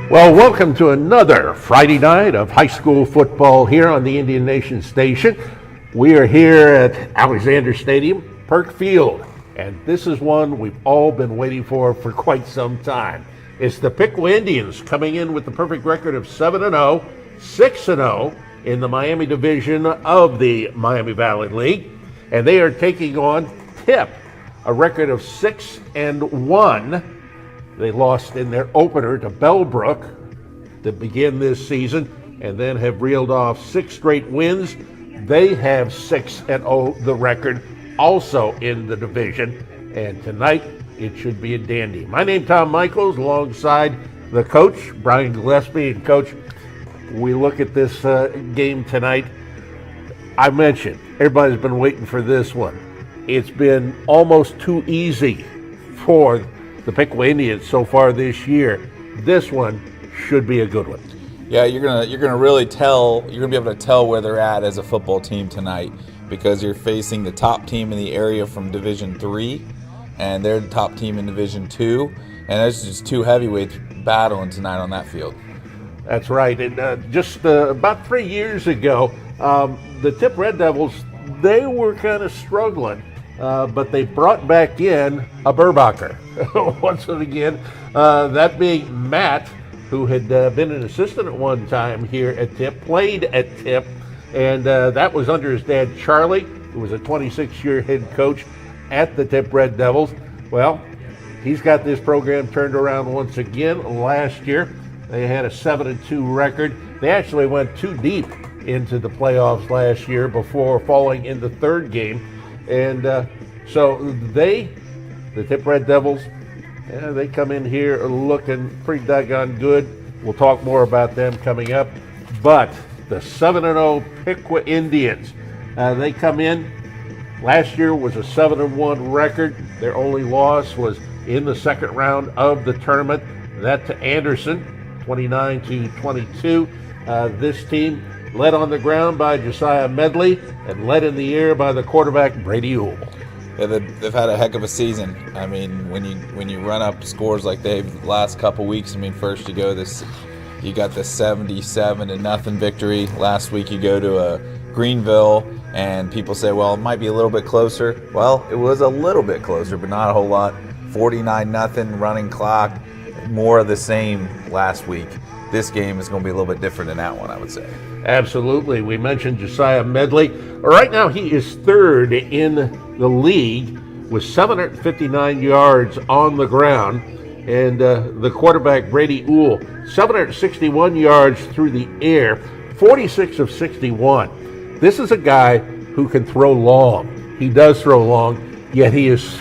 Well, welcome to another Friday night of high school football here on the Indian Nation Station. We are here at Alexander Stadium, Perk Field, and this is one we've all been waiting for quite some time. It's the Piqua Indians coming in with the perfect record of 7-0, 6-0 in the Miami division of the Miami Valley League, and they are taking on Tipp, a record of 6-1. They lost in their opener to Bellbrook to begin this season and then have reeled off 6 straight wins. They have 6-0, the record, also in the division. And tonight, it should be a dandy. My name's Tom Michaels, alongside the coach, Brian Gillespie. And Coach, we look at this game tonight. I mentioned, everybody's been waiting for this one. It's been almost too easy for the Piqua Indians so far this year. This one should be a good one. Yeah, you're gonna really tell. You're gonna be able to tell where they're at as a football team tonight because you're facing the top team in the area from Division 3, and they're the top team in Division 2, and there's just 2 heavyweights battling tonight on that field. That's right. And just about 3 years ago, the Tipp Red Devils, they were kind of struggling. But they brought back in a Burbacher once and again, that being Matt, who had been an assistant at one time here at Tipp, played at Tipp, and that was under his dad, Charlie, who was a 26-year head coach at the Tipp Red Devils. Well, he's got this program turned around once again. Last year, they had a 7-2 record. They actually went 2 deep into the playoffs last year before falling in the 3rd game. And so the Tipp Red Devils, they come in here looking pretty doggone good. We'll talk more about them coming up. But the 7-0 Piqua Indians, they come in. Last year was a 7-1 record. Their only loss was in the 2nd round of the tournament. That to Anderson, 29-22. This team led on the ground by Josiah Medley and led in the air by the quarterback Brady Uhl. Yeah, they've had a heck of a season. I mean, when you run up scores like they've the last couple weeks. I mean, first you got the 77-0 victory. Last week you go to Greenville, and people say, well, it might be a little bit closer. Well, it was a little bit closer, but not a whole lot. 49-0 running clock. More of the same last week. This game is going to be a little bit different than that one, I would say. Absolutely. We mentioned Josiah Medley. Right now, he is 3rd in the league with 759 yards on the ground. And the quarterback, Brady Uhl, 761 yards through the air, 46 of 61. This is a guy who can throw long. He does throw long, yet he is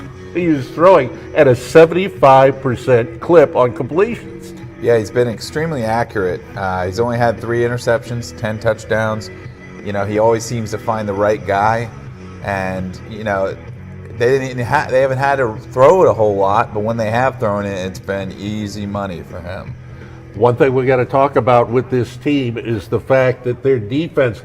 throwing at a 75% clip on completions. Yeah, he's been extremely accurate. He's only had 3 interceptions, 10 touchdowns. You know, he always seems to find the right guy. And, you know, they haven't had to throw it a whole lot, but when they have thrown it, it's been easy money for him. One thing we got to talk about with this team is the fact that their defense,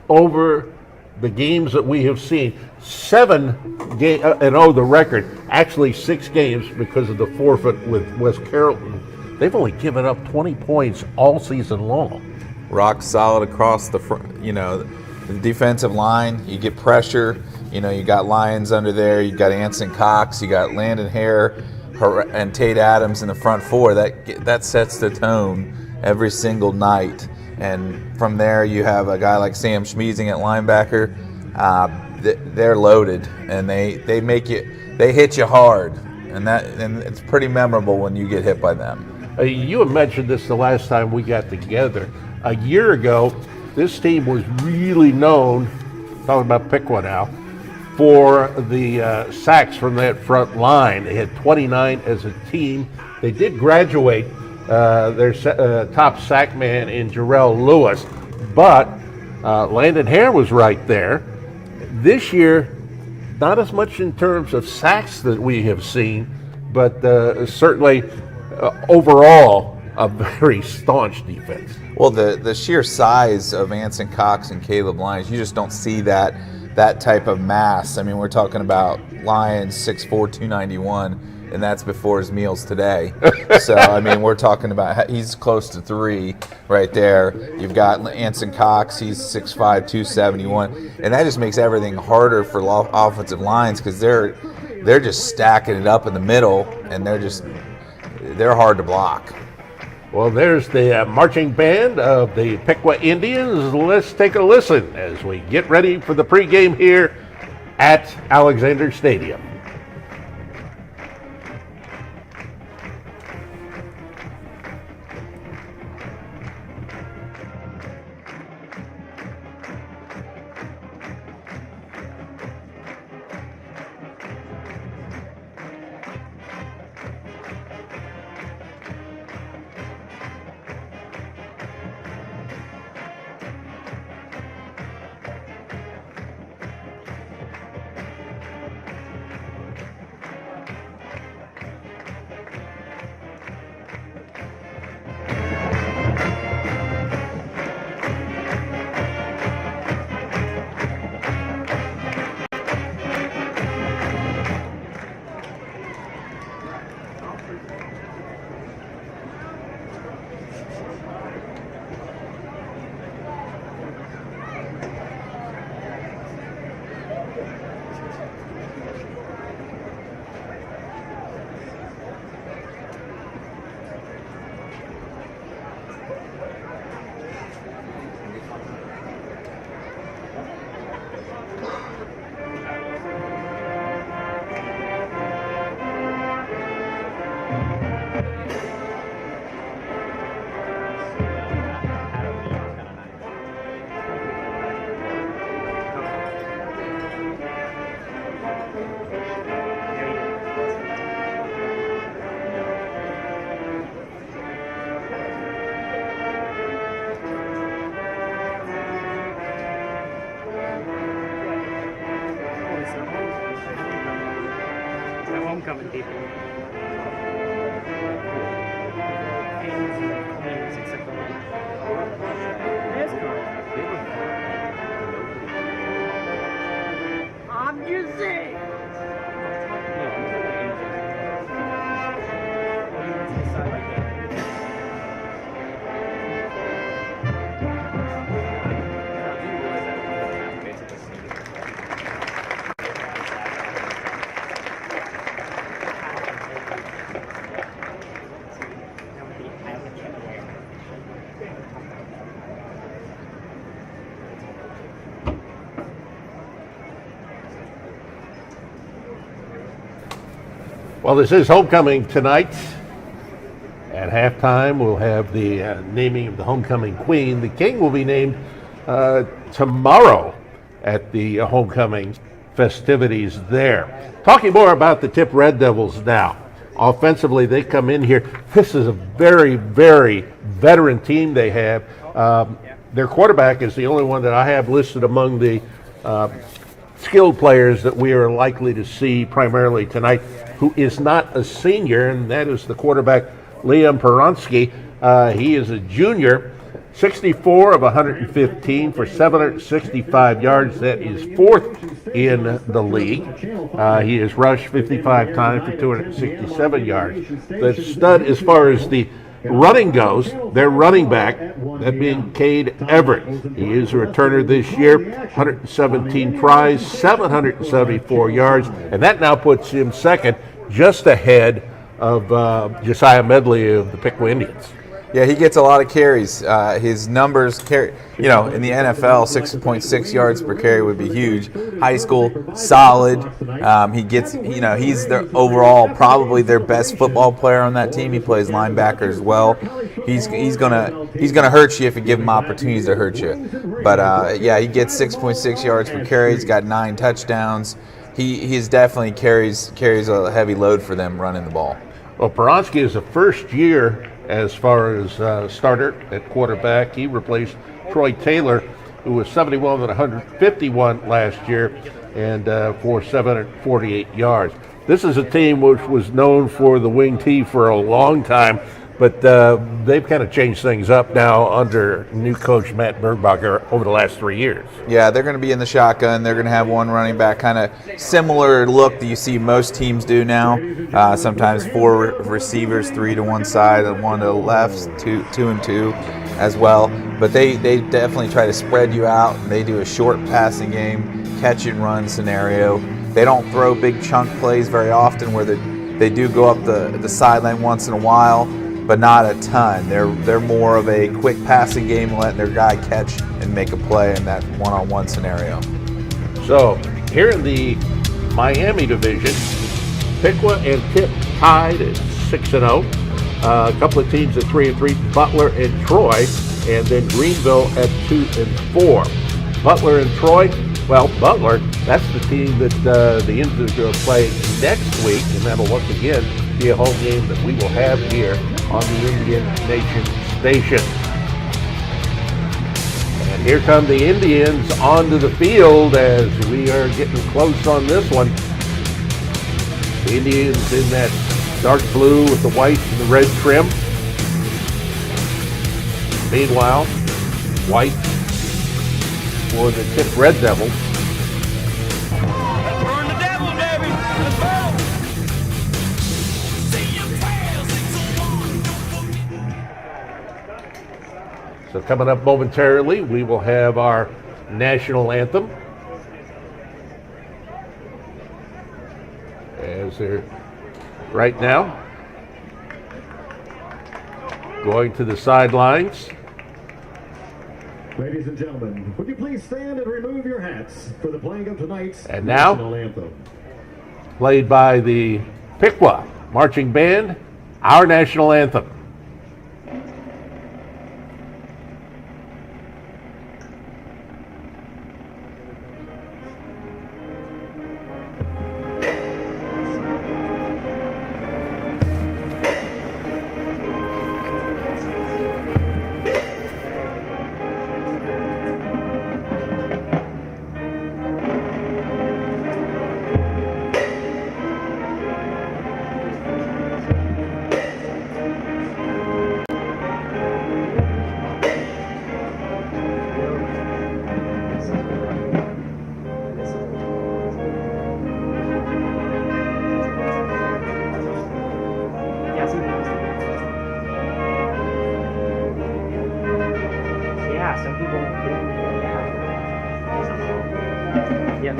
over the games that we have seen, 7-0 the record, actually 6 games because of the forfeit with West Carrollton. They've only given up 20 points all season long. Rock solid across the front, you know, the defensive line. You get pressure. You know, you got Lyons under there. You got Anson Cox. You got Landon Hare and Tate Adams in the front 4. That sets the tone every single night. And from there, you have a guy like Sam Schmeezing at linebacker. They're loaded, and they hit you hard, and it's pretty memorable when you get hit by them. You had mentioned this the last time we got together. A year ago, this team was really known, talking about Piqua now, for the sacks from that front line. They had 29 as a team. They did graduate their top sack man in Jarrell Lewis, but Landon Hare was right there. This year, not as much in terms of sacks that we have seen, but certainly overall a very staunch defense. Well, the sheer size of Anson Cox and Caleb Lyons, you just don't see that type of mass. I mean, we're talking about Lyons 6'4", 291. and that's before his meals today. So, I mean, we're talking about he's close to 3 right there. You've got Anson Cox, he's 6'5", 271, and that just makes everything harder for offensive lines because they're just stacking it up in the middle, and they're hard to block. Well, there's the marching band of the Piqua Indians. Let's take a listen as we get ready for the pregame here at Alexander Stadium. Homecoming people. I'm just saying. Well, this is homecoming tonight. At halftime, we'll have the naming of the homecoming queen. The king will be named tomorrow at the homecoming festivities there. Talking more about the Tipp Red Devils now. Offensively, they come in here. This is a very, very veteran team they have. Their quarterback is the only one that I have listed among the skilled players that we are likely to see primarily tonight, who is not a senior, and that is the quarterback, Liam Peronsky. He is a junior, 64 of 115 for 765 yards. That is 4th in the league. He has rushed 55 times for 267 yards. The stud as far as the running goes, their running back, that being Cade Everett. He is a returner this year, 117 tries, 774 yards, and that now puts him second, just ahead of Josiah Medley of the Piqua Indians. Yeah, he gets a lot of carries. His numbers carry, in the NFL, 6.6 yards per carry would be huge. High school, solid. He gets, he's their overall probably their best football player on that team. He plays linebacker as well. He's gonna hurt you if you give him opportunities to hurt you. But he gets 6.6 yards per carry. He's got 9 touchdowns. He's definitely carries a heavy load for them running the ball. Well, Peronsky is the first year as far as starter at quarterback. He replaced Troy Taylor, who was 71 and 151 last year, and for 748 yards. This is a team which was known for the wing T for a long time. But they've kind of changed things up now under new coach Matt Bergbacher over the last 3 years. Yeah, they're going to be in the shotgun. They're going to have one running back, kind of similar look that you see most teams do now. Sometimes 4 receivers, 3 to one side, and 1 to the left, two and two as well. But they definitely try to spread you out. They do a short passing game, catch and run scenario. They don't throw big chunk plays very often, where they do go up the sideline once in a while, but not a ton. They're more of a quick passing game, letting their guy catch and make a play in that one-on-one scenario. So here in the Miami division, Piqua and Tipp tied at 6-0. A couple of teams at 3-3, Butler and Troy, and then Greenville at 2-4. Butler and Troy, well, Butler, that's the team that the Indians are going to play next week, and that'll once again be a home game that we will have here on the Indian Nation station. And here come the Indians onto the field as we are getting close on this one. The Indians in that dark blue with the white and the red trim. Meanwhile, white for the Tipp Red Devils. Burn the devil, baby. Let's go. So coming up momentarily, we will have our national anthem. As they're right now going to the sidelines. Ladies and gentlemen, would you please stand and remove your hats for the playing of tonight's And now, national anthem. Played by the Piqua Marching Band, our national anthem. Yeah, some people do. Yes.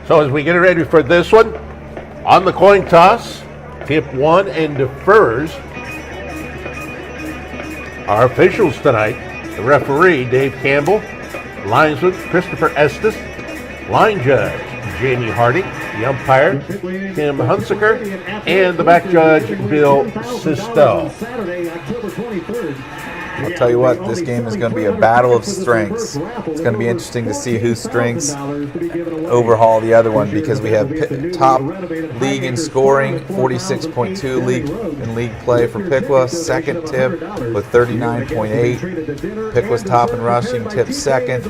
So as we get ready for this one, on the coin toss, Tipp won and defers. Our officials tonight, the referee, Dave Campbell, linesman, Christopher Estes, line judge, Jamie Harding, the umpire, Tim Hunsaker, and the back judge, Bill Sisto. Saturday, October 23rd. I'll tell you what, this game is going to be a battle of strengths. It's going to be interesting to see whose strengths overhaul the other one, because we have top league in scoring, 46.2 league play for Piqua, second Tipp with 39.8. Piqua's top in rushing, Tipp second,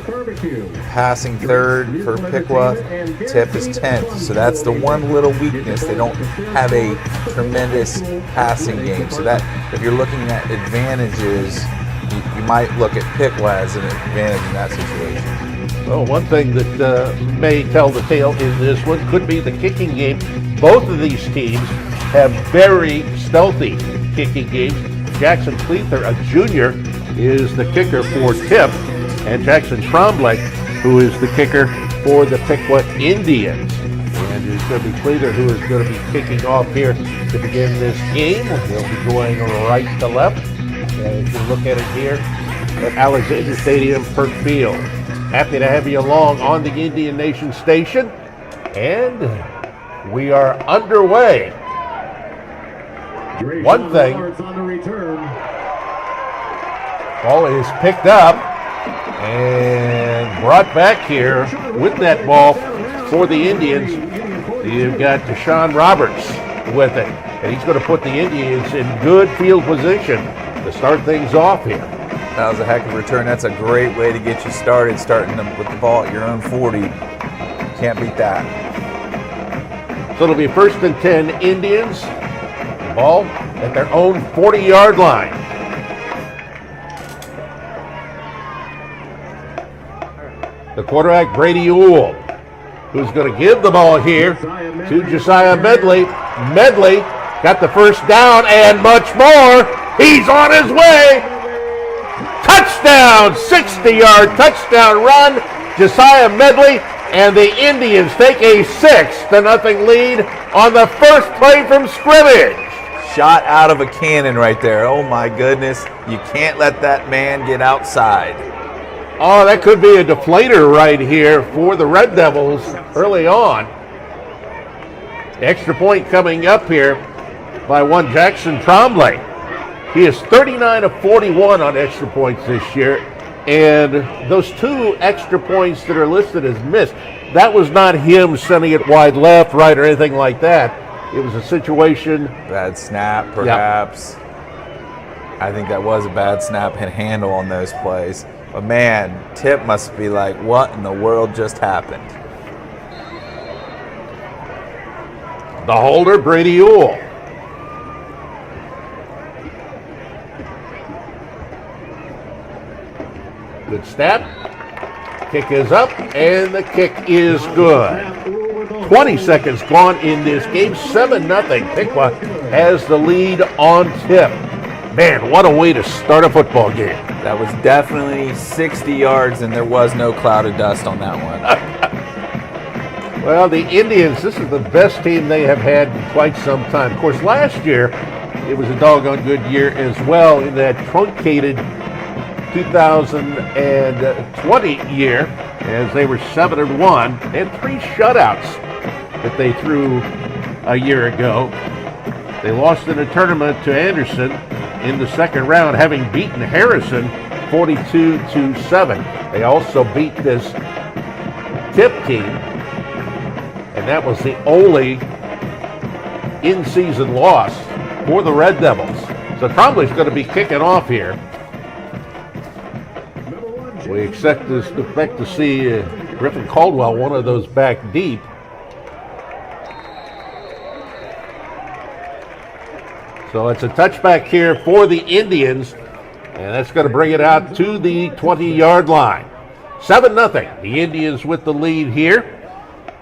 passing third for Piqua, Tipp is 10th. So that's the one little weakness. They don't have a tremendous passing game. So that if you're looking at advantages, you might look at Piqua as an advantage in that situation. Well, one thing that may tell the tale in this one could be the kicking game. Both of these teams have very stealthy kicking games. Jackson Cleather, a junior, is the kicker for Tipp, and Jackson Trombley, who is the kicker for the Piqua Indians. And it's going to be Cleather who is going to be kicking off here to begin this game. He'll be going right to left. If you look at it here at Alexander Stadium, Perk Field. Happy to have you along on the Indian Nation station. And we are underway. One thing Ball is picked up and brought back here with that ball for the Indians. You've got Deshaun Roberts with it, and he's going to put the Indians in good field position to start things off here. That was a heck of a return. That's a great way to get you started, starting with the ball at your own 40. Can't beat that. So it'll be 1st and 10 Indians. The ball at their own 40-yard line. The quarterback, Brady Ewell, who's going to give the ball here to Josiah Medley. Medley got the first down and much more. He's on his way. Touchdown, 60-yard touchdown run. Josiah Medley, and the Indians take a 6-0 lead on the first play from scrimmage. Shot out of a cannon right there. Oh my goodness. You can't let that man get outside. Oh, that could be a deflator right here for the Red Devils early on. Extra point coming up here by one Jackson Trombley. He is 39 of 41 on extra points this year, and those 2 extra points that are listed as missed, that was not him sending it wide left, right, or anything like that. It was a situation. Bad snap, perhaps. Yep. I think that was a bad snap and handle on those plays. But man, Tipp must be like, what in the world just happened? The holder, Brady Ewell. Good snap. Kick is up, and the kick is good. 20 seconds gone in this game. 7-0. Piqua has the lead on Tipp. Man, what a way to start a football game. That was definitely 60 yards, and there was no cloud of dust on that one. Well, the Indians, this is the best team they have had in quite some time. Of course, last year, it was a doggone good year as well in that truncated 2020 year, as they were 7-1 and 3 shutouts that they threw a year ago. They lost in a tournament to Anderson in the second round, having beaten Harrison 42-7. They also beat this Tipp team, and that was the only in-season loss for the Red Devils. So Trombley's going to be kicking off here. We expect to see Griffin Caldwell, one of those back deep. So it's a touchback here for the Indians, and that's going to bring it out to the 20-yard line. 7-0. The Indians with the lead here.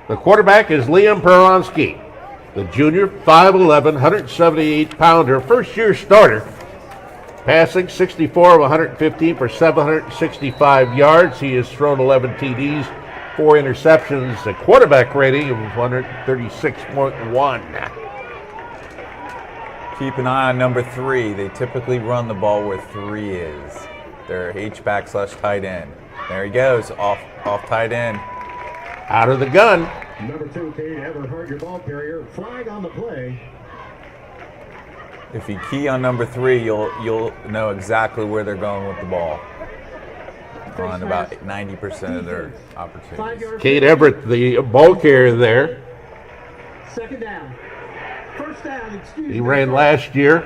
The quarterback is Liam Peronsky, the junior, 5'11", 178-pounder, first-year starter. Passing 64 of 115 for 765 yards. He has thrown 11 TDs, 4 interceptions, a quarterback rating of 136.1. Keep an eye on number 3. They typically run the ball where 3 is. They're H-back / tight end. There he goes, off tight end. Out of the gun. Number 2, Kate Everhart, your ball carrier. Flag on the play. If you key on number 3, you'll know exactly where they're going with the ball on about 90% of their opportunities. Kate Everett, the ball carrier there. Second down. First down, He ran last year.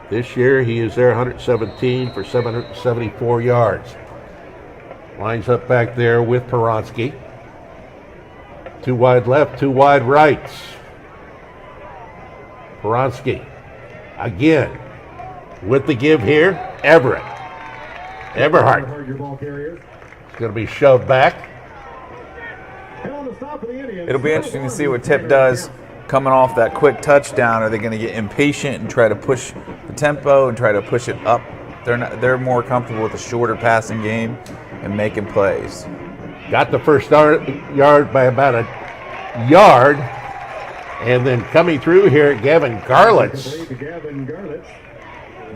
This year he is there 117 for 774 yards. Lines up back there with Peronsky. 2 wide left, 2 wide rights. Peronsky again with the give here. Everett. Everhart. It's going to be shoved back. It'll be interesting to see what Tipp does coming off that quick touchdown. Are they going to get impatient and try to push the tempo and try to push it up? They're more comfortable with a shorter passing game and making plays. Got the first yard by about a yard. And then coming through here, Gavin Garlitz.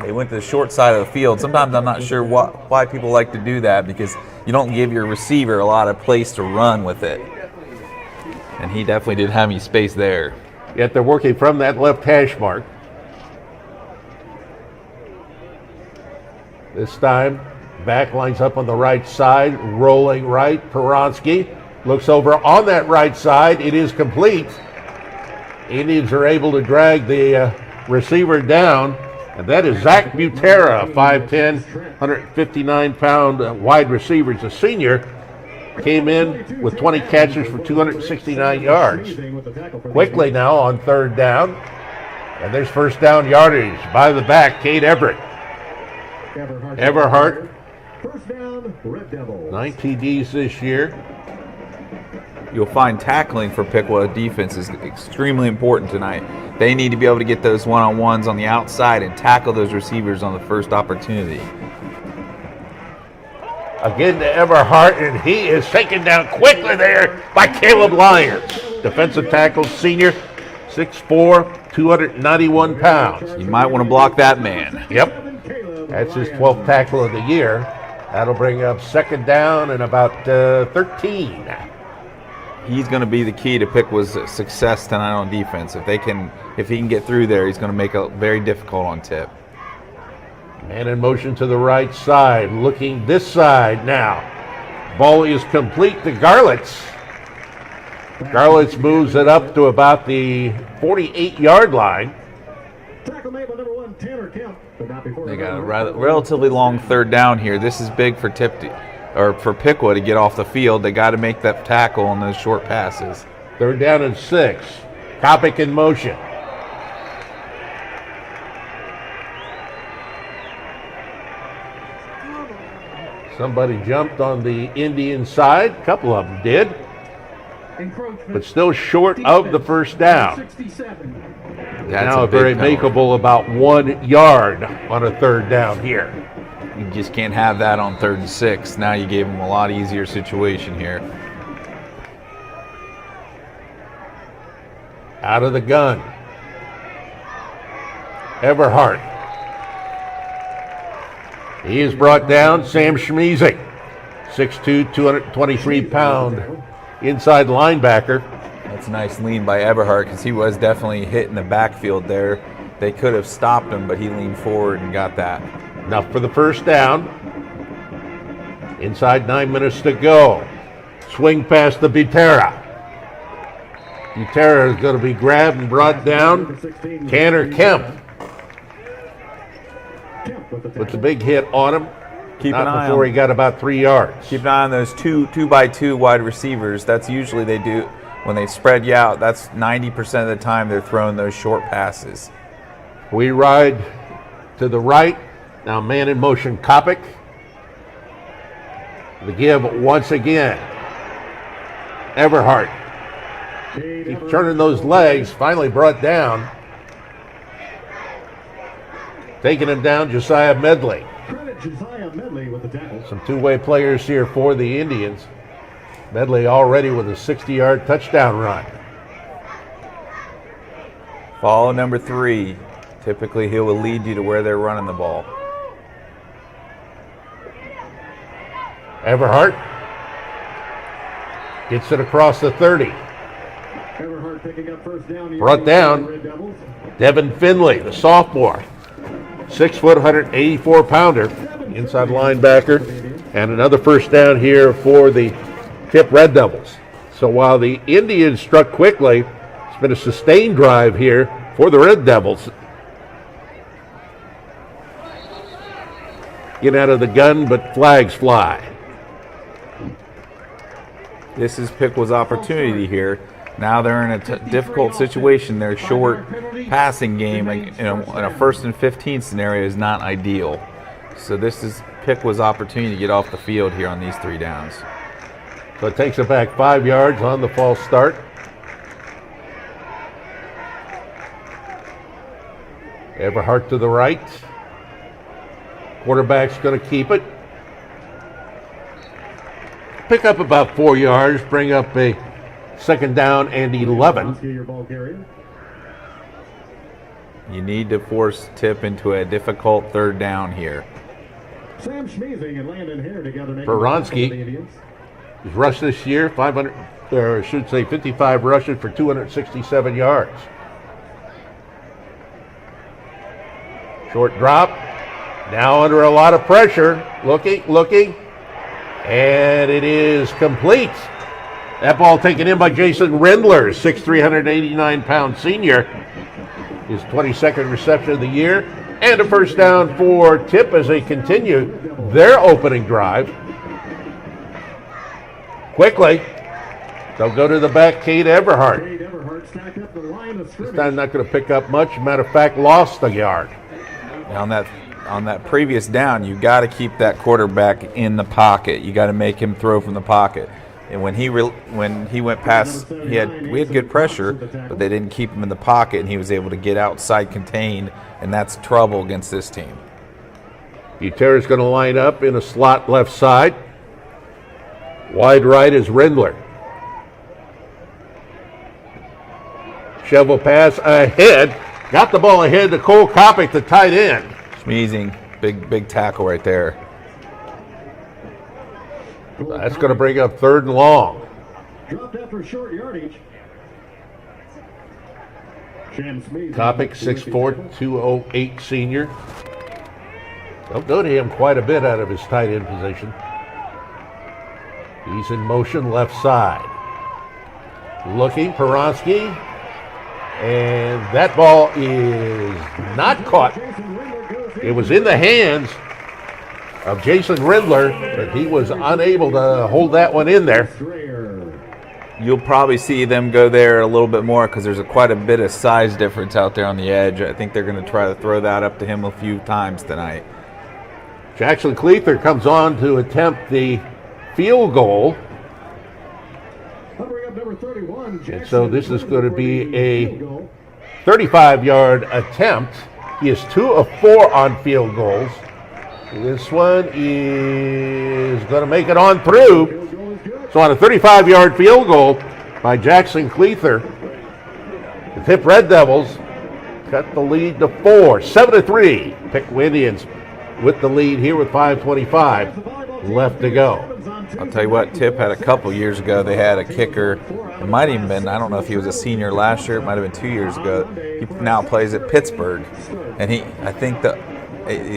They went to the short side of the field. Sometimes I'm not sure why people like to do that, because you don't give your receiver a lot of place to run with it. And he definitely didn't have any space there. Yet they're working from that left hash mark. This time, back lines up on the right side, rolling right. Peronsky looks over on that right side. It is complete. Indians are able to drag the receiver down, and that is Zach Butera, 5'10", 159-pound wide receiver. He's a senior. Came in with 20 catches for 269 yards. Quickly now on third down. And there's first down yardage by the back, Cade Everett. Everhart, First down, Red Devils. 9 TDs this year. You'll find tackling for Piqua defense is extremely important tonight. They need to be able to get those one-on-ones on the outside and tackle those receivers on the first opportunity. Again to Everhart, and he is taken down quickly there by Caleb Lyons. Defensive tackle, senior, 6'4", 291 pounds. You might want to block that man. Yep, that's his 12th tackle of the year. That'll bring up second down and about 13. He's going to be the key to Piqua's success tonight on defense. If he can get through there, he's going to make it very difficult on Tipp. Man in motion to the right side, looking this side now. Ball is complete to Garlitz. Garlitz moves it up to about the 48-yard line. Tackle made by number 1, Tanner Kemp, but not before They got a relatively long third down here. This is big for for Piqua to get off the field. They got to make that tackle on those short passes. Third down and 6. Kopic in motion. Somebody jumped on the Indian side. A couple of them did. But still short of the first down. That's Now a very big penalty. makeable, about 1 yard on a third down here. You just can't have that on 3rd and 6. Now you gave him a lot easier situation here. Out of the gun. Everhart. He is brought down. Sam Schmeezing, 6'2", 223-pound inside linebacker. That's a nice lean by Everhart because he was definitely hit in the backfield there. They could have stopped him, but he leaned forward and got that. Enough for the first down. Inside 9 minutes to go. Swing pass to Butera. Butera is going to be grabbed and brought down. Tanner Kemp with the big hit on him. Keep an Not eye before on. he got about 3 yards. Keep an eye on those two by two wide receivers. That's usually they do when they spread you out. That's 90% of the time they're throwing those short passes. We ride to the right. Now man in motion, Kopic. The give once again. Everhart. Keeps turning those legs. Finally brought down. Taking him down, Josiah Medley. Credit Josiah Medley with the tackle. Some two-way players here for the Indians. Medley already with a 60-yard touchdown run. Follow number 3. Typically, he will lead you to where they're running the ball. Everhart gets it across the 30. Everhart picking up first down. Brought down. Red Devils. Devin Finley, the sophomore. 6 foot, 184-pounder. Inside linebacker. And another first down here for the Tipp Red Devils. So while the Indians struck quickly, it's been a sustained drive here for the Red Devils. Get out of the gun, but flags fly. This is Piqua's opportunity here. Now they're in a difficult situation. Their short passing game in a 1st and 15 scenario is not ideal. So this is Piqua's opportunity to get off the field here on these 3 downs. So it takes it back 5 yards on the false start. Everhart to the right. Quarterback's going to keep it. Pick up about 4 yards, bring up a second down and 11. Your ball carrier. You need to force Tipp into a difficult 3rd down here. Sam Schmeezing and Landon Hare together. making Peronsky. the Indians. He's rushed this year, 55 rushes for 267 yards. Short drop. Now under a lot of pressure. Looking. And it is complete. That ball taken in by Jason Rendler, 6'3", 389-pound senior. His 22nd reception of the year. And a first down for Tipp as they continue their opening drive. Quickly, they'll go to the back, Cade Everhart. This time not going to pick up much. Matter of fact, lost a yard. On that previous down, you got to keep that quarterback in the pocket. You got to make him throw from the pocket. And when he went past, we had good pressure, but they didn't keep him in the pocket, and he was able to get outside contained, and that's trouble against this team. Buter's going to line up in a slot left side. Wide right is Rendler. Shovel pass ahead. Got the ball ahead to Cole Kopic, the tight end. Smeezing, big tackle right there. That's going to bring up 3rd and long. Dropped after short yardage. Kopic, 6'4", 208 senior. They'll go to him quite a bit out of his tight end position. He's in motion left side. Looking, Peronsky. And that ball is not caught. It was in the hands of Jason Rendler, but he was unable to hold that one in there. You'll probably see them go there a little bit more because there's quite a bit of size difference out there on the edge. I think they're going to try to throw that up to him a few times tonight. Jackson Cleather comes on to attempt the field goal. And so this is going to be a 35-yard attempt. He is 2 of 4 on field goals. This one is going to make it on through. So on a 35-yard field goal by Jackson Cleather, the Tipp Red Devils cut the lead to 4, 7-3. Piqua Indians with the lead here with 5:25 left to go. I'll tell you what, Tipp had a couple years ago, they had a kicker. It might even been, I don't know if he was a senior last year, it might have been 2 years ago. He now plays at Pittsburgh. And I think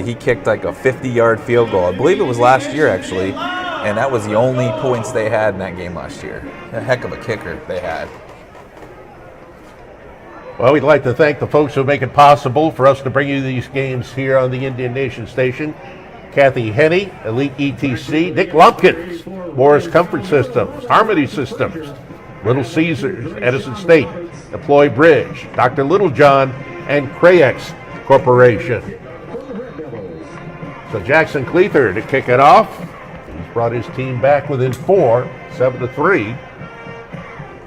he kicked like a 50-yard field goal. I believe it was last year, actually. And that was the only points they had in that game last year. A heck of a kicker they had. Well, we'd like to thank the folks who make it possible for us to bring you these games here on the Indian Nation Station. Kathy Henney, Elite ETC, Dick Lumpkins, Morris Comfort Systems, Harmony Systems, Little Caesars, Edison State, Deploy Bridge, Dr. Littlejohn, and Crayex Corporation. So Jackson Cleather to kick it off. He's brought his team back within 4, 7-3.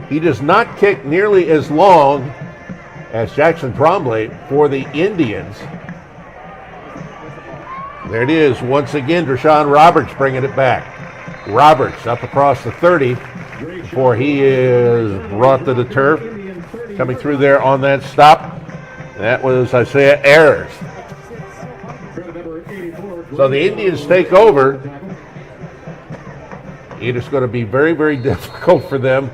He does not kick nearly as long as Jackson Trombley for the Indians. There it is, once again, Deshaun Roberts bringing it back. Roberts up across the 30 before he is brought to the turf. Coming through there on that stop, that was Isaiah Ayers. So the Indians take over. It is going to be very, very difficult for them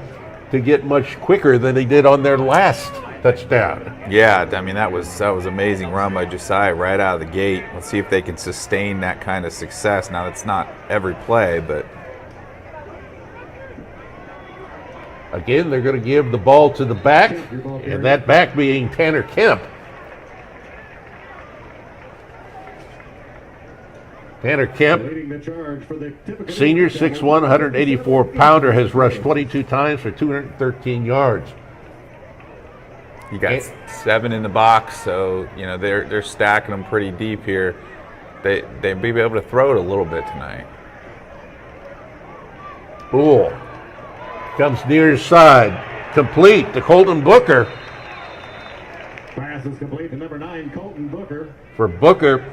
to get much quicker than they did on their last touchdown. Yeah, I mean, that was amazing run by Josiah right out of the gate. Let's see if they can sustain that kind of success. Now, that's not every play, but again, they're going to give the ball to the back, and that back being Tanner Kemp. Tanner Kemp, senior, 6'1", 184-pounder, has rushed 22 times for 213 yards. You got 7 in the box, so you know they're stacking them pretty deep here. They'll be able to throw it a little bit tonight. Poole comes near his side, complete to Colton Booker. Pass is complete to number 9, Colton Booker. For Booker,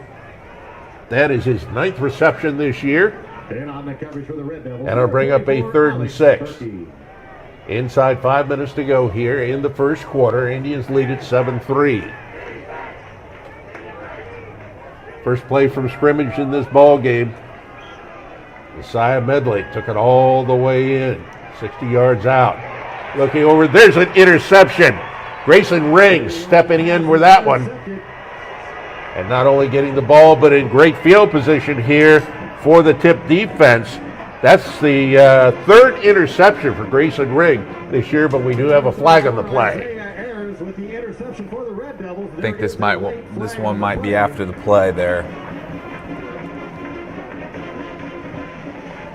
that is his 9th reception this year. And on the coverage for the Red Devils. And it'll bring up a 3rd and 6. Inside 5 minutes to go here in the first quarter. Indians lead at 7-3. First play from scrimmage in this ball game. Messiah Medley took it all the way in. 60 yards out. Looking over, there's an interception. Grayson Rings stepping in with that one. And not only getting the ball, but in great field position here for the Tipp defense. That's the third interception for Grayson Rigg this year, but we do have a flag on the play. I think this one might be after the play there.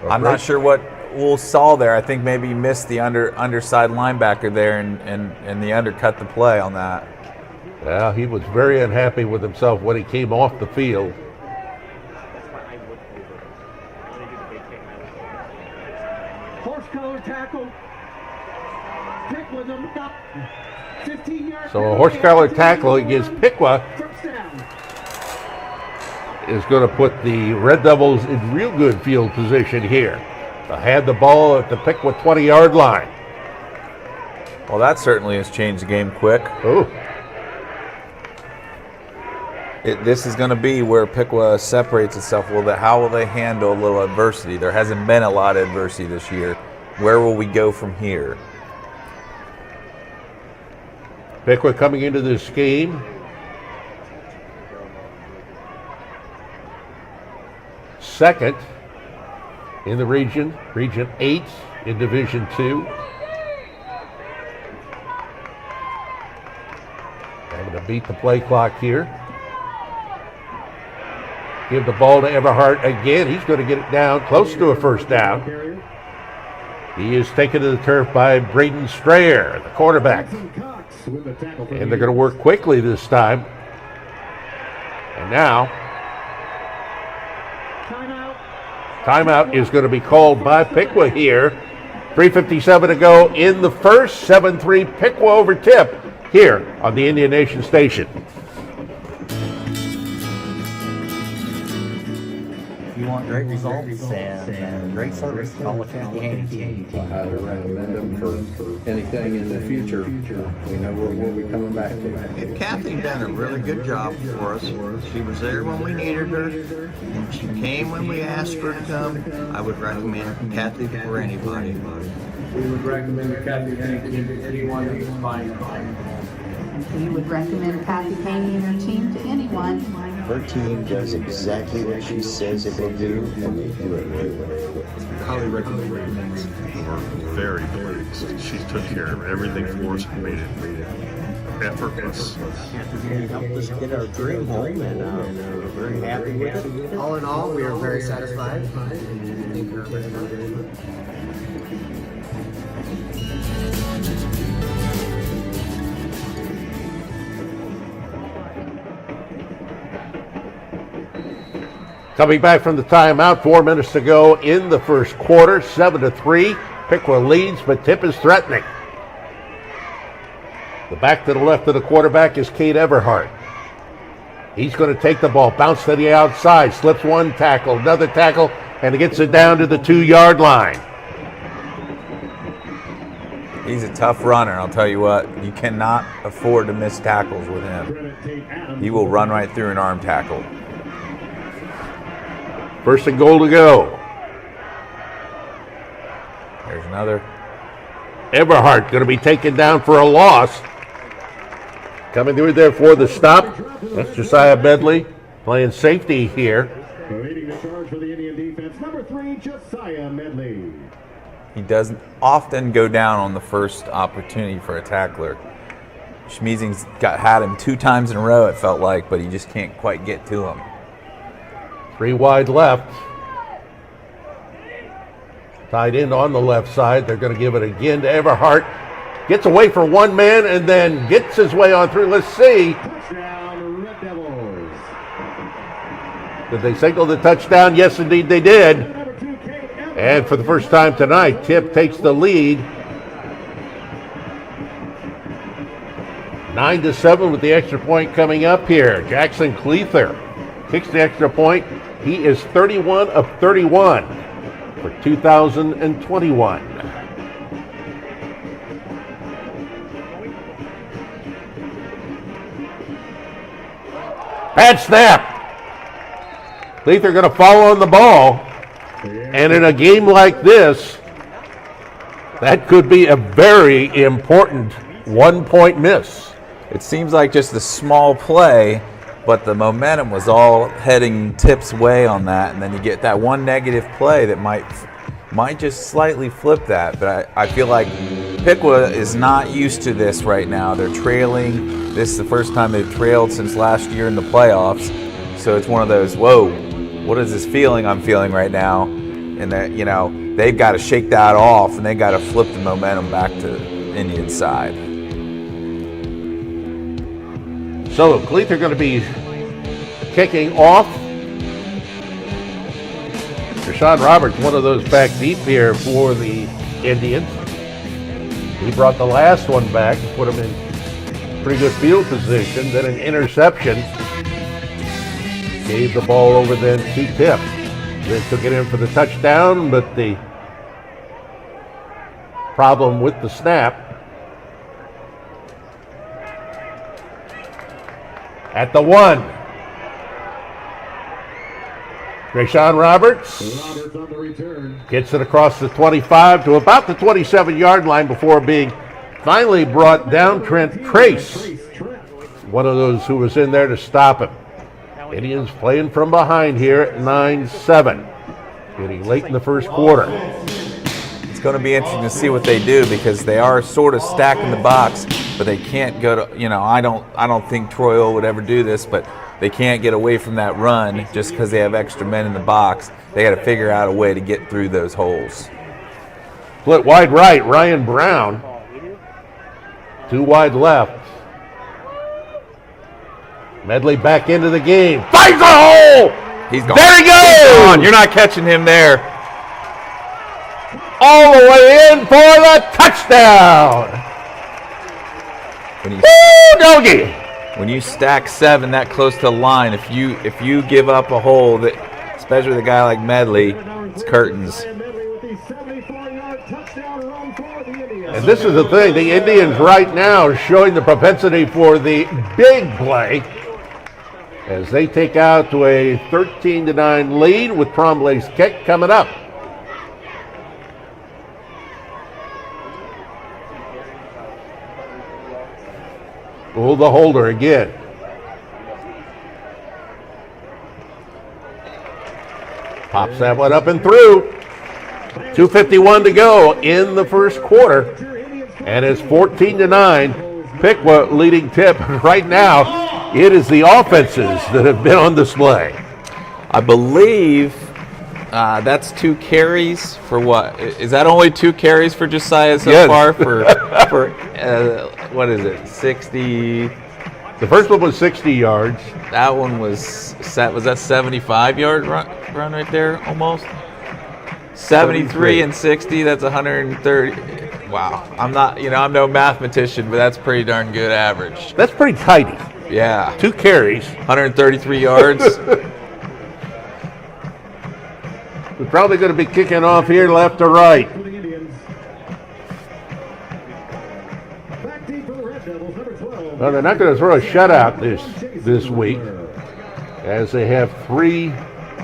I'm not sure what Wool saw there. I think maybe he missed the underside linebacker there and the undercut the play on that. Well, he was very unhappy with himself when he came off the field. Horse-collar tackle. Pick with him up. 15-yard. So a horse-collar tackle against Piqua is going to put the Red Devils in real good field position here. They had the ball at the Piqua 20-yard line. Well, that certainly has changed the game quick. Oh. This is going to be where Piqua separates itself. How will they handle a little adversity? There hasn't been a lot of adversity this year. Where will we go from here? Piqua coming into this game second in the region 8 in Division 2. Having to beat the play clock here. Give the ball to Everhart again. He's going to get it down close to a first down. He is taken to the turf by Braden Strayer, the quarterback. And they're going to work quickly this time. And now, timeout is going to be called by Piqua here. 3:57 to go in the first. 7-3 Piqua over Tipp here on the Indian Nation Station. If you want great results and great service, call the Kathy Haney team. I highly recommend them for anything in the future. We know we'll be coming back to. Kathy done a really good job for us. She was there when we needed her, and she came when we asked her to come. I would recommend Kathy for anybody. We would recommend Kathy Haney to anyone who's fine. We would recommend Kathy Haney and her team to anyone. Her team does exactly what she says it will do, and they do it really well. Highly recommend her. We're very pleased. She took care of everything for us and made it effortless. Kathy helped us get our dream home, and we're very happy with it. All in all, we are very satisfied. Thank you very much. Coming back from the timeout, 4 minutes to go in the first quarter, 7-3. Piqua leads, but Tipp is threatening. The back to the left of the quarterback is Cade Everhart. He's going to take the ball, bounce to the outside, slips one tackle, another tackle, and gets it down to the 2-yard line. He's a tough runner, I'll tell you what. You cannot afford to miss tackles with him. He will run right through an arm tackle. First and goal to go. There's another. Everhart going to be taken down for a loss. Coming through there for the stop. That's Josiah Medley playing safety here. Leading the charge for the Indian defense, number 3, Josiah Medley. He doesn't often go down on the first opportunity for a tackler. Schmeezing's had him 2 times in a row, it felt like, but he just can't quite get to him. 3 wide left. Tied in on the left side. They're going to give it again to Everhart. Gets away for one man and then gets his way on through. Let's see. Touchdown, Red Devils. Did they signal the touchdown? Yes, indeed they did. And for the first time tonight, Tipp takes the lead. 9-7 with the extra point coming up here. Jackson Cleather kicks the extra point. He is 31 of 31 for 2021. Bad snap. Cleather going to fall on the ball. And in a game like this, that could be a very important 1-point miss. It seems like just a small play, but the momentum was all heading Tipp's way on that, and then you get that one negative play that might just slightly flip that. But I feel like Piqua is not used to this right now. They're trailing. This is the first time they've trailed since last year in the playoffs. So it's one of those, whoa, what is this feeling I'm feeling right now? And that, you know, they've got to shake that off, and they got to flip the momentum back to Indian side. So Gleath are going to be kicking off. Rashawn Roberts, one of those back deep here for the Indians. He brought the last one back, put him in pretty good field position, then an interception. Gave the ball over then to Tipp. Then took it in for the touchdown, but the problem with the snap. At the 1. Rashawn Roberts on the return. gets it across the 25 to about the 27-yard line before being finally brought down. Trent Trace, one of those who was in there to stop him. Indians playing from behind here at 9-7, getting late in the first quarter. It's going to be interesting to see what they do, because they are sort of stacking the box, but they can't go to, you know, I don't think Troy would ever do this, but they can't get away from that run just because they have extra men in the box. They got to figure out a way to get through those holes. Split wide right, Ryan Brown. 2 wide left. Medley back into the game. Finds a hole! He's gone. There he goes! He's gone. You're not catching him there. All the way in for the touchdown! Woo, doggy! When you stack 7 that close to the line, if you give up a hole, that, especially with a guy like Medley, it's curtains. And this is the thing, the Indians right now showing the propensity for the big play as they take out to a 13-9 lead with Tremblay's kick coming up. Pull the holder again. Pops that one up and through. 2:51 to go in the first quarter. And it's 14-9. Piqua leading Tipp. Right now, it is the offenses that have been on display. I believe that's 2 carries for what? Is that only 2 carries for Josiah so far? For what is it? 60. The first one was 60 yards. That one was that 75-yard run right there almost. 73 and 60. That's 130. Wow. I'm no mathematician, but that's pretty darn good average. That's pretty tidy. Yeah. 2 carries. 133 yards. We're probably going to be kicking off here left to right. Well, they're not going to throw a shutout this week, as they have 3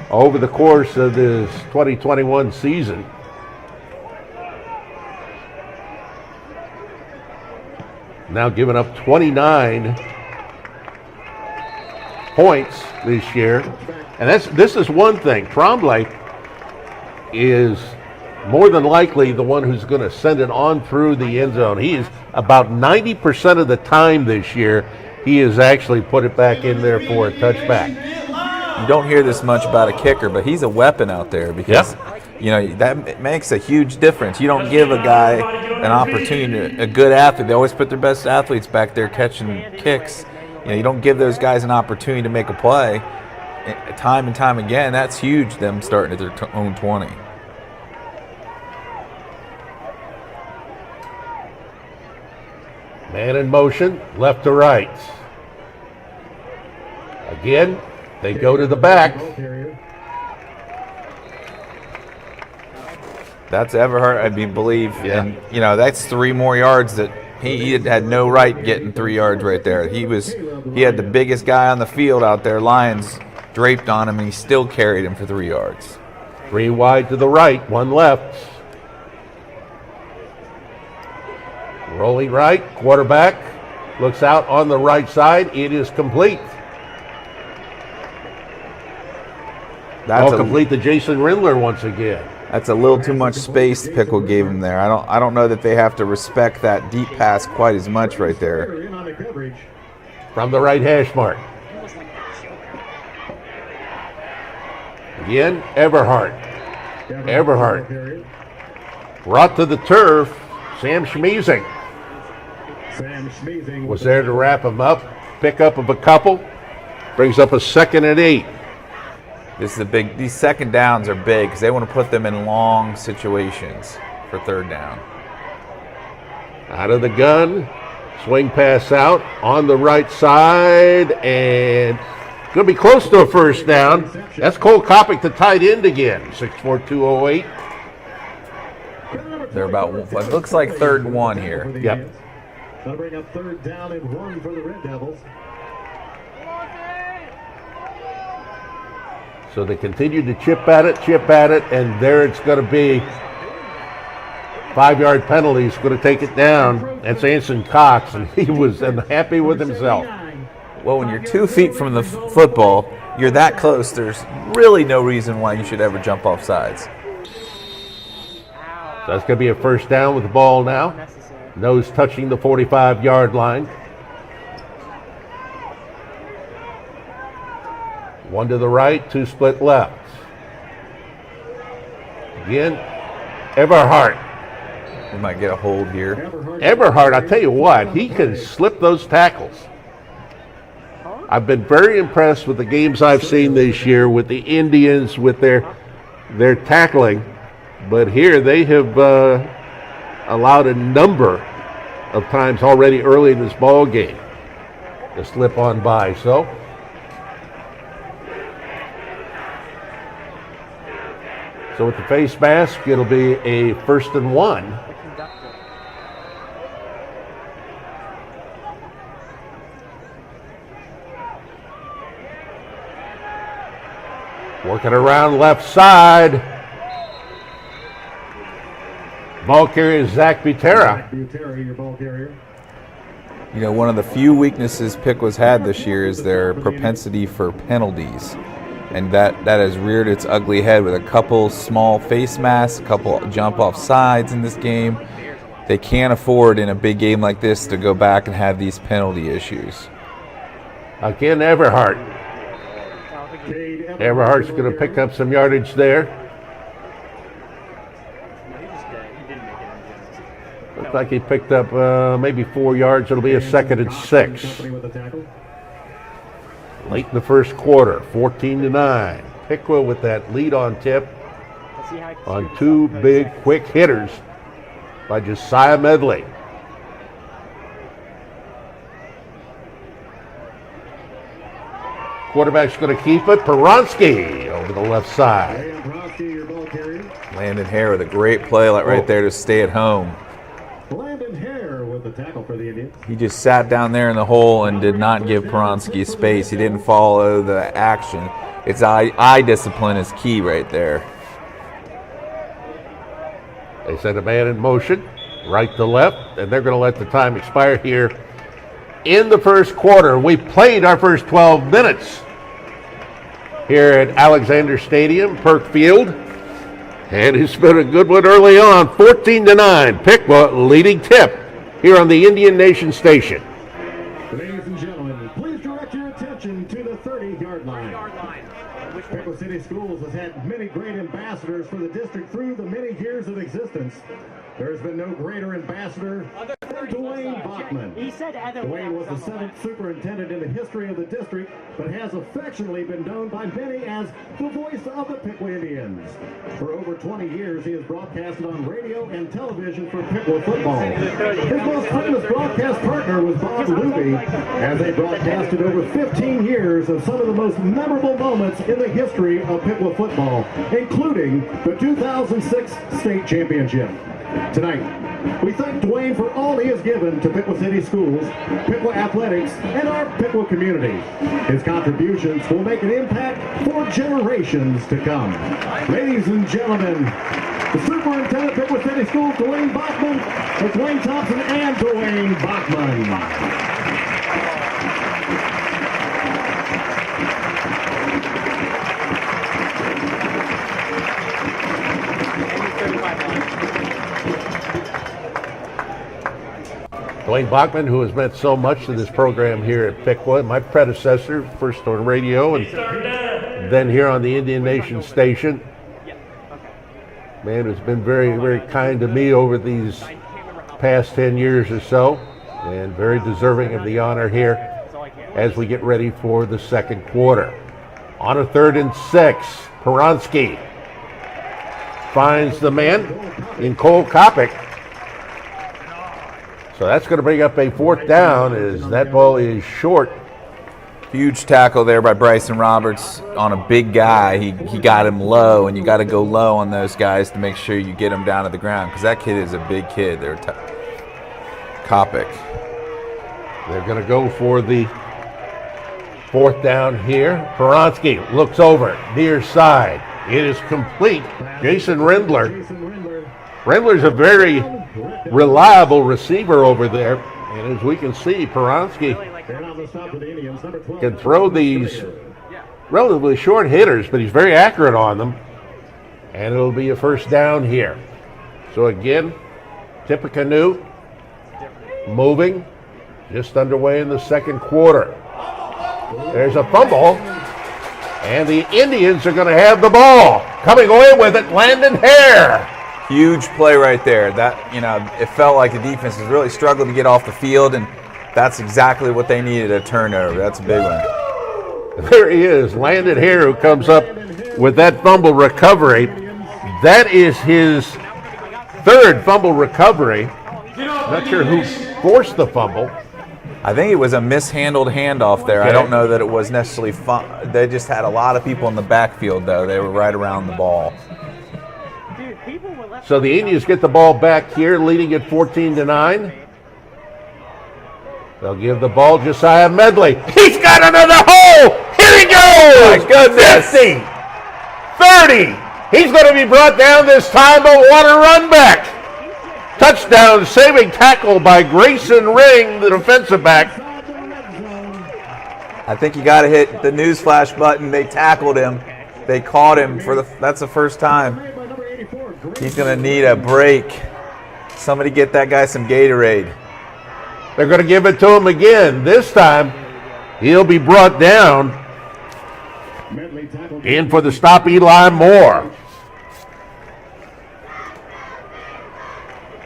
over the course of this 2021 season. Now giving up 29 points this year. And this is one thing. Tremblay is more than likely the one who's going to send it on through the end zone. He is about 90% of the time this year, he has actually put it back in there for a touchback. You don't hear this much about a kicker, but he's a weapon out there because, that makes a huge difference. You don't give a guy an opportunity, a good athlete. They always put their best athletes back there catching kicks. You don't give those guys an opportunity to make a play time and time again. That's huge, them starting at their own 20. Man in motion, left to right. Again, they go to the back. That's Everhart, I believe. Yeah. And, that's 3 more yards that he had no right getting 3 yards right there. He had the biggest guy on the field out there, Lions, draped on him, and he still carried him for 3 yards. 3 wide to the right, 1 left. Rolling right, quarterback looks out on the right side. It is complete. That's I'll complete the Jason Rindler once again. That's a little too much space Piqua gave him there. I don't know that they have to respect that deep pass quite as much right there. From the right hash mark. Again, Everhart. Brought to the turf, Sam Schmeezing. Was there to wrap him up. Pick up of a couple. Brings up a 2nd and 8. This is a big. These second downs are big because they want to put them in long situations for 3rd down. Out of the gun. Swing pass out on the right side. And going to be close to a 1st down. That's Cole Kopic, the tight end again. 6'4", 208. They're about, it looks like 3rd and 1 here. Yep. That'll bring up 3rd down and 1 for the Red Devils. So they continue to chip at it, and there it's going to be. 5-yard penalty is going to take it down. That's Anson Cox, and he was unhappy with himself. Well, when you're 2 feet from the football, you're that close, there's really no reason why you should ever jump off sides. So that's going to be a 1st down with the ball now. Nose touching the 45-yard line. 1 to the right, 2 split left. Again, Everhart. We might get a hold here. Everhart, I tell you what, he can slip those tackles. I've been very impressed with the games I've seen this year with the Indians, with their tackling. But here they have allowed a number of times already early in this ball game to slip on by. So with the face mask, it'll be a 1st and 1. Working around left side. Ball carrier is Zach Butera. You know, one of the few weaknesses Piqua's had this year is their propensity for penalties. And that has reared its ugly head with a couple small face masks, a couple jump off sides in this game. They can't afford in a big game like this to go back and have these penalty issues. Again, Everhart. Everhart's going to pick up some yardage there. Looks like he picked up maybe 4 yards. It'll be a 2nd and 6. Late in the 1st quarter, 14-9. Piqua with that lead on Tipp on 2 big quick hitters by Josiah Medley. Quarterback's going to keep it. Peronsky over the left side. Landon Hare with a great play right there to stay at home. Landon Hare with the tackle for the Indians. He just sat down there in the hole and did not give Peronsky space. He didn't follow the action. It's eye discipline is key right there. They set a man in motion, right to left, and they're going to let the time expire here in the 1st quarter. We played our first 12 minutes here at Alexander Stadium, Perk Field. And it's been a good one early on, 14-9. Piqua leading Tipp here on the Indian Nation Station. Ladies and gentlemen, please direct your attention to the 30-yard line. Piqua City Schools has had many great ambassadors for the district through the many years of existence. There has been no greater ambassador than Dwayne Bachman. Dwayne was the 7th superintendent in the history of the district, but has affectionately been known by many as the voice of the Piqua Indians. For over 20 years, he has broadcasted on radio and television for Piqua football. His most famous broadcast partner was Bob Luby, as they broadcasted over 15 years of some of the most memorable moments in the history of Piqua football, including the 2006 state championship. Tonight, we thank Dwayne for all he has given to Piqua City Schools, Piqua Athletics, and our Piqua community. His contributions will make an impact for generations to come. Ladies and gentlemen, the Superintendent of Piqua City Schools, Dwayne Bachman, with Dwayne Thompson and Dwayne Bachman. Dwayne Bachman, who has meant so much to this program here at Piqua, my predecessor, first on radio and then here on the Indian Nation station. Man who's been very, very kind to me over these past 10 years or so, and very deserving of the honor here as we get ready for the second quarter. On a 3rd and 6, Peronsky finds the man in Cole Kopic. So that's going to bring up a 4th down as that ball is short. Huge tackle there by Bryson Roberts on a big guy. He got him low, and you got to go low on those guys to make sure you get him down to the ground because that kid is a big kid. They're Kopic. They're going to go for the 4th down here. Peronsky looks over, near side. It is complete. Jason Rendler. Rendler's a very reliable receiver over there. And as we can see, Peronsky can throw these relatively short hitters, but he's very accurate on them. And it'll be a 1st down here. So again, Tippecanoe moving, just underway in the second quarter. There's a fumble, and the Indians are going to have the ball. Coming away with it, Landon Hare. Huge play right there. That, it felt like the defense was really struggling to get off the field, and that's exactly what they needed, a turnover. That's a big one. There he is, Landon Hare, who comes up with that fumble recovery. That is his 3rd fumble recovery. Not sure who forced the fumble. I think it was a mishandled handoff there. Okay. I don't know that it was necessarily fun. They just had a lot of people in the backfield, though. They were right around the ball. So the Indians get the ball back here, leading at 14-9. They'll give the ball Josiah Medley. He's got another hole! Here he goes! My goodness! 50, 30. He's going to be brought down this time, but what a run back! Touchdown saving tackle by Grayson Ring, the defensive back. I think you got to hit the newsflash button. They tackled him. They caught him that's the first time. He's going to need a break. Somebody get that guy some Gatorade. They're going to give it to him again. This time, he'll be brought down. In for the stop, Eli Moore.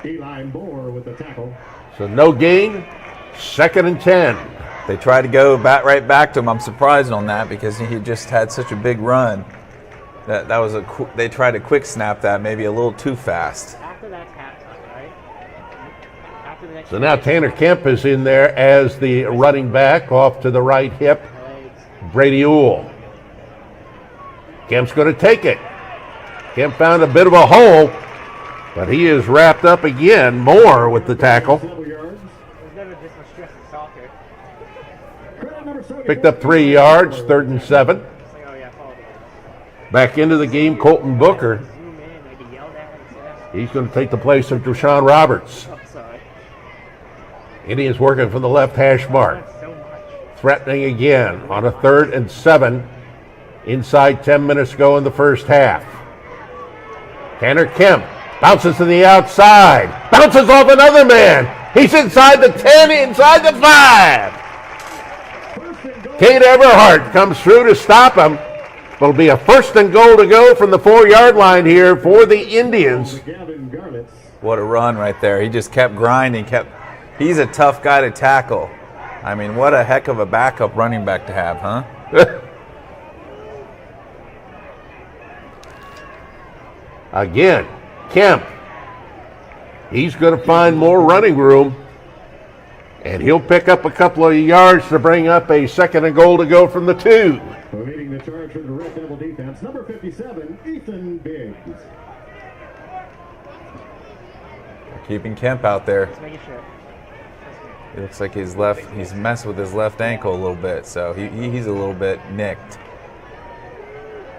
Eli Moore with the tackle. So no gain, 2nd and 10. They tried to go right back to him. I'm surprised on that because he just had such a big run. That was they tried to quick snap that maybe a little too fast. So now Tanner Kemp is in there as the running back off to the right hip. Brady Uhl. Kemp's going to take it. Kemp found a bit of a hole, but he is wrapped up again. Moore with the tackle. Picked up 3 yards, 3rd and 7. Back into the game, Colton Booker. He's going to take the place of Deshaun Roberts. Indians working from the left hash mark. Threatening again on a 3rd and 7. Inside 10 minutes to go in the first half. Tanner Kemp bounces to the outside. Bounces off another man. He's inside the 10, inside the 5. Kate Everhart comes through to stop him. It'll be a 1st and goal to go from the 4-yard line here for the Indians. What a run right there. He just kept grinding. He's a tough guy to tackle. I mean, what a heck of a backup running back to have, huh? Again, Kemp. He's going to find more running room. And he'll pick up a couple of yards to bring up a 2nd and goal to go from the 2. Leading the charge for the Red Devil defense, number 57, Ethan Biggs. Keeping Kemp out there. It looks like he's messed with his left ankle a little bit, so he's a little bit nicked.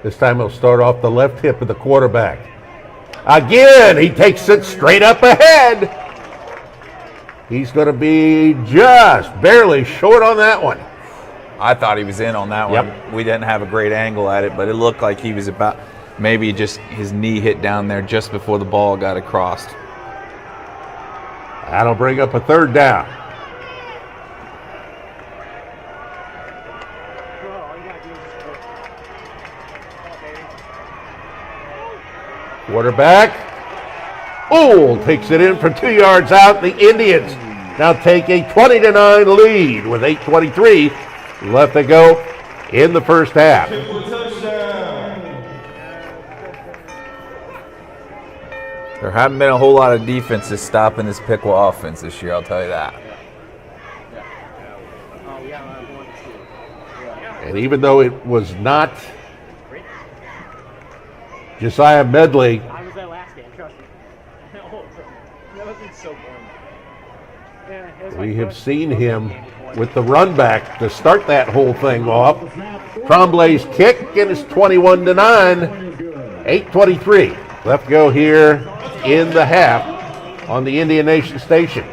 This time he'll start off the left hip of the quarterback. Again, he takes it straight up ahead. He's going to be just barely short on that one. I thought he was in on that one. We didn't have a great angle at it, but it looked like he was about, maybe just his knee hit down there just before the ball got across. That'll bring up a 3rd down. Quarterback. Oh, takes it in for 2 yards out. The Indians now take a 20-9 lead with 8:23 left to go in the first half. There haven't been a whole lot of defenses stopping this Piqua offense this year, I'll tell you that. And even though it was not Josiah Medley, I was that last game, trust me. That was so boring. Yeah, it was we have seen him with the run back to start that whole thing off. Tremblay's kick, and it's 21-9, 8:23 left to go here in the half on the Indian Nation station.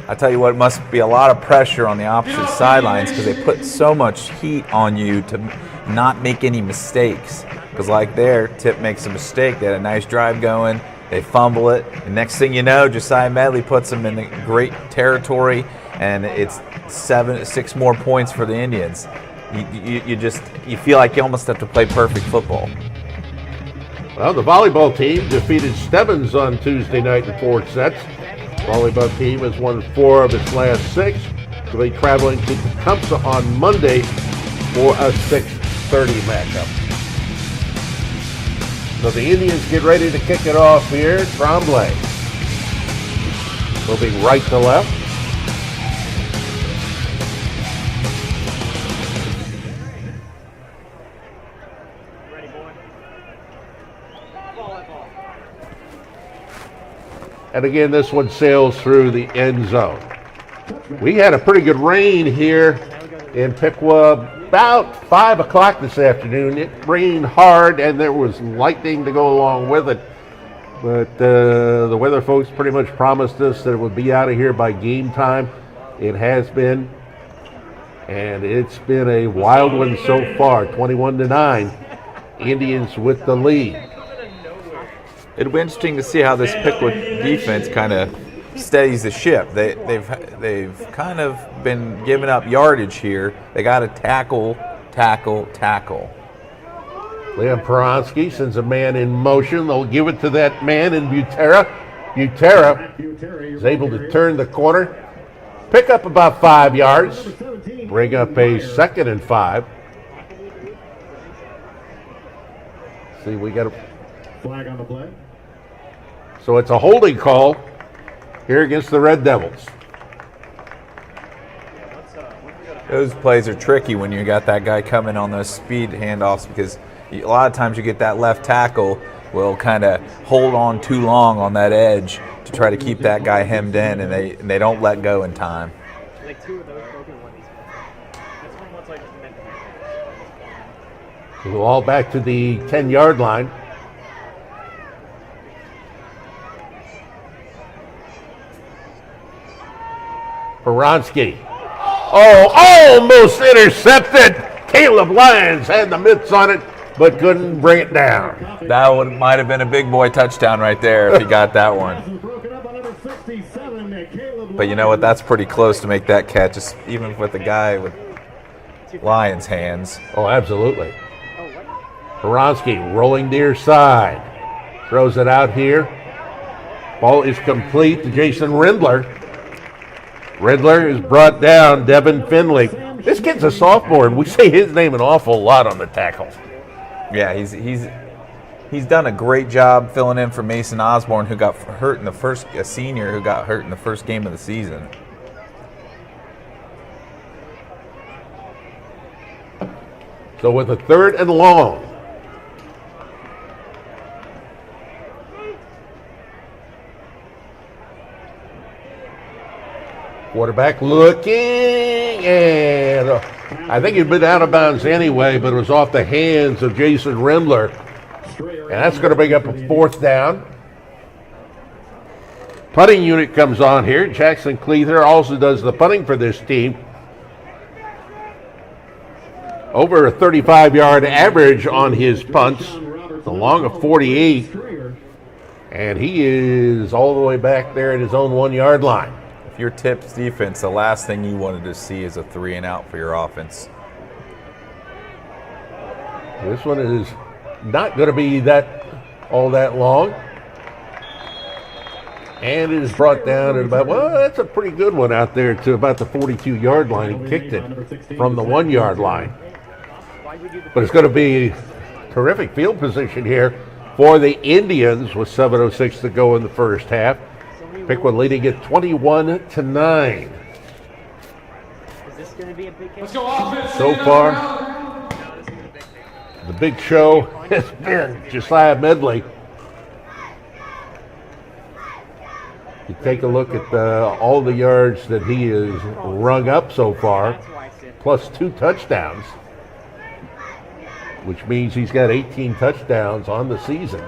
I tell you what, it must be a lot of pressure on the opposite sidelines because they put so much heat on you to not make any mistakes. Because like there, Tipp makes a mistake. They had a nice drive going. They fumble it. And next thing you know, Josiah Medley puts them in the great territory, and it's 6 more points for the Indians. You feel like you almost have to play perfect football. Well, the volleyball team defeated Stebbins on Tuesday night in 4 sets. Volleyball team has won 4 of its last 6. They'll be traveling to Tecumseh on Monday for a 6:30 matchup. So the Indians get ready to kick it off here. Tremblay moving right to left. And again, this one sails through the end zone. We had a pretty good rain here in Piqua about 5 o'clock this afternoon. It rained hard, and there was lightning to go along with it. But the weather folks pretty much promised us that it would be out of here by game time. It has been, and it's been a wild one so far, 21-9. Indians with the lead. It'll be interesting to see how this Piqua defense kind of steadies the ship. They've kind of been giving up yardage here. They got to tackle. Leon Peronsky sends a man in motion. They'll give it to that man in Butera. Butera is able to turn the corner, pick up about 5 yards, bring up a 2nd and 5. See, we got a flag on the play. So it's a holding call here against the Red Devils. Those plays are tricky when you got that guy coming on those speed handoffs because a lot of times you get that left tackle will kind of hold on too long on that edge to try to keep that guy hemmed in, and they don't let go in time. Like 2 of those broken ones. That's one what's like meant to be. We're all back to the 10-yard line. Peronsky. Oh, almost intercepted. Caleb Lyons had the mitts on it, but couldn't bring it down. That might have been a big boy touchdown right there if he got that one. But you know what? That's pretty close to make that catch, even with a guy with Lions' hands. Oh, absolutely. Peronsky rolling near side. Throws it out here. Ball is complete to Jason Rindler. Rindler is brought down. Devin Finley. This kid's a sophomore, and we say his name an awful lot on the tackle. Yeah, he's done a great job filling in for Mason Osborne, who got hurt in a senior who got hurt in the first game of the season. So with a 3rd and long. Quarterback looking, and I think he'd been out of bounds anyway, but it was off the hands of Jason Rindler. And that's going to bring up a 4th down. Punting unit comes on here. Jackson Cleather also does the punting for this team. Over a 35-yard average on his punts, along a 48. And he is all the way back there at his own 1-yard line. If you're Tipp's defense, the last thing you wanted to see is a 3-and-out for your offense. This one is not going to be all that long. And it is brought down at about, well, that's a pretty good one out there to about the 42-yard line. He kicked it from the 1-yard line. But it's going to be terrific field position here for the Indians with 7:06 to go in the first half. Piqua leading it 21-9. So far, the big show has been Josiah Medley. You take a look at all the yards that he has rung up so far, plus 2 touchdowns, which means he's got 18 touchdowns on the season.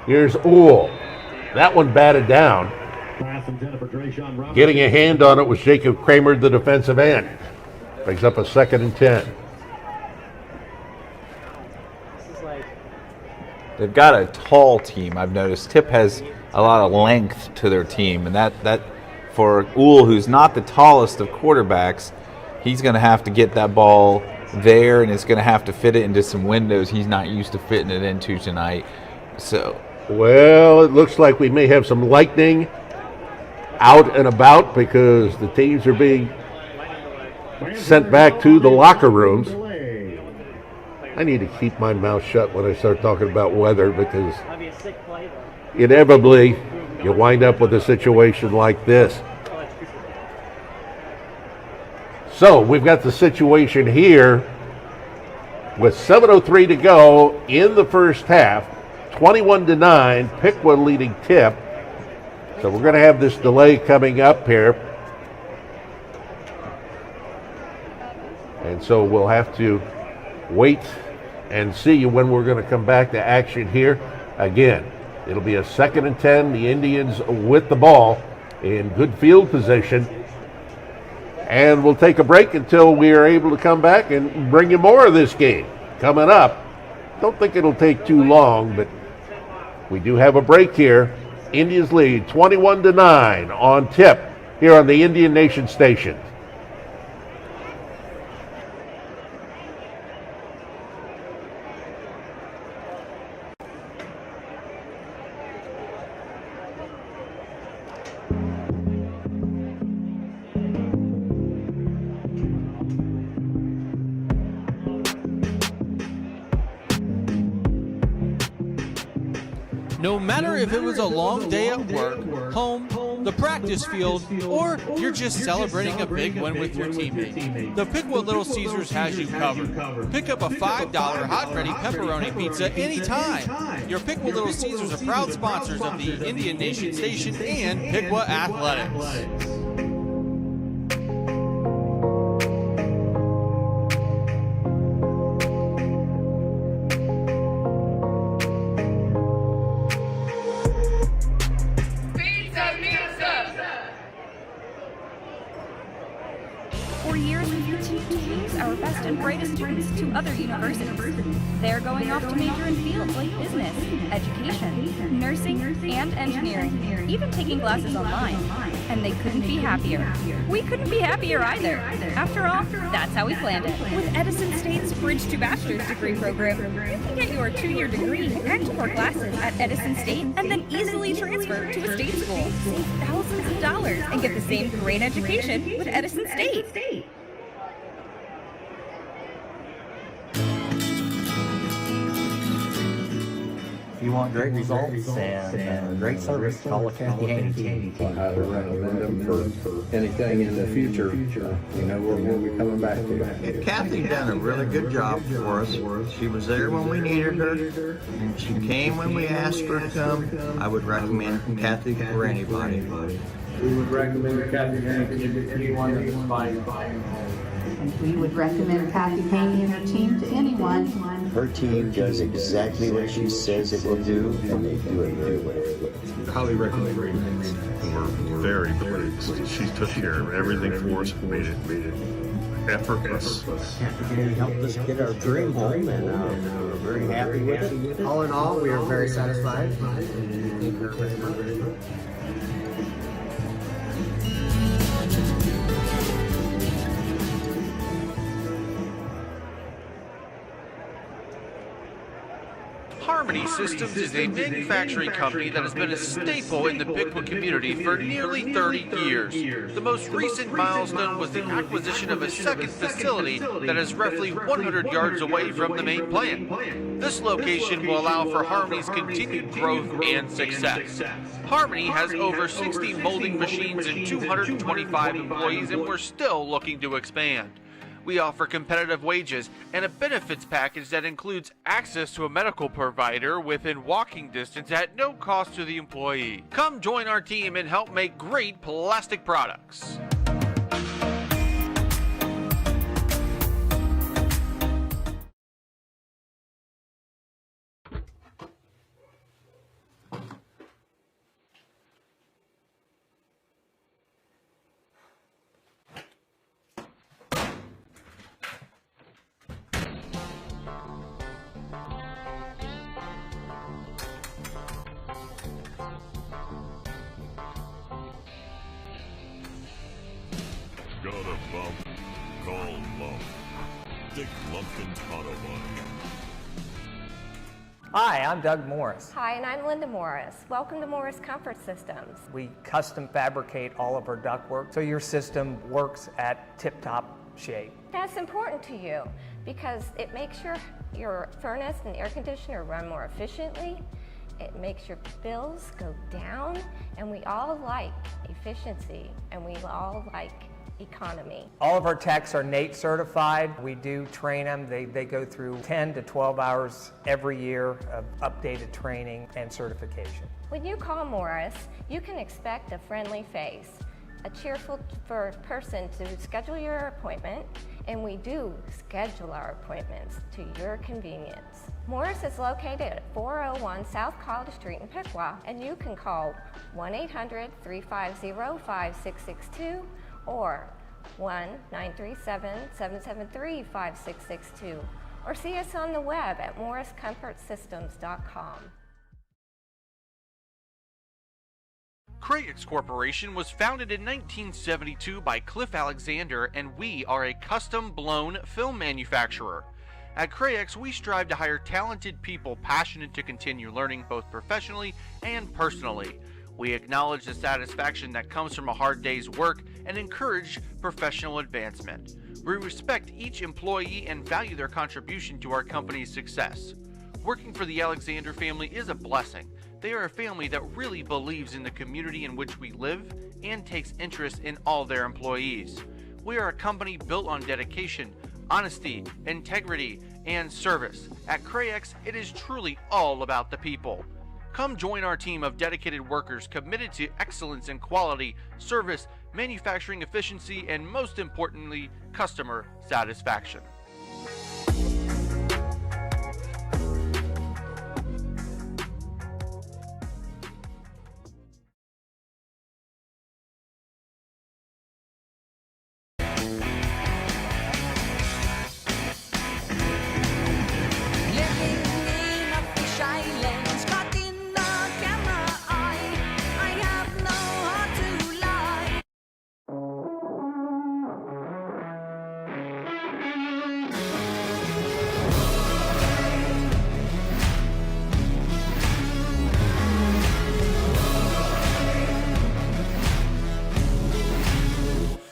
Here's Uhl. That one batted down. Getting a hand on it was Jacob Kramer, the defensive end. Brings up a 2nd and 10. They've got a tall team. I've noticed Tipp has a lot of length to their team, and that for Uhl, who's not the tallest of quarterbacks, he's going to have to get that ball there, and it's going to have to fit it into some windows he's not used to fitting it into tonight. So, well, it looks like we may have some lightning out and about because the teams are being sent back to the locker rooms. I need to keep my mouth shut when I start talking about weather because inevitably you wind up with a situation like this. So we've got the situation here with 7:03 to go in the first half, 21-9, Piqua leading Tipp. So we're going to have this delay coming up here. And so we'll have to wait and see when we're going to come back to action here. Again, it'll be a 2nd and 10. The Indians with the ball in good field position. And we'll take a break until we are able to come back and bring you more of this game coming up. Don't think it'll take too long, but we do have a break here. Indians lead 21-9 on Tipp here on the Indian Nation Station. No matter if it was a long day at work, home, the practice field, or you're just celebrating a big win with your teammates, the Piqua Little Caesars has you covered. Pick up a $5 hot ready pepperoni pizza anytime. Your Piqua Little Caesars are proud sponsors of the Indian Nation Station and Piqua Athletics. Other universities. They're going off to major in fields like business, education, nursing, and engineering, even taking classes online. And they couldn't be happier. We couldn't be happier either. After all, that's how we planned it. With Edison State's Bridge to Bachelor's degree program, you can get your 2-year degree and more classes at Edison State and then easily transfer to a state school. Save thousands of dollars and get the same great education with Edison State. If you want great results and great service, call the Kathy Haney team. I highly recommend them for anything in the future. You know, we'll be coming back to. Kathy done a really good job for us. She was there when we needed her, and she came when we asked her to come. I would recommend Kathy for anybody. We would recommend Kathy Haney to anyone that's buying. And we would recommend Kathy Haney and her team to anyone. Her team does exactly what she says it will do, and they do it very well. Highly recommend her. We're very pleased. She took care of everything for us and made it effortless. Kathy Haney helped us get our dream home, and we're very happy with it. All in all, we are very satisfied. Thank her very much. Harmony Systems is a manufacturing company that has been a staple in the Piqua community for nearly 30 years. The most recent milestone was the acquisition of a second facility that is roughly 100 yards away from the main plant. This location will allow for Harmony's continued growth and success. Harmony has over 60 molding machines and 225 employees, and we're still looking to expand. We offer competitive wages and a benefits package that includes access to a medical provider within walking distance at no cost to the employee. Come join our team and help make great plastic products. Got a bump? Call Lump. Dick Lumpkin's Auto Body. Hi, I'm Doug Morris. Hi, and I'm Linda Morris. Welcome to Morris Comfort Systems. We custom fabricate all of our ductwork so your system works at tip-top shape. That's important to you because it makes your furnace and air conditioner run more efficiently. It makes your bills go down, and we all like efficiency, and we all like economy. All of our techs are NATE certified. We do train them. They go through 10 to 12 hours every year of updated training and certification. When you call Morris, you can expect a friendly face, a cheerful person to schedule your appointment, and we do schedule our appointments to your convenience. Morris is located at 401 South College Street in Piqua, and you can call 1-800-350-5662 or 1-937-773-5662, or see us on the web at morriscomfortsystems.com. Crayx Corporation was founded in 1972 by Cliff Alexander, and we are a custom-blown film manufacturer. At Crayx, we strive to hire talented people passionate to continue learning both professionally and personally. We acknowledge the satisfaction that comes from a hard day's work and encourage professional advancement. We respect each employee and value their contribution to our company's success. Working for the Alexander family is a blessing. They are a family that really believes in the community in which we live and takes interest in all their employees. We are a company built on dedication, honesty, integrity, and service. At Crayx, it is truly all about the people. Come join our team of dedicated workers committed to excellence in quality, service, manufacturing efficiency, and most importantly, customer satisfaction.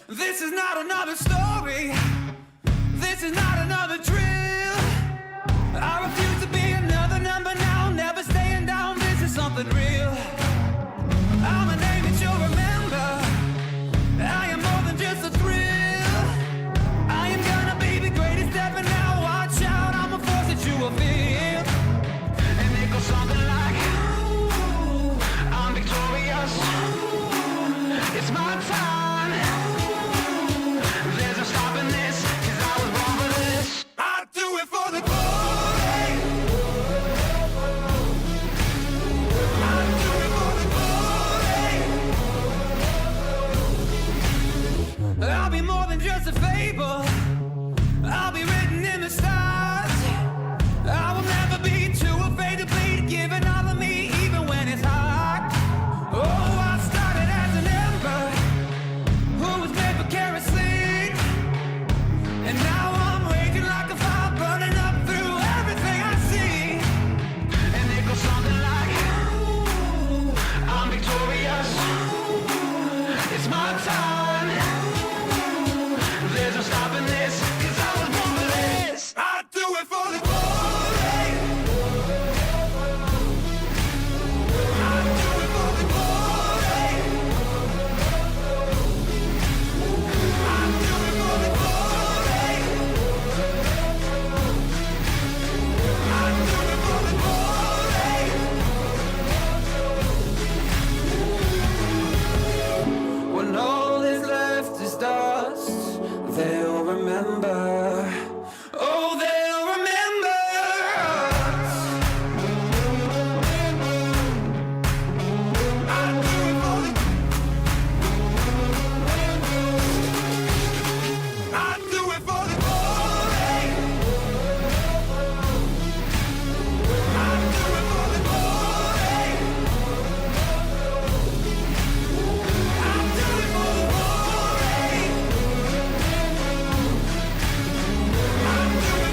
This is not another story. This is not another drill. I refuse to be another number now. Never staying down. This is something real. I'm a name that you'll remember. I am more than just a thrill. I am gonna be the greatest ever now. Watch out, I'm a force that you will feel. And it goes something like, ooh, I'm victorious. It's my time. I'll be more than just a fable. I'll be written in the stars. I will never be too afraid to bleed, giving all of me even when it's hard. Oh, I started as an ember who was made for kerosene, and now I'm raging like a fire, burning up through everything I see. And my time. There's no stopping this, 'cause I was born for this. I do it for the glory. I do it for the glory. I do it for the glory. I do it for the glory. When all is left is dust, they'll remember. Oh, they'll remember us. I do it for the. I do it for the glory. I do it for the glory. I do it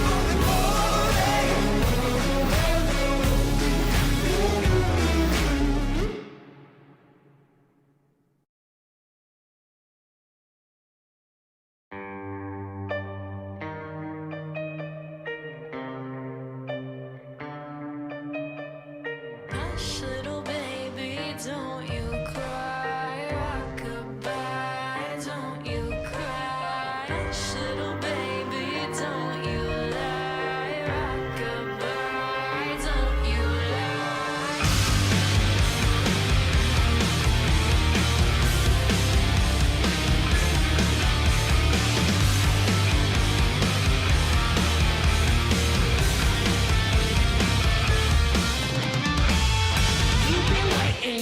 for the glory. Hush, little baby, don't you cry. Rock-a-bye, don't you cry. Hush, little baby, don't you lie. Rock-a-bye, don't you lie.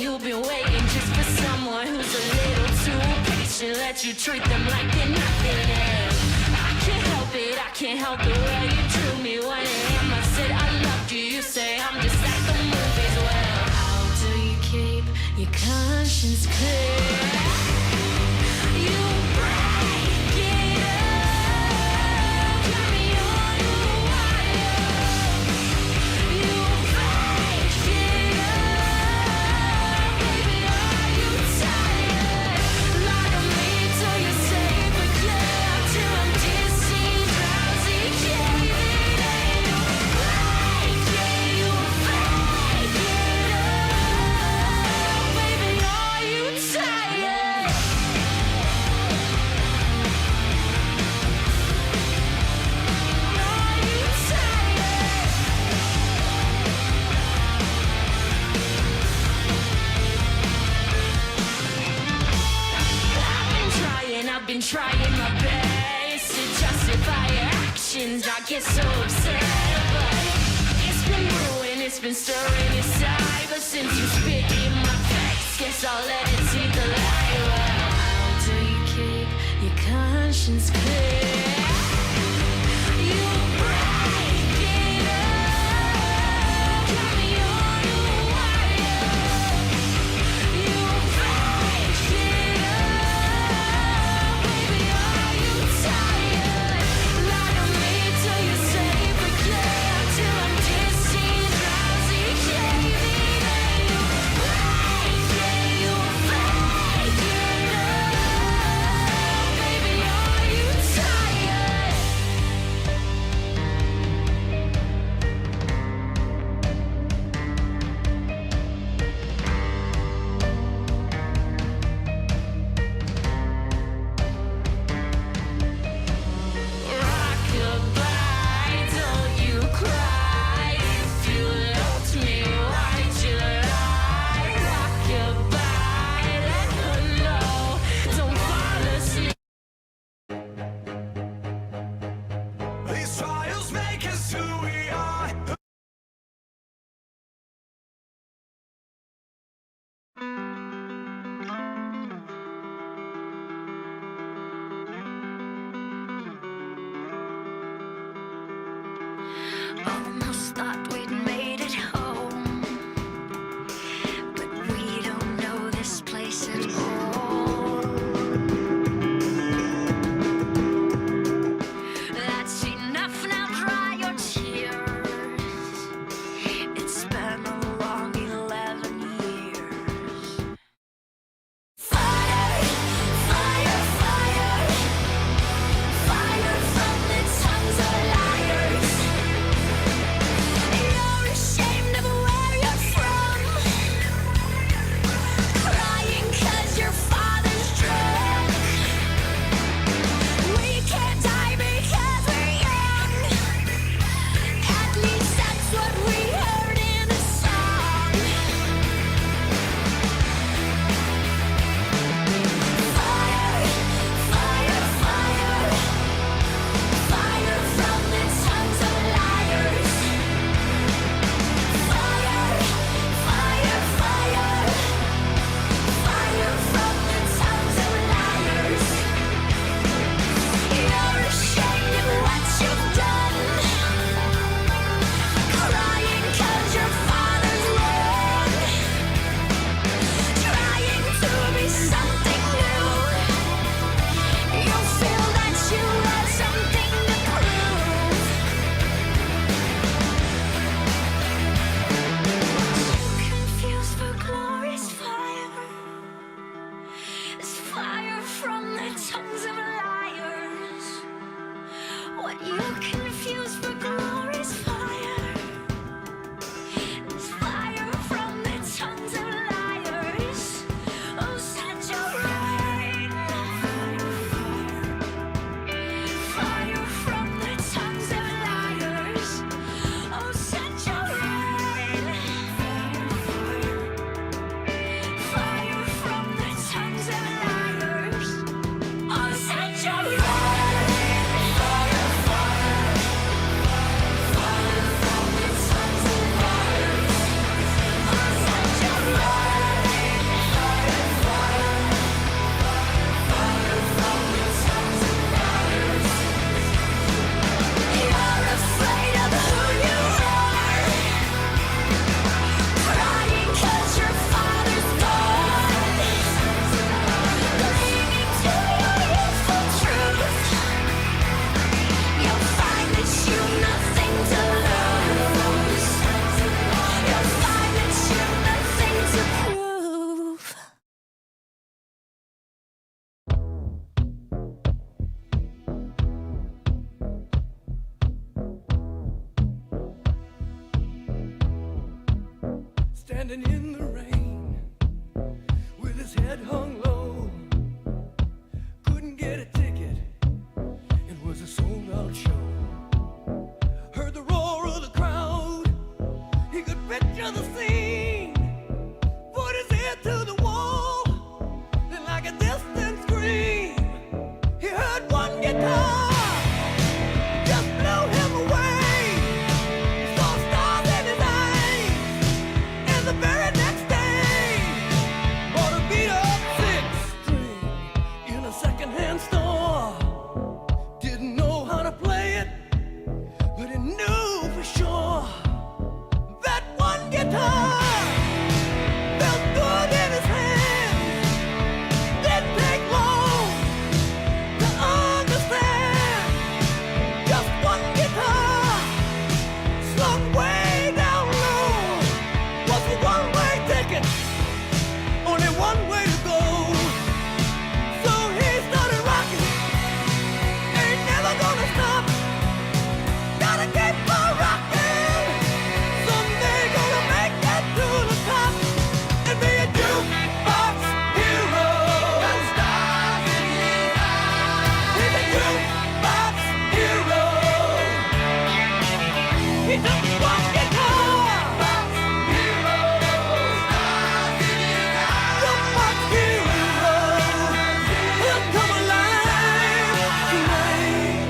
You've been waiting just for someone who's a little too patient. Let you treat them like they're nothing else. I can't help it, I can't help the way you drew me. 1 a.m. I said I loved you, you say I'm just like the movies. Well, how do you keep your conscience clear? You break it up, got me on the wire. You fake it up, baby, are you tired? Lie to me till you're safe again, till I'm dizzy, drowsy, caving in. You break it, you fake it up, baby, are you tired? Are you tired? I've been trying my best to justify your actions. I get so upset, but it's been brewing, it's been stirring inside. But since you spit in my face, guess I'll let it see the light. Well, how do you keep your conscience clear? You break it up, got me on the wire. You fake it up, baby, are you tired? Lie to me till you're safe again, till I'm dizzy, drowsy, caving in. You break it, you fake it up, baby, are you tired? Rock-a-bye, don't you cry. If you loved me, why'd you lie? Rock-a-bye, let her know. Don't fall asleep. These trials make us who we are. Almost thought we'd made it home, but we don't know this place at all. That's enough now, dry your tears. It's been a long 11 years. Fire, the tongues of liars. What you confuse for glory's fire. It's fire from the tongues of liars. Oh, set your rain. Fire from the tongues of liars. Oh, set your rain. Fire from the tongues of liars. Oh, set your rain. Fire, fire. Fire from the tongues of liars. Oh, set your rain. Fire, fire. Fire from the tongues of liars. You're afraid of who you are. Crying 'cause your father's gone. Clinging to your youthful truth. You'll find that you've nothing to lose. You'll find that you've nothing to prove. Standing in the rain with his head hung low, couldn't get a ticket. It was a sold out show. Heard the roar of the crowd. He could picture the scene. Put his ear to the wall, and like a distant scream, he heard one guitar. Just blew him away. Saw stars in his eyes. And the very next day, bought a beat-up six-string in a second-hand store. Didn't know how to play it, but he knew for sure that one guitar felt good in his hands. Didn't take long to understand. Just one guitar slung way down low was a one-way ticket, only one way to go. So he started rocking, ain't never gonna stop. Gotta keep on rocking, someday gonna make it to the top and be a jukebox hero. Got stars in his eyes. He's a jukebox hero. He took one guitar. Jukebox hero. Stars in his eyes. Jukebox hero. He'll come alive tonight.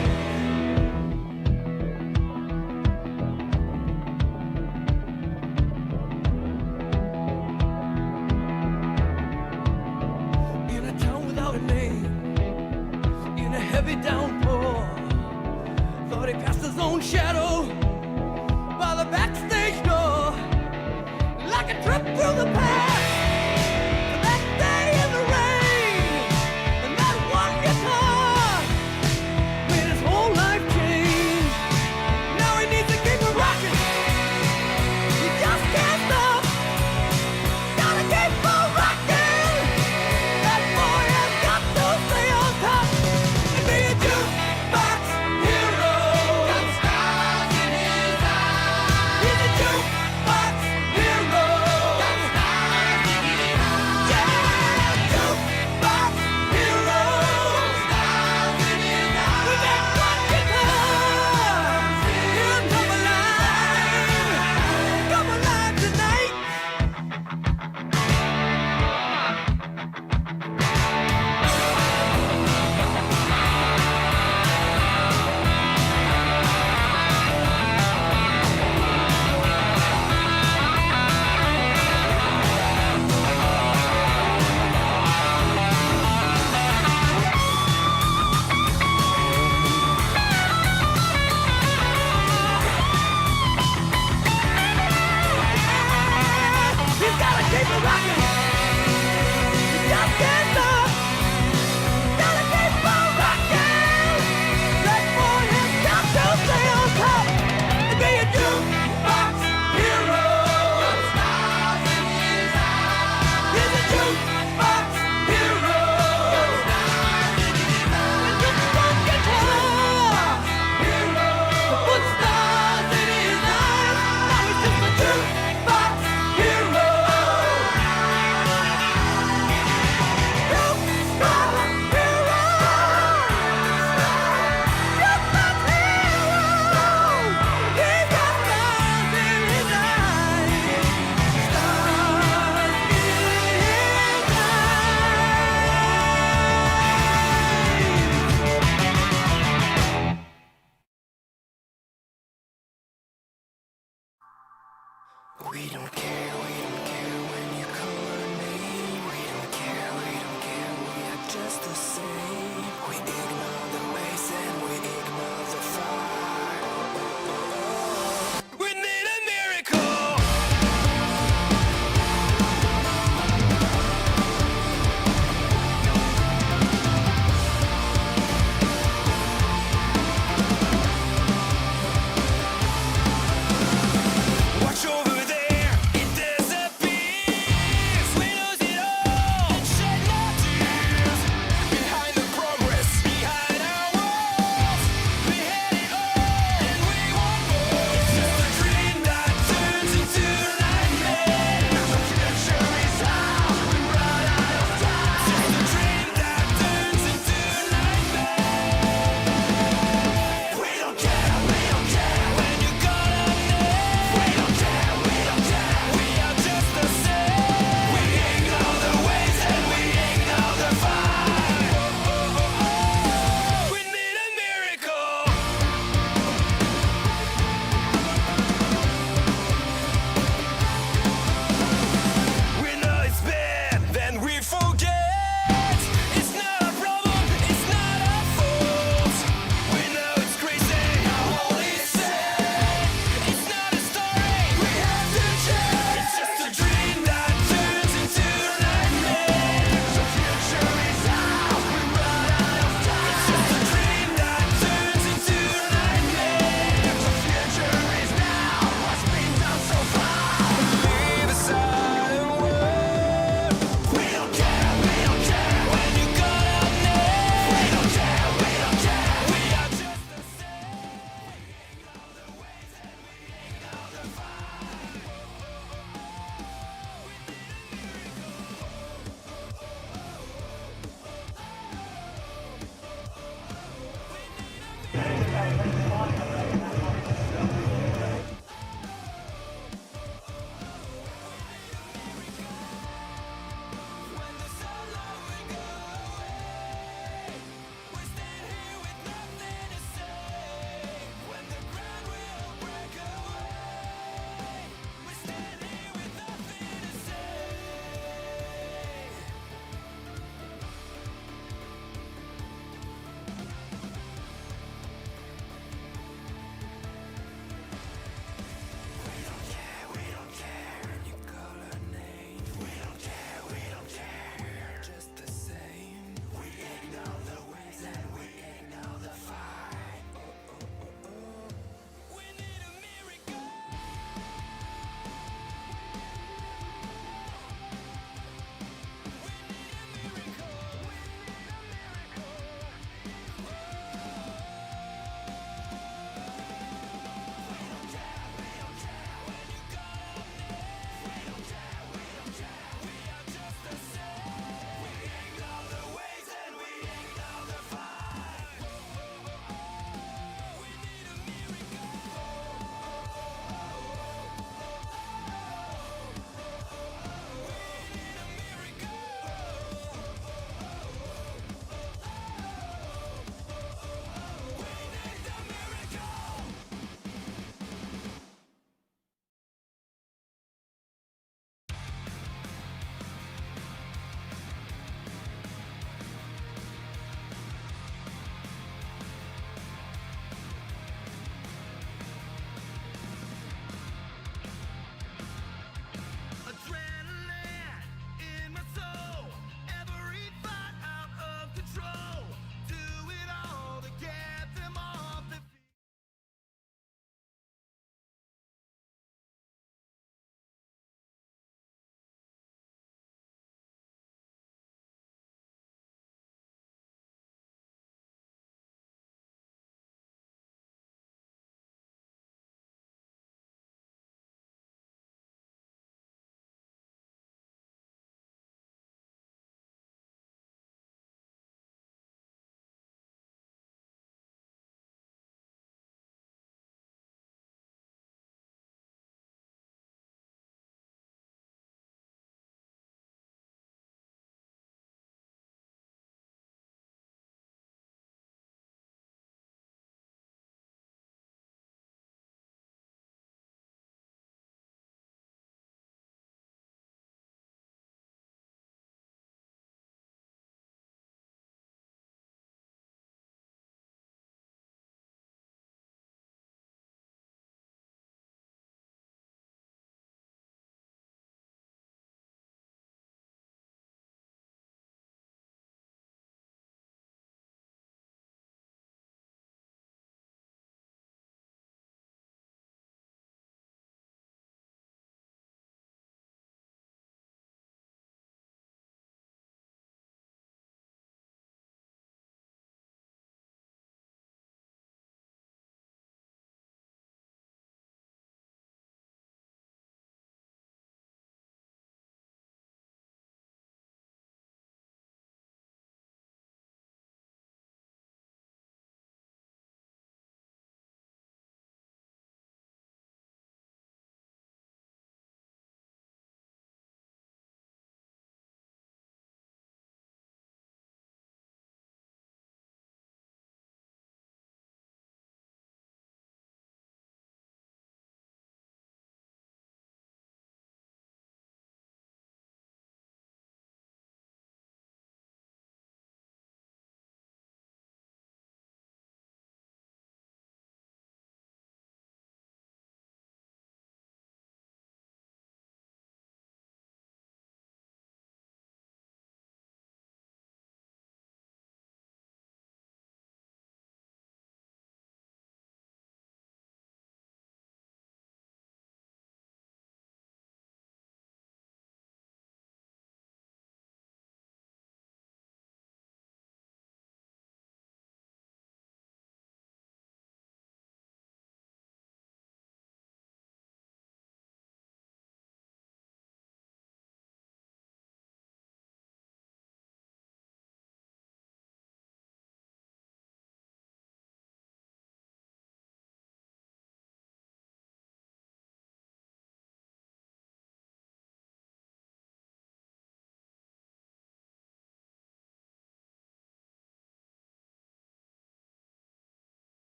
In a town without a name, in a heavy downpour, thought he passed his own shadow by the backstage door, like a trip through the past. The next day in the rain, and that one guitar made his whole life change. Now he needs to keep it rocking. He just can't stop. Gotta keep on rocking. That boy has got to stay on top and be a jukebox hero. Got stars in his eyes. He's a jukebox hero. Got stars We don't care when you call our name. We don't care, we are just the same. We ignore the waste and we ignore the fire. We need a miracle. Watch over there, it disappears. We lose it all and shed no tears. Behind the progress, behind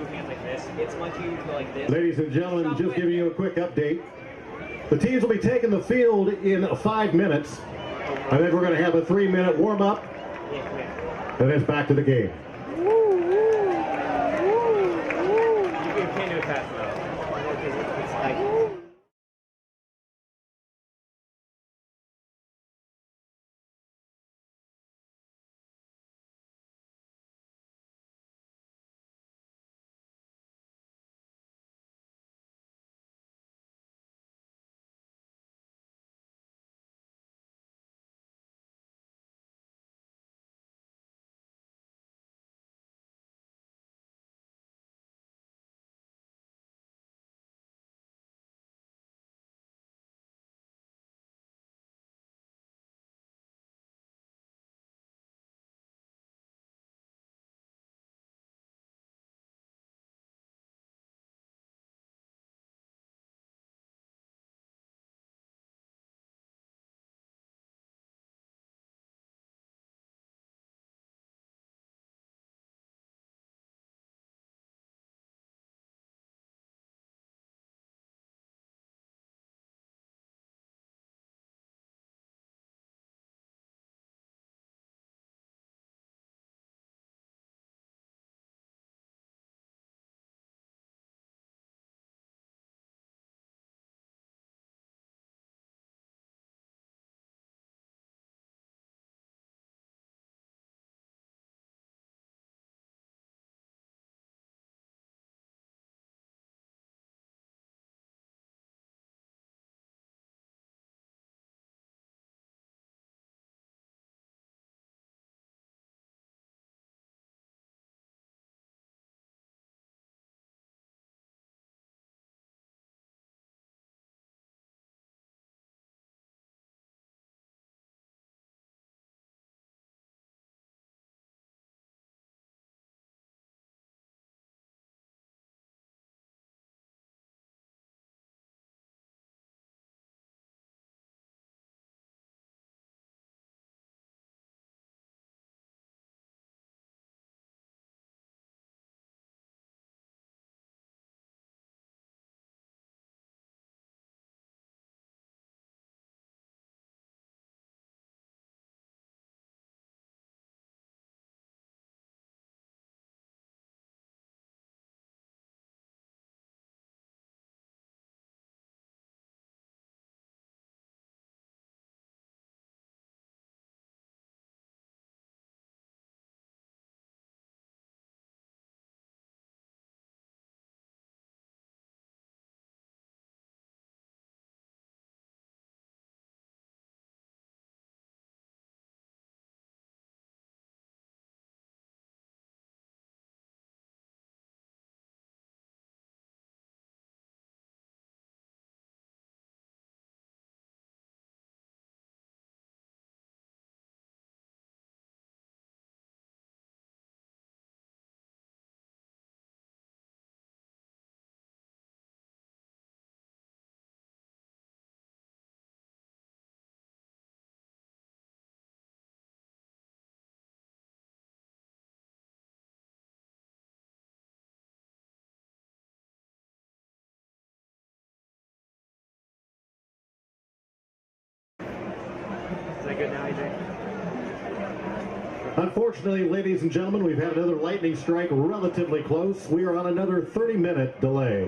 two hands like this. It's much easier to go like this. Ladies and gentlemen, just giving you a quick update. The teams will be taking the field in 5 minutes, and then we're going to have a 3-minute warm-up, and then it's back to the game. You can't do it fast enough. It's like... Is that good now, AJ? Unfortunately, ladies and gentlemen, we've had another lightning strike relatively close. We are on another 30-minute delay.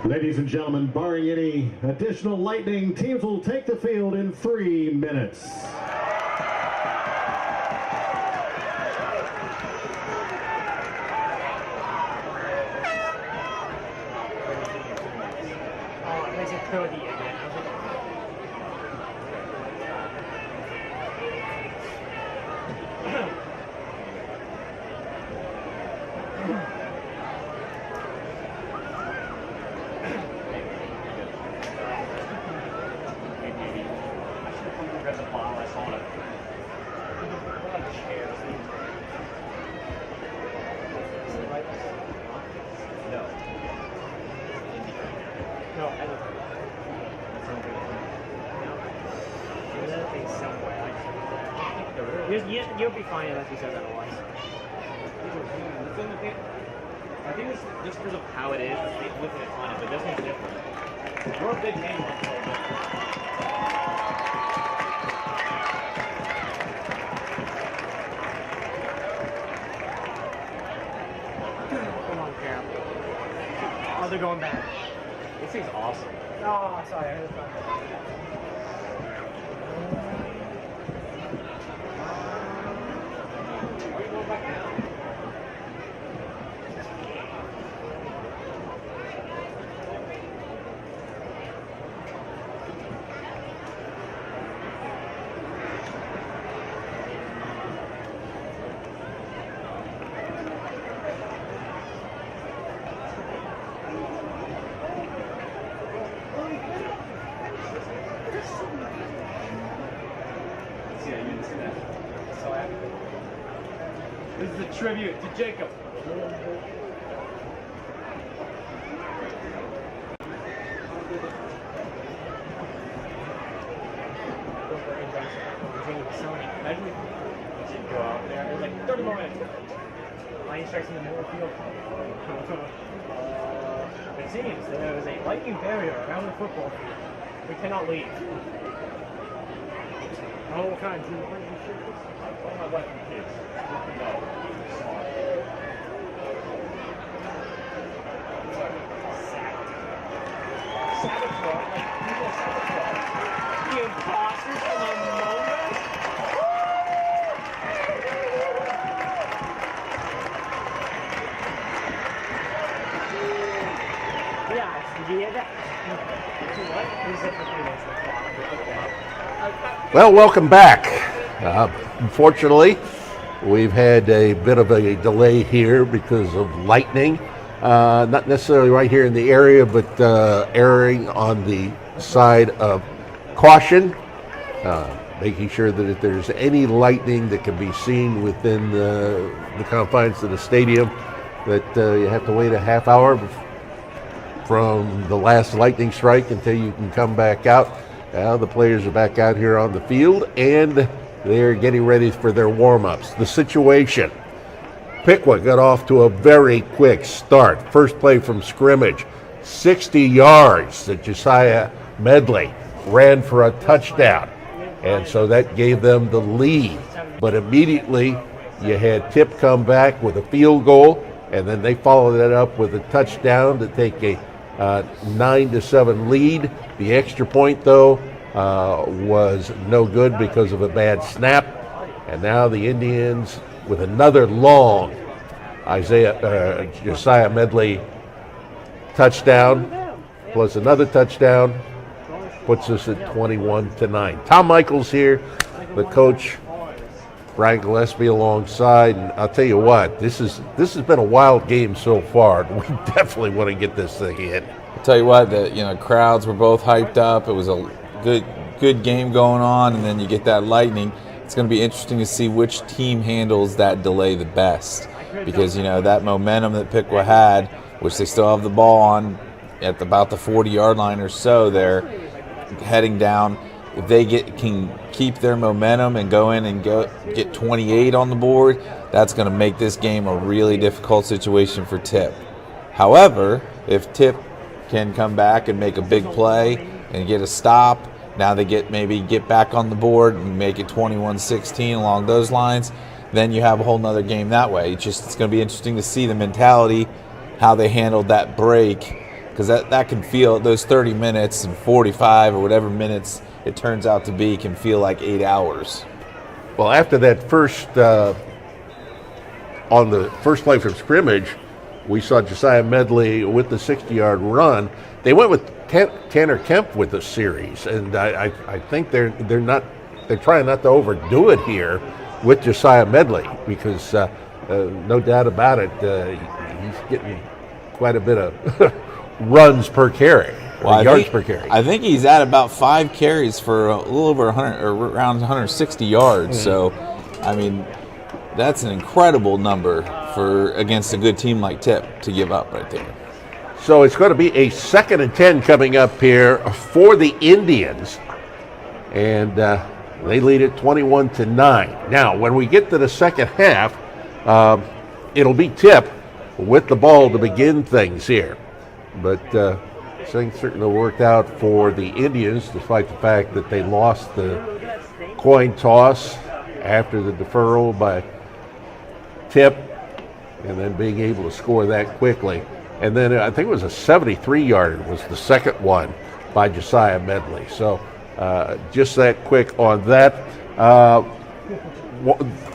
Ladies and gentlemen, barring any additional lightning, teams will take the field in 3 minutes. You'll be fine unless he says otherwise. I think it's just because of how it is, they look at it on it, but this one's different. You're a big name on it. Come on, Cam. Oh, they're going back. This thing's awesome. Oh, sorry. I heard the phone. This is a tribute to Jacob. Imagine we should go out there. There's like 30 more minutes. Line strikes in the middle of the field. It seems there is a lightning barrier around the football field. We cannot leave. I don't know what kind of lightning shit this is. One of my lightning kids. The imposters in a moment. Yeah, did you hear that? Well, welcome back. Unfortunately, we've had a bit of a delay here because of lightning. Not necessarily right here in the area, but erring on the side of caution, making sure that if there's any lightning that can be seen within the confines of the stadium, that you have to wait a half hour from the last lightning strike until you can come back out. Now the players are back out here on the field, and they're getting ready for their warm-ups. The situation: Piqua got off to a very quick start. First play from scrimmage, 60 yards that Josiah Medley ran for a touchdown. And so that gave them the lead. But immediately you had Tipp come back with a field goal, and then they followed that up with a touchdown to take a 9-7 lead. The extra point, though, was no good because of a bad snap. And now the Indians, with another long Josiah Medley touchdown, plus another touchdown, puts us at 21-9. Tom Michaels here, the coach, Brian Gillespie alongside, and I'll tell you what, this has been a wild game so far. We definitely want to get this thing in. I'll tell you what, the crowds were both hyped up. It was a good game going on, and then you get that lightning. It's going to be interesting to see which team handles that delay the best, because that momentum that Piqua had, which they still have the ball on at about the 40-yard line or so there, heading down. If they can keep their momentum and go in and get 28 on the board, that's going to make this game a really difficult situation for Tipp. However, if Tipp can come back and make a big play and get a stop, now they get back on the board and make it 21-16 along those lines, then you have a whole nother game that way. It's going to be interesting to see the mentality, how they handled that break, because that can feel, those 30 minutes and 45 or whatever minutes it turns out to be can feel like 8 hours. Well, after that first, on the first play from scrimmage, we saw Josiah Medley with the 60-yard run. They went with Tanner Kemp with the series, and I think they're trying not to overdo it here with Josiah Medley, because no doubt about it, he's getting quite a bit of runs per carry, yards per carry. I think he's at about 5 carries for a little over 100, or around 160 yards. So, I mean, that's an incredible number for against a good team like Tipp to give up right there. So it's going to be a 2nd and 10 coming up here for the Indians, and they lead it 21-9. Now, when we get to the second half, it'll be Tipp with the ball to begin things here. But things certainly worked out for the Indians, despite the fact that they lost the coin toss after the deferral by Tipp, and then being able to score that quickly. And then I think it was a 73-yarder was the second one by Josiah Medley. So just that quick on that.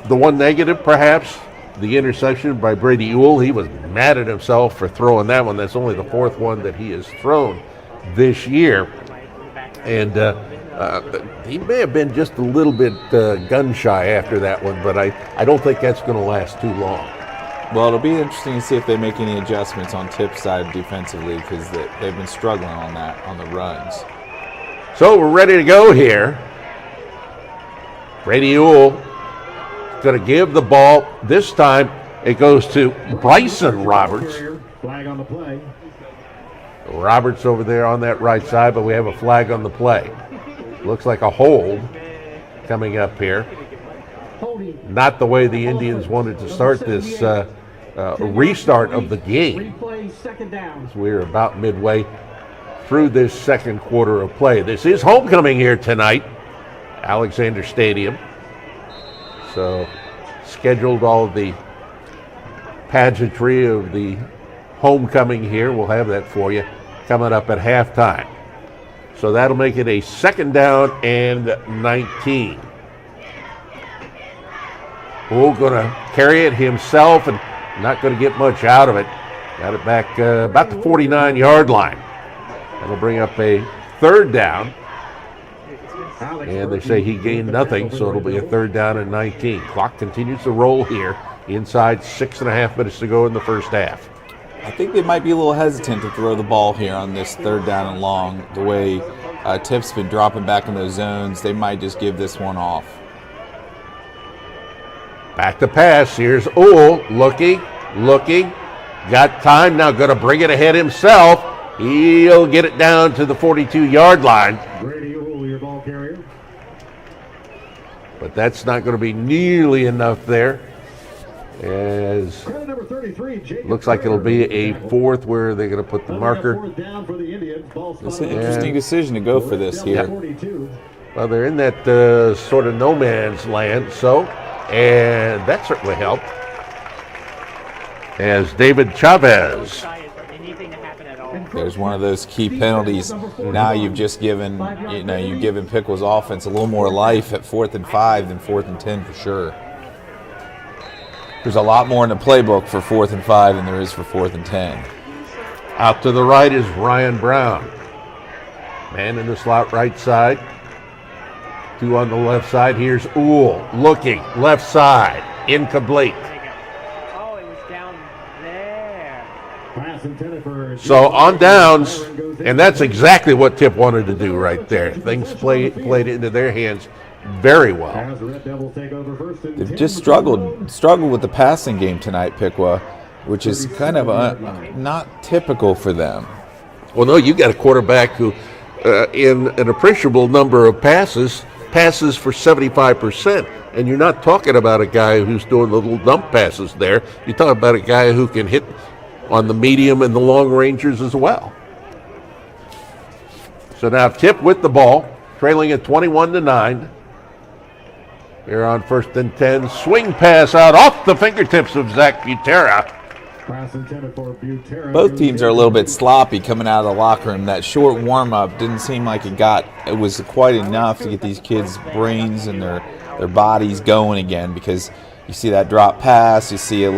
The one negative, perhaps, the interception by Brady Ewell. He was mad at himself for throwing that one. That's only the 4th one that he has thrown this year. And he may have been just a little bit gun-shy after that one, but I don't think that's going to last too long. Well, it'll be interesting to see if they make any adjustments on Tipp's side defensively, because they've been struggling on that, on the runs. So we're ready to go here. Brady Ewell going to give the ball. This time it goes to Bryson Roberts. Flag on the play. Roberts over there on that right side, but we have a flag on the play. Looks like a hold coming up here. Not the way the Indians wanted to start this restart of the game. We're about midway through this second quarter of play. This is homecoming here tonight, Alexander Stadium. So scheduled all of the pageantry of the homecoming here. We'll have that for you coming up at halftime. So that'll make it a 2nd down and 19. Bull going to carry it himself and not going to get much out of it. Got it back about the 49-yard line. That'll bring up a 3rd down. And they say he gained nothing, so it'll be a 3rd down and 19. Clock continues to roll here. Inside 6.5 minutes to go in the first half. I think they might be a little hesitant to throw the ball here on this 3rd down and long. The way Tipp's been dropping back in those zones, they might just give this one off. Back to pass. Here's Ewell looking. Got time now. Going to bring it ahead himself. He'll get it down to the 42-yard line. Brady Ewell, your ball carrier. But that's not going to be nearly enough there. As looks like it'll be a 4th where they're going to put the marker. It's an interesting decision to go for this here. Well, they're in that sort of no man's land, and that certainly helped. As David Chavez. There's one of those key penalties. Now you've just given, you've given Piqua's offense a little more life at 4th and 5 than 4th and 10 for sure. There's a lot more in the playbook for 4th and 5 than there is for 4th and 10. Out to the right is Ryan Brown. Man in the slot right side. 2 on the left side. Here's Ewell looking left side. Incomplete. Oh, it was down there. So on downs, and that's exactly what Tipp wanted to do right there. Things played into their hands very well. They've just struggled with the passing game tonight, Piqua, which is kind of not typical for them. Well, no, you got a quarterback who, in an appreciable number of passes for 75%. And you're not talking about a guy who's doing little dump passes there. You're talking about a guy who can hit on the medium and the long rangers as well. So now Tipp with the ball, trailing at 21-9. Here on 1st and 10. Swing pass out off the fingertips of Zach Butera. Both teams are a little bit sloppy coming out of the locker room. That short warm-up didn't seem like it was quite enough to get these kids' brains and their bodies going again, because you see that drop pass, you see a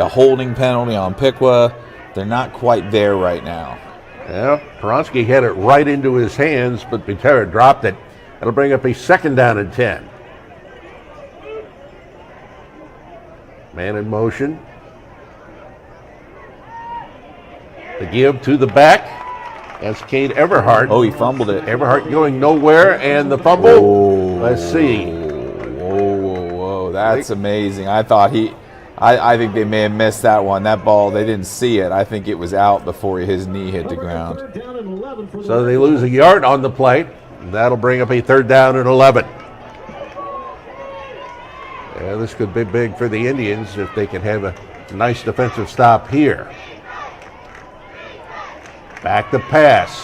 holding penalty on Piqua. They're not quite there right now. Well, Poronsky had it right into his hands, but Butera dropped it. That'll bring up a 2nd down and 10. Man in motion. The give to the back. That's Cade Everhart. Oh, he fumbled it. Everhart going nowhere, and the fumble. Whoa. Let's see. Whoa. That's amazing. I think they may have missed that one. That ball, they didn't see it. I think it was out before his knee hit the ground. So they lose a yard on the play. That'll bring up a 3rd down and 11. Yeah, this could be big for the Indians if they can have a nice defensive stop here. Back to pass.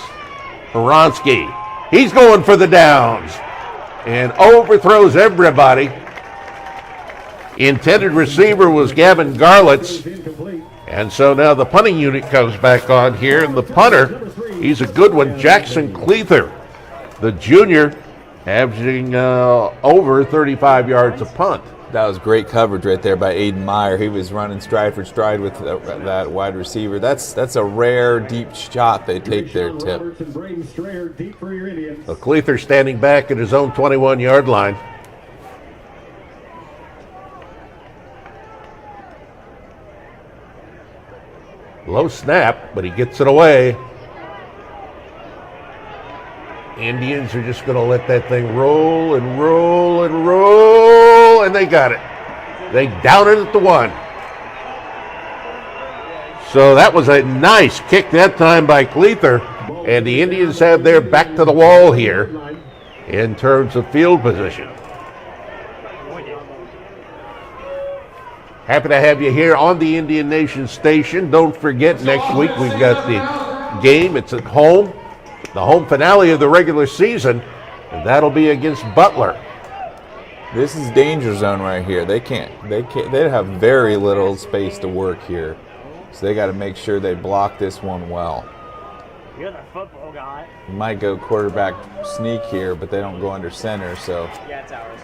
Poronsky. He's going for the downs and overthrows everybody. Intended receiver was Gavin Garlitz. And so now the punting unit comes back on here, and the punter, he's a good one, Jackson Cleather, the junior, averaging over 35 yards a punt. That was great coverage right there by Aiden Meyer. He was running stride for stride with that wide receiver. That's a rare deep shot they take there, Tipp. So Cleather standing back at his own 21-yard line. Low snap, but he gets it away. Indians are just going to let that thing roll and roll and roll, and they got it. They down it at the 1. So that was a nice kick that time by Cleather, and the Indians have their back to the wall here in terms of field position. Happy to have you here on the Indian Nation station. Don't forget, next week we've got the game. It's at home. The home finale of the regular season, and that'll be against Butler. This is danger zone right here. They have very little space to work here. So they got to make sure they block this one well. You're the football guy. You might go quarterback sneak here, but they don't go under center, so. Yeah, it's ours.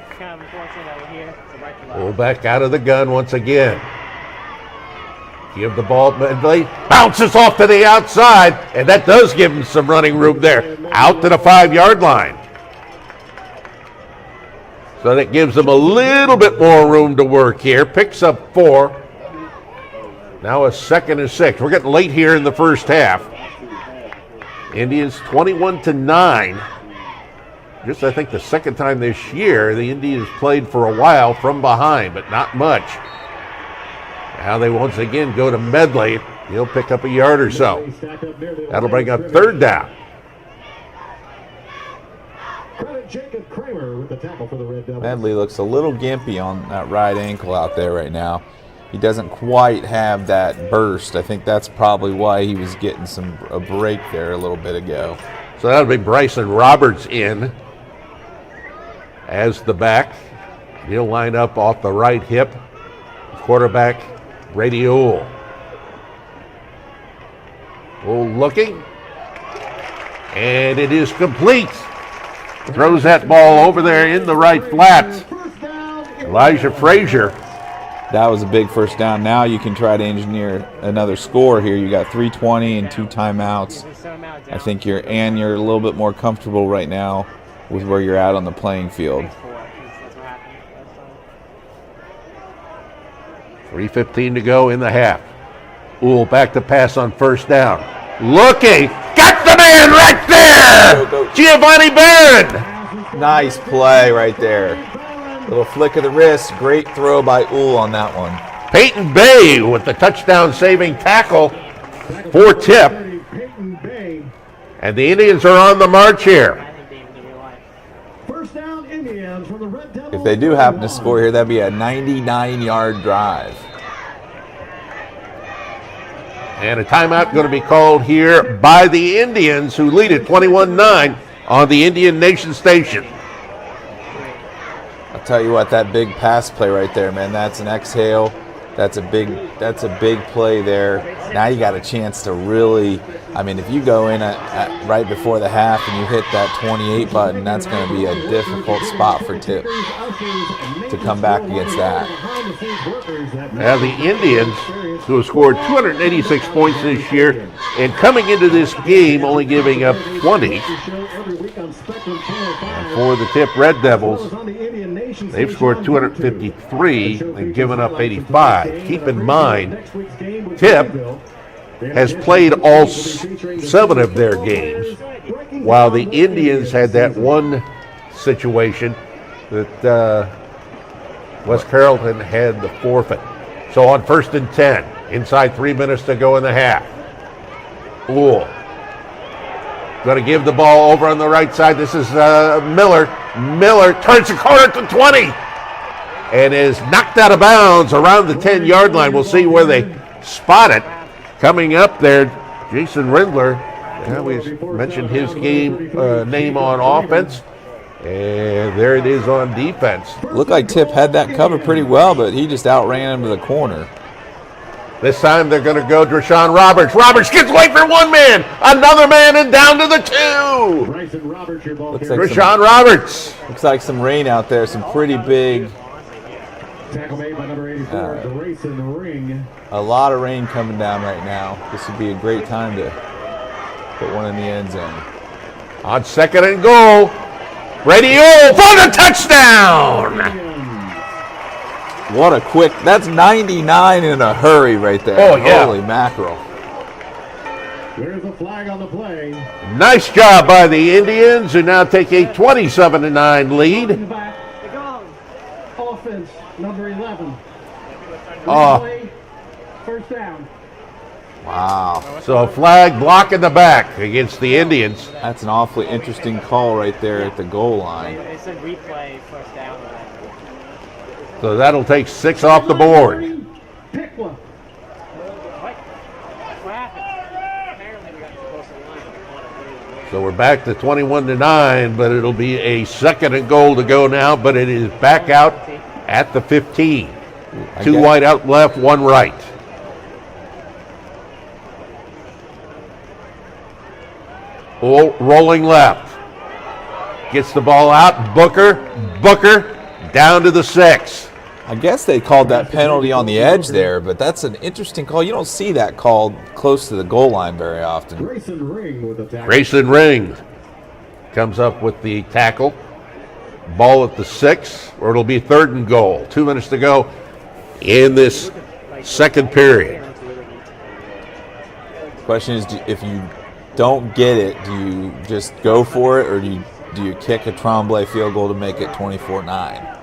Kind of unfortunate that we're here. So right to Pull back out of the gun once again. Give the ball, Medley bounces off to the outside, and that does give him some running room there. Out to the 5-yard line. So that gives them a little bit more room to work here. Picks up 4. Now a 2nd and 6. We're getting late here in the first half. Indians 21-9. Just, I think, the second time this year the Indians played for a while from behind, but not much. Now they once again go to Medley. He'll pick up a yard or so. That'll bring up 3rd down. Medley looks a little gimpy on that right ankle out there right now. He doesn't quite have that burst. I think that's probably why he was getting a break there a little bit ago. So that'll be Bryson Roberts in as the back. He'll line up off the right hip. Quarterback, Brady Ohl. Ohl looking. And it is complete. Throws that ball over there in the right flat. Elijah Frazier. That was a big first down. Now you can try to engineer another score here. You got 3:20 and 2 timeouts. I think you're a little bit more comfortable right now with where you're at on the playing field. 3:15 to go in the half. Ohl back to pass on 1st down. Looking. Got the man right there! Giovanni Barron! Nice play right there. Little flick of the wrist. Great throw by Ohl on that one. Peyton Bay with the touchdown-saving tackle for Tipp. And the Indians are on the march here. If they do happen to score here, that'd be a 99-yard drive. And a timeout going to be called here by the Indians, who lead it 21-9 on the Indian Nation station. I'll tell you what, that big pass play right there, man, that's an exhale. That's a big play there. Now you got a chance to really, I mean, if you go in at right before the half and you hit that 28 button, that's going to be a difficult spot for Tipp to come back against that. Now the Indians, who have scored 286 points this year, and coming into this game only giving up 20. And for the Tipp Red Devils, they've scored 253 and given up 85. Keep in mind, Tipp has played all 7 of their games, while the Indians had that one situation that West Carrollton had the forfeit. So on 1st and 10, inside 3 minutes to go in the half. Ooh. Going to give the ball over on the right side. This is Miller. Miller turns the corner to 20 and is knocked out of bounds around the 10-yard line. We'll see where they spot it. Coming up there, Jason Rindler. We mentioned his name on offense. And there it is on defense. Looked like Tipp had that covered pretty well, but he just outran him to the corner. This time they're going to go Drashawn Roberts. Roberts gets away for one man. Another man and down to the 2. Looks like Drashawn Roberts. Looks like some rain out there. Some pretty big. Tackle made by number 84, Grayson Ring. A lot of rain coming down right now. This would be a great time to put one in the end zone. On 2nd and goal. Radio for the touchdown! What a quick, that's 99 in a hurry right there. Oh, yeah. Holy mackerel. There's a flag on the play. Nice job by the Indians, who now take a 27-9 lead. Offense, number 11. First down. Wow. So a flag blocking the back against the Indians. That's an awfully interesting call right there at the goal line. It said replay first down. So that'll take 6 off the board. Piqua. So we're back to 21-9, but it'll be a 2nd and goal to go now, but it is back out at the 15. 2 wide out left, 1 right. Rolling left. Gets the ball out. Booker down to the 6. I guess they called that penalty on the edge there, but that's an interesting call. You don't see that called close to the goal line very often. Grayson Ring with the tackle. Grayson Ring comes up with the tackle. Ball at the 6, or it'll be 3rd and goal. 2 minutes to go in this 2nd period. Question is, if you don't get it, do you just go for it, or do you kick a Tremblay field goal to make it 24-9?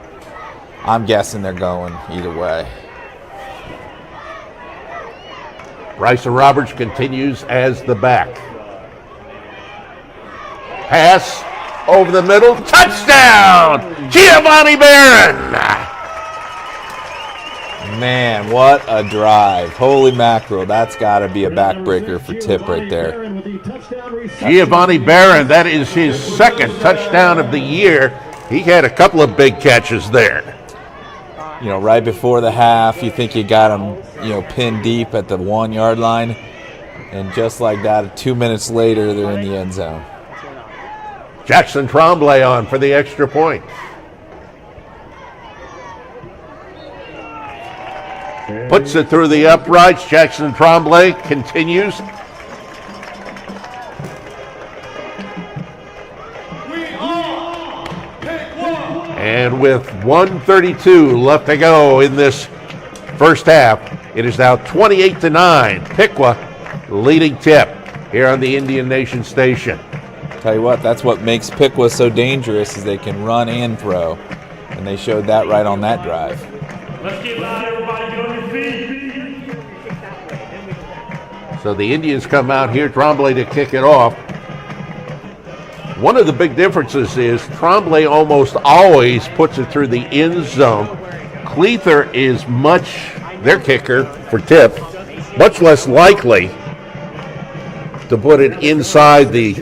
I'm guessing they're going either way. Bryson Roberts continues as the back. Pass over the middle. Touchdown! Giovanni Barron! Man, what a drive. Holy mackerel. That's got to be a backbreaker for Tipp right there. Giovanni Barron, that is his 2nd touchdown of the year. He had a couple of big catches there. You know, right before the half, you think you got him, pinned deep at the 1-yard line. And just like that, 2 minutes later, they're in the end zone. Jackson Tremblay on for the extra point. Puts it through the uprights. Jackson Tremblay continues. And with 1:32 left to go in this first half, it is now 28-9. Piqua leading Tipp here on the Indian Nation station. Tell you what, that's what makes Piqua so dangerous, is they can run and throw. And they showed that right on that drive. Let's get loud, everybody, get on your feet. So the Indians come out here, Tremblay to kick it off. One of the big differences is Tremblay almost always puts it through the end zone. Cleather is their kicker for Tipp, much less likely to put it inside the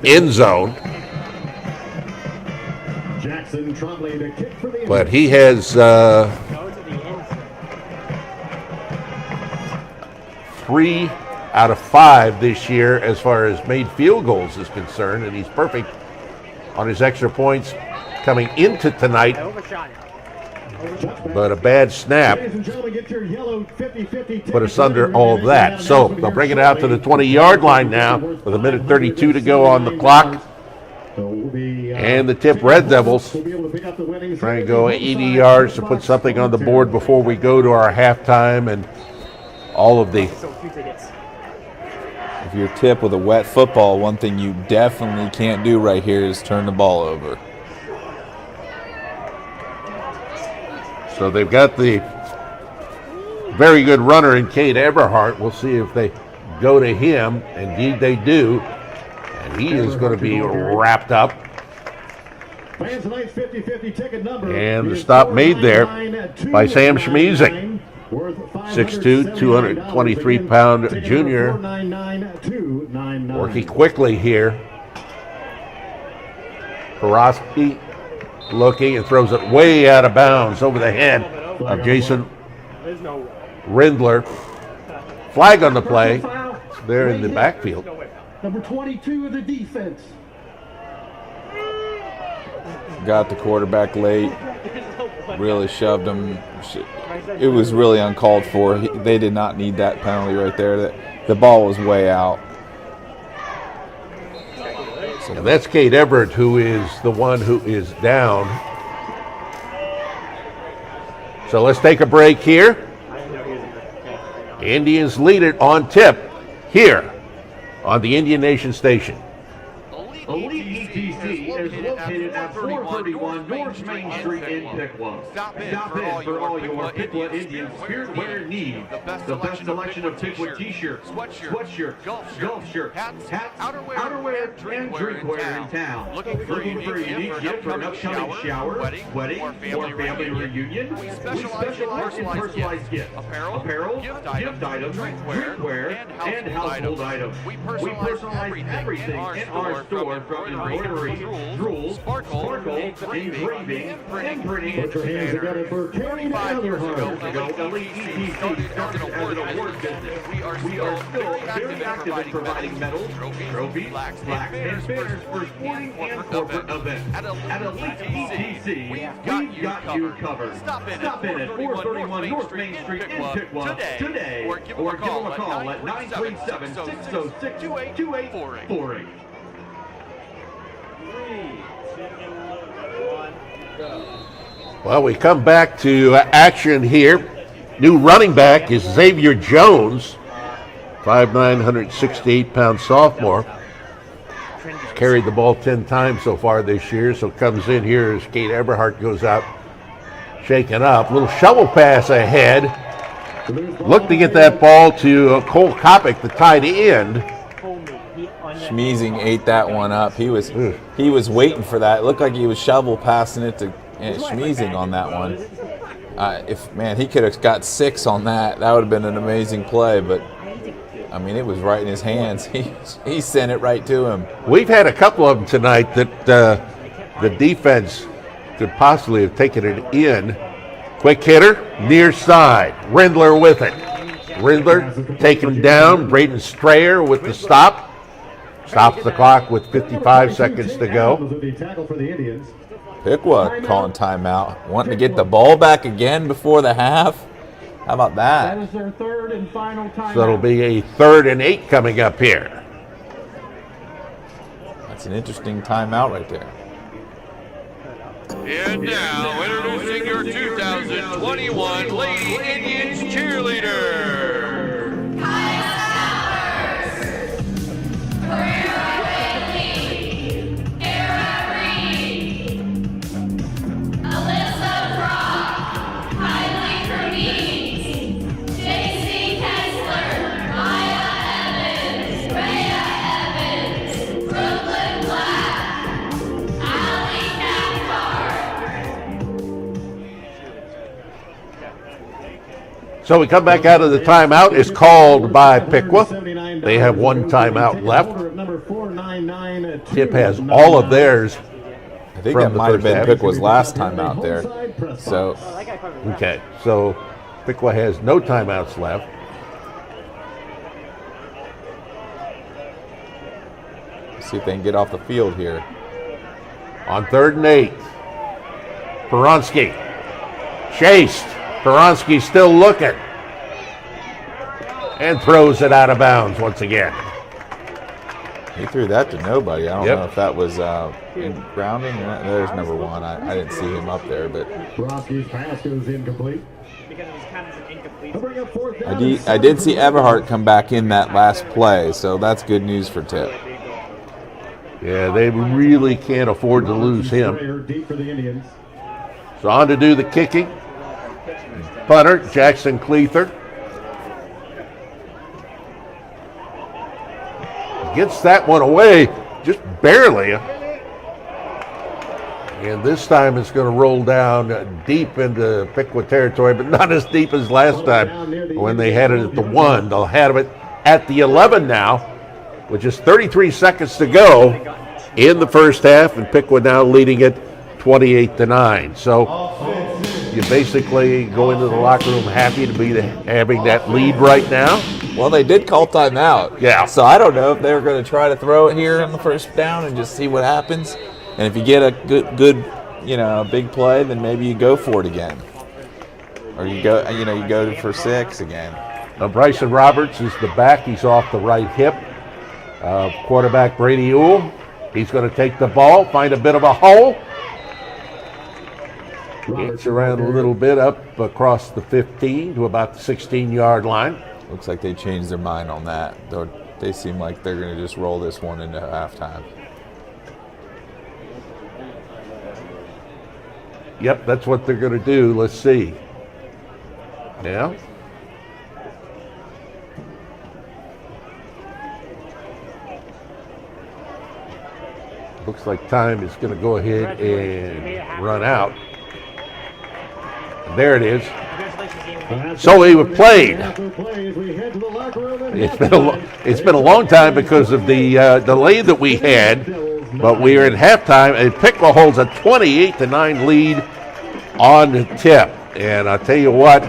end zone. But he has 3 out of 5 this year as far as made field goals is concerned, and he's perfect on his extra points coming into tonight. But a bad snap put us under all of that. So they'll bring it out to the 20-yard line now with 1:32 to go on the clock. And the Tipp Red Devils trying to go 80 yards to put something on the board before we go to our halftime and all of the... If you're Tipp with a wet football, one thing you definitely can't do right here is turn the ball over. So they've got the very good runner in Cade Everhart. We'll see if they go to him. Indeed they do. And he is going to be wrapped up. And the stop made there by Sam Schmeezing. 6'2", 223-pound junior. Working quickly here. Karofsky looking and throws it way out of bounds over the head of Jason Rindler. Flag on the play. It's there in the backfield. Number 22 of the defense. Got the quarterback late. Really shoved him. It was really uncalled for. They did not need that penalty right there. The ball was way out. And that's Cade Everett, who is the one who is down. So let's take a break here. Indians lead it on Tipp here on the Indian Nation Station. Elite ETC is located at 431 North Main Street in Piqua. Stop in for all your Piqua Indian spirit-wear needs. The best selection of Piqua t-shirts, sweatshirts, golf shirts, hats, outerwear, and drinkware in town. Looking for a unique gift for an upcoming shower, wedding, or family reunion? We specialize in personalized gifts. Apparel, gift items, drinkware, and household items. We personalize everything in our store. From embroidery, jewels, sparkle, engraving, and printing. Put your hands together for 25 years ago, Elite ETC started as an award business. We are still very active in providing medals, trophies, plaques, and banners for sporting and corporate events. At Elite ETC, we've got you covered. Stop in at 431 North Main Street in Piqua today, or give them a call at 937-606-2848. Well, we come back to action here. New running back is Xavier Jones, 5'9", 168-pound sophomore. He's carried the ball 10 times so far this year, so comes in here as Cade Everhart goes out shaken up. Little shovel pass ahead. Look to get that ball to Cole Kopic, the tight end. Schmeezing ate that one up. He was waiting for that. It looked like he was shovel passing it to Schmeezing on that one. If he could have got 6 on that, that would have been an amazing play. But I mean, it was right in his hands. He sent it right to him. We've had a couple of them tonight that the defense could possibly have taken it in. Quick hitter, near side. Rindler with it. Rindler taken down. Braden Strayer with the stop. Stops the clock with 55 seconds to go. Piqua calling timeout. Wanting to get the ball back again before the half. How about that? That is their third and final timeout. So it'll be a 3rd and 8 coming up here. That's an interesting timeout right there. And now, introducing your 2021 Lady Indians cheerleader. So we come back out of the timeout. It's called by Piqua. They have one timeout left. Tipp has all of theirs. I think that might have been Piqua's last time out there. So, okay, so Piqua has no timeouts left. See if they can get off the field here. On 3rd and 8. Peronsky. Chased. Peronsky still looking. And throws it out of bounds once again. He threw that to nobody. I don't Yep. know if that was in grounding. There's number 1. I didn't see him up there, but Peronsky's pass goes incomplete. I did see Everhart come back in that last play, so that's good news for Tipp. Yeah, they really can't afford to lose him. Deep for the Indians. So on to do the kicking. Punter, Jackson Cleather. Gets that one away, just barely. And this time it's going to roll down deep into Piqua territory, but not as deep as last time when they had it at the 1. They'll have it at the 11 now, with just 33 seconds to go in the first half, and Piqua now leading it 28-9. So you basically go into the locker room happy to be having that lead right now. Well, they did call timeout. Yeah. So I don't know if they're going to try to throw it here on the first down and just see what happens. And if you get a good, big play, then maybe you go for it again, or you go for 6 again. Now Bryson Roberts is the back. He's off the right hip. Quarterback Brady Ewell. He's going to take the ball, find a bit of a hole. Gets around a little bit up across the 15 to about the 16-yard line. Looks like they changed their mind on that. They seem like they're going to just roll this one into halftime. Yep, that's what they're going to do. Let's see. Yeah. Looks like time is going to go ahead and run out. There it is. So we were played. It's been a long time because of the delay that we had, but we are at halftime, and Piqua holds a 28-9 lead on the Tipp. And I'll tell you what,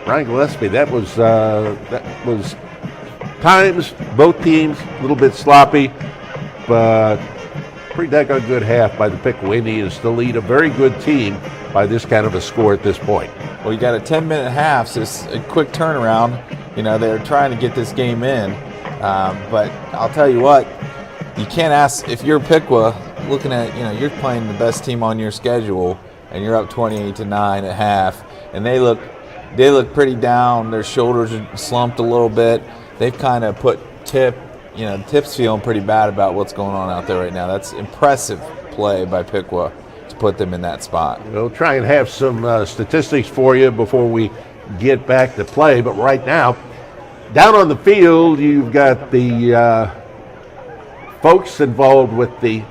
Ryan Gillespie, that was times both teams a little bit sloppy, but pretty daggone good half by the Piqua Indians to lead a very good team by this kind of a score at this point. Well, you got a 10-minute half, so it's a quick turnaround. They're trying to get this game in. But I'll tell you what, you can't ask, if you're Piqua, looking at, you're playing the best team on your schedule, and you're up 28-9 at half, and they look pretty down. Their shoulders are slumped a little bit. They've kind of put Tipp, Tipp's feeling pretty bad about what's going on out there right now. That's impressive play by Piqua to put them in that spot. We'll try and have some statistics for you before we get back to play, but right now, down on the field, you've got the folks involved with the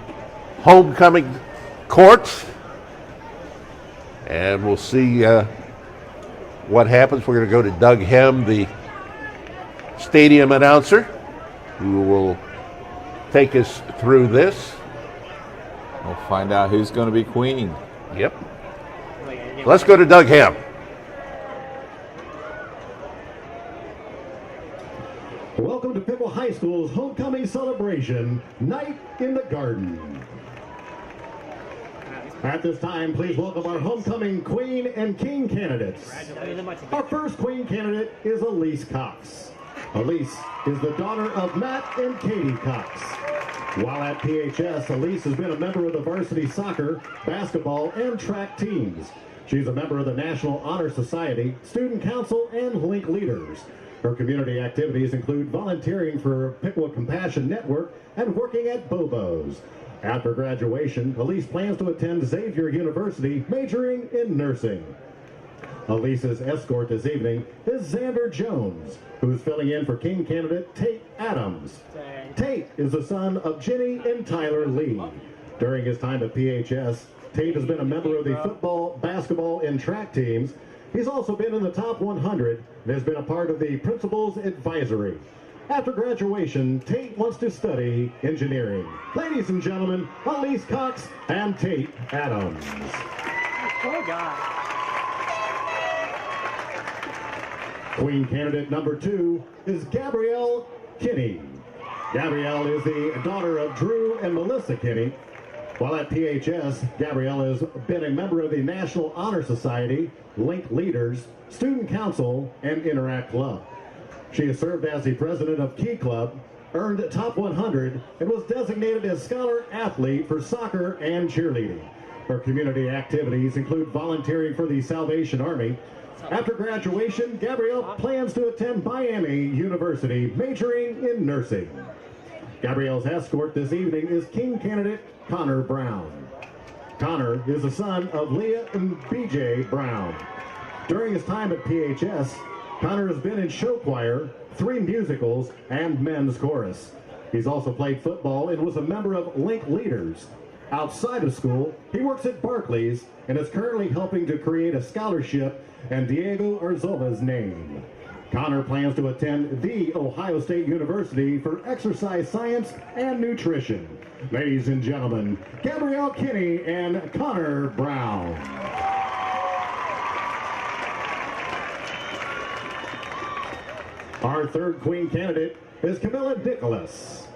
homecoming courts, and we'll see what happens. We're going to go to Doug Hem, the stadium announcer, who will take us through this. We'll find out who's going to be queen. Yep. Let's go to Doug Hem. Welcome to Piqua High School's homecoming celebration, Night in the Garden. At this time, please welcome our homecoming queen and king candidates. Our first queen candidate is Elise Cox. Elise is the daughter of Matt and Katie Cox. While at PHS, Elise has been a member of the varsity soccer, basketball, and track teams. She's a member of the National Honor Society, Student Council, and Link Leaders. Her community activities include volunteering for Piqua Compassion Network and working at Bobo's. After graduation, Elise plans to attend Xavier University, majoring in nursing. Elise's escort this evening is Xander Jones, who's filling in for King candidate Tate Adams. Tate is the son of Jenny and Tyler Lee. During his time at PHS, Tate has been a member of the football, basketball, and track teams. He's also been in the top 100 and has been a part of the principal's advisory. After graduation, Tate wants to study engineering. Ladies and gentlemen, Elise Cox and Tate Adams. Oh, God. Queen candidate number 2 is Gabrielle Kinney. Gabrielle is the daughter of Drew and Melissa Kinney. While at PHS, Gabrielle has been a member of the National Honor Society, Link Leaders, Student Council, and Interact Club. She has served as the president of Key Club, earned Top 100, and was designated as Scholar Athlete for soccer and cheerleading. Her community activities include volunteering for the Salvation Army. After graduation, Gabrielle plans to attend Miami University, majoring in nursing. Gabrielle's escort this evening is King candidate Connor Brown. Connor is the son of Leah and BJ Brown. During his time at PHS, Connor has been in show choir, 3 musicals, and men's chorus. He's also played football and was a member of Link Leaders. Outside of school, he works at Barclays and is currently helping to create a scholarship in Diego Arzola's name. Connor plans to attend The Ohio State University for exercise science and nutrition. Ladies and gentlemen, Gabrielle Kinney and Connor Brown. Our third queen candidate is Camilla Nicholas.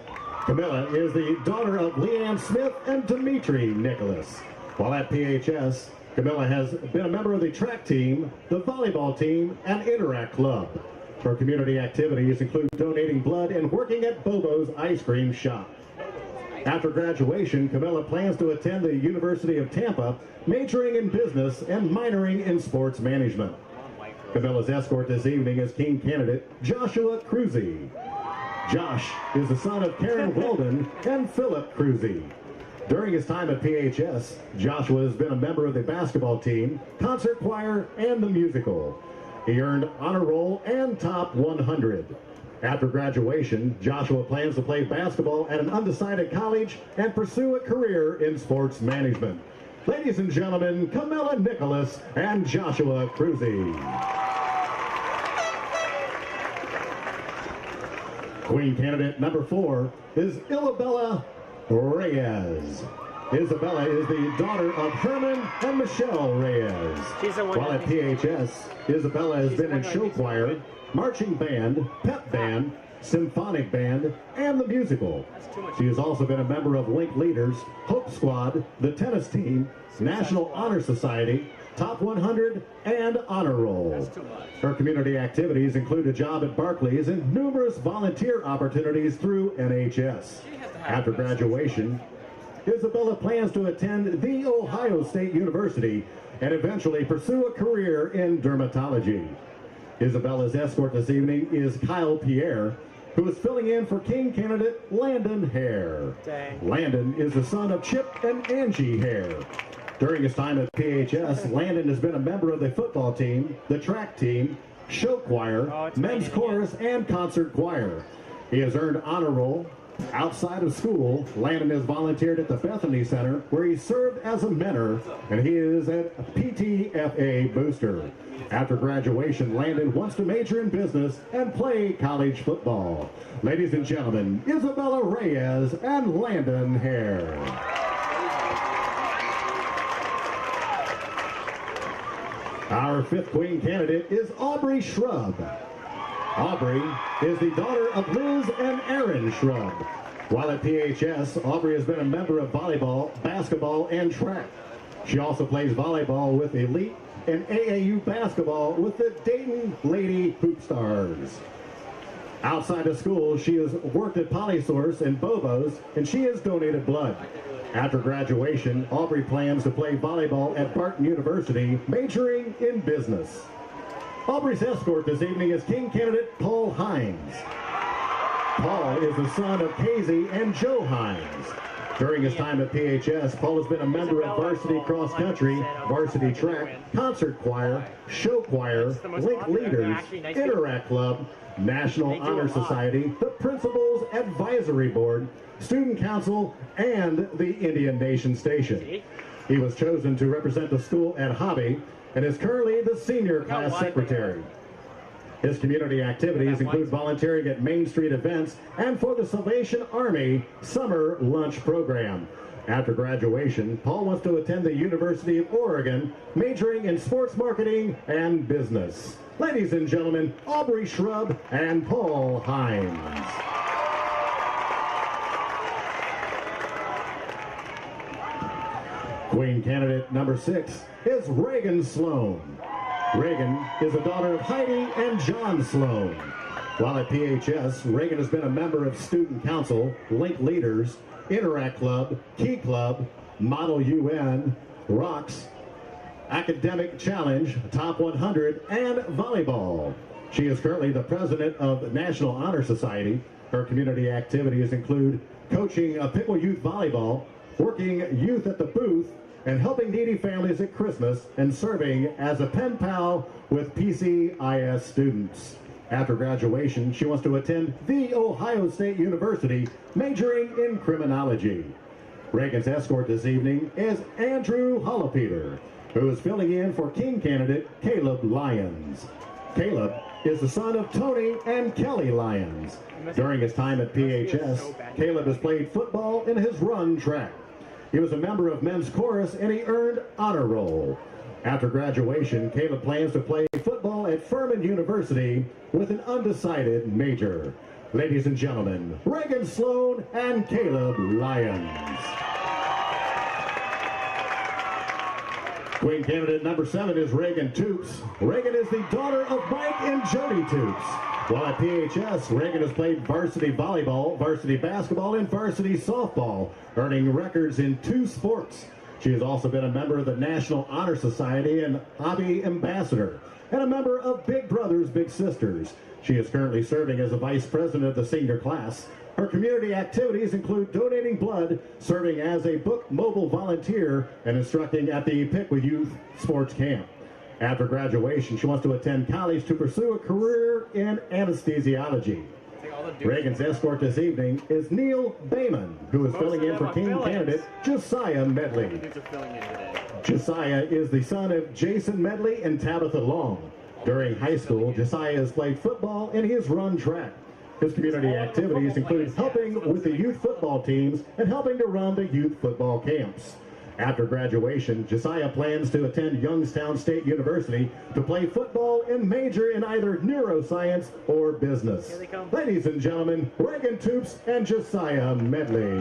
Camilla is the daughter of Leanne Smith and Dimitri Nicholas. While at PHS, Camilla has been a member of the track team, the volleyball team, and Interact Club. Her community activities include donating blood and working at Bobo's Ice Cream Shop. After graduation, Camilla plans to attend the University of Tampa, majoring in business and minoring in sports management. Camilla's escort this evening is King candidate Joshua Cruzy. Josh is the son of Karen Weldon and Philip Cruzy. During his time at PHS, Joshua has been a member of the basketball team, concert choir, and the musical. He earned honor roll and top 100. After graduation, Joshua plans to play basketball at an undecided college and pursue a career in sports management. Ladies and gentlemen, Camilla Nicholas and Joshua Cruzy. Queen candidate number 4 is Isabella Reyes. Isabella is the daughter of Herman and Michelle Reyes. While at PHS, Isabella has been in show choir, marching band, pep band, symphonic band, and the musical. She has also been a member of Link Leaders, Hope Squad, the tennis team, National Honor Society, Top 100, and Honor Roll. Her community activities include a job at Barclays and numerous volunteer opportunities through NHS. After graduation, Isabella plans to attend The Ohio State University and eventually pursue a career in dermatology. Isabella's escort this evening is Kyle Pierre, who is filling in for King candidate Landon Hare. Landon is the son of Chip and Angie Hare. During his time at PHS, Landon has been a member of the football team, the track team, show choir, men's chorus, and concert choir. He has earned honor roll. Outside of school, Landon has volunteered at the Bethany Center, where he served as a mentor, and he is a PTFA booster. After graduation, Landon wants to major in business and play college football. Ladies and gentlemen, Isabella Reyes and Landon Hare. Our 5th queen candidate is Aubrey Shrub. Aubrey is the daughter of Liz and Aaron Shrub. While at PHS, Aubrey has been a member of volleyball, basketball, and track. She also plays volleyball with Elite and AAU basketball with the Dayton Lady Hoop Stars. Outside of school, she has worked at Polysource and Bobo's, and she has donated blood. After graduation, Aubrey plans to play volleyball at Barton University, majoring in business. Aubrey's escort this evening is King candidate Paul Hines. Paul is the son of Casey and Joe Hines. During his time at PHS, Paul has been a member of varsity cross country, varsity track, concert choir, show choir, Link Leaders, Interact Club, National Honor Society, the Principals Advisory Board, Student Council, and the Indian Nation Station. He was chosen to represent the school at Hobby and is currently the senior class secretary. His community activities include volunteering at Main Street events and for the Salvation Army summer lunch program. After graduation, Paul wants to attend the University of Oregon, majoring in sports marketing and business. Ladies and gentlemen, Aubrey Shrub and Paul Hines. Queen candidate number 6 is Reagan Sloan. Reagan is the daughter of Heidi and John Sloan. While at PHS, Reagan has been a member of Student Council, Link Leaders, Interact Club, Key Club, Model UN, Rocks, Academic Challenge, Top 100, and Volleyball. She is currently the president of the National Honor Society. Her community activities include coaching Piqua Youth Volleyball, working youth at the booth, and helping needy families at Christmas, and serving as a pen pal with PCIS students. After graduation, she wants to attend The Ohio State University, majoring in criminology. Reagan's escort this evening is Andrew Hollopeter, who is filling in for King candidate Caleb Lyons. Caleb is the son of Tony and Kelly Lyons. During his time at PHS, Caleb has played football and has run track. He was a member of men's chorus and he earned honor roll. After graduation, Caleb plans to play football at Furman University with an undecided major. Ladies and gentlemen, Reagan Sloan and Caleb Lyons. Queen candidate number 7 is Reagan Toops. Reagan is the daughter of Mike and Jody Toops. While at PHS, Reagan has played varsity volleyball, varsity basketball, and varsity softball, earning records in 2 sports. She has also been a member of the National Honor Society and Hobby Ambassador, and a member of Big Brothers Big Sisters. She is currently serving as a vice president of the senior class. Her community activities include donating blood, serving as a book mobile volunteer, and instructing at the Piqua Youth Sports Camp. After graduation, she wants to attend college to pursue a career in anesthesiology. Reagan's escort this evening is Neil Bayman, who is filling in for King candidate Josiah Medley. Josiah is the son of Jason Medley and Tabitha Long. During high school, Josiah has played football and he has run track. His community activities include helping with the youth football teams and helping to run the youth football camps. After graduation, Josiah plans to attend Youngstown State University to play football and major in either neuroscience or business. Ladies and gentlemen, Reagan Toops and Josiah Medley.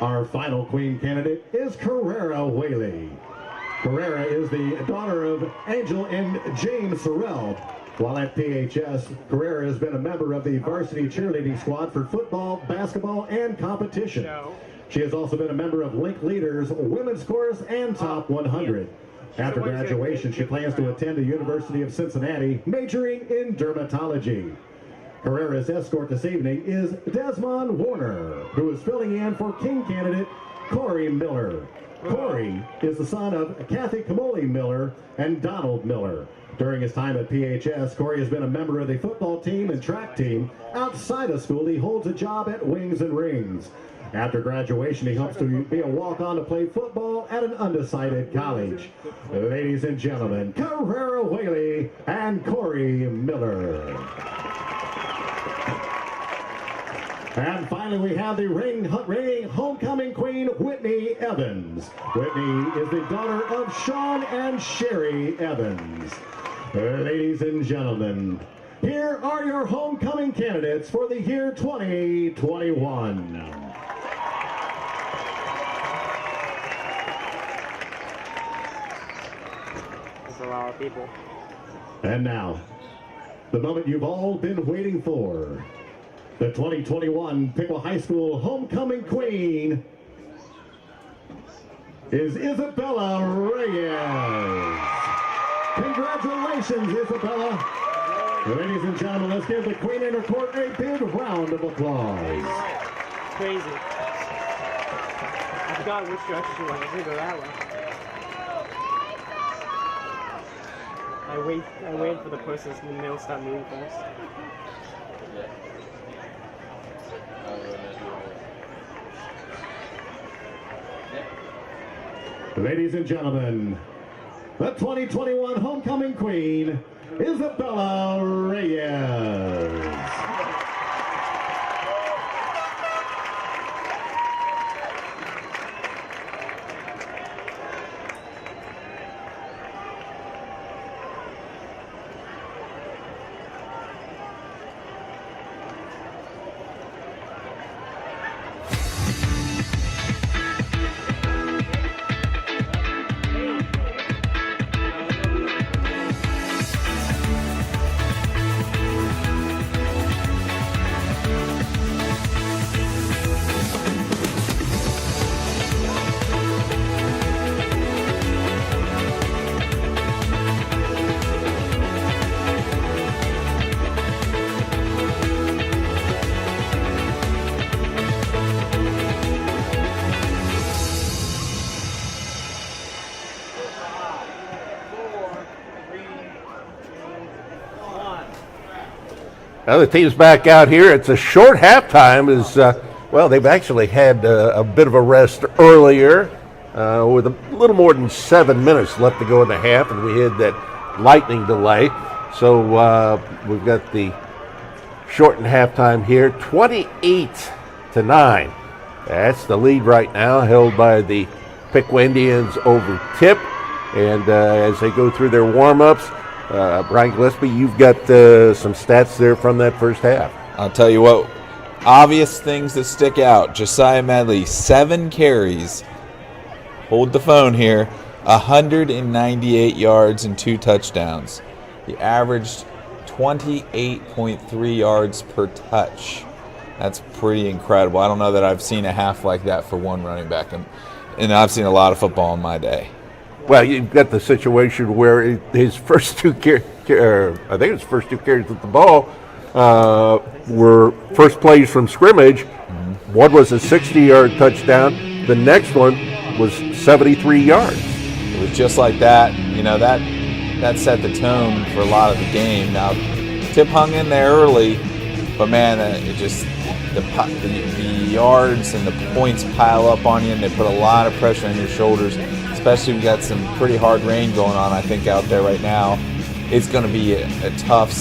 Our final Queen candidate is Carrera Whaley. Carrera is the daughter of Angel and James Sorrell. While at PHS, Carrera has been a member of the varsity cheerleading squad for football, basketball, and competition. She has also been a member of Link Leaders, Women's Chorus, and Top 100. After graduation, she plans to attend the University of Cincinnati, majoring in dermatology. Carrera's escort this evening is Desmond Warner, who is filling in for King candidate Corey Miller. Corey is the son of Kathy Kamoli Miller and Donald Miller. During his time at PHS, Corey has been a member of the football team and track team. Outside of school, he holds a job at Wings and Rings. After graduation, he hopes to be a walk-on to play football at an undecided college. Ladies and gentlemen, Carrera Whaley and Corey Miller. And finally, we have the reigning homecoming queen, Whitney Evans. Whitney is the daughter of Sean and Sherry Evans. Ladies and gentlemen, here are your homecoming candidates for the year 2021. There's a lot of people. And now, the moment you've all been waiting for. The 2021 Piqua High School homecoming queen is Isabella Reyes. Congratulations, Isabella. Ladies and gentlemen, let's give the queen and her court a big round of applause. Crazy. I forgot which direction she went. I think go that way. I wait for the person and they'll start moving first. Ladies and gentlemen, the 2021 homecoming queen, Isabella Reyes. Now the team's back out here. It's a short halftime. Well, they've actually had a bit of a rest earlier with a little more than 7 minutes left to go in the half, and we had that lightning delay. So we've got the shortened halftime here, 28-9. That's the lead right now, held by the Piqua Indians over Tipp. And as they go through their warm-ups, Brian Gillespie, you've got some stats there from that first half. I'll tell you what, obvious things that stick out. Josiah Medley, 7 carries. Hold the phone here. 198 yards and 2 touchdowns. He averaged 28.3 yards per touch. That's pretty incredible. I don't know that I've seen a half like that for one running back, and I've seen a lot of football in my day. Well, you've got the situation where his first 2 carries, I think his first 2 carries with the ball were first plays from scrimmage. Mm-hmm. One was a 60-yard touchdown. The next one was 73 yards. It was just like that. You know, that set the tone for a lot of the game. Now, Tipp hung in there early, but man, it just the yards and the points pile up on you, and they put a lot of pressure on your shoulders. Especially we got some pretty hard rain going on, I think, out there right now. It's going to be a tough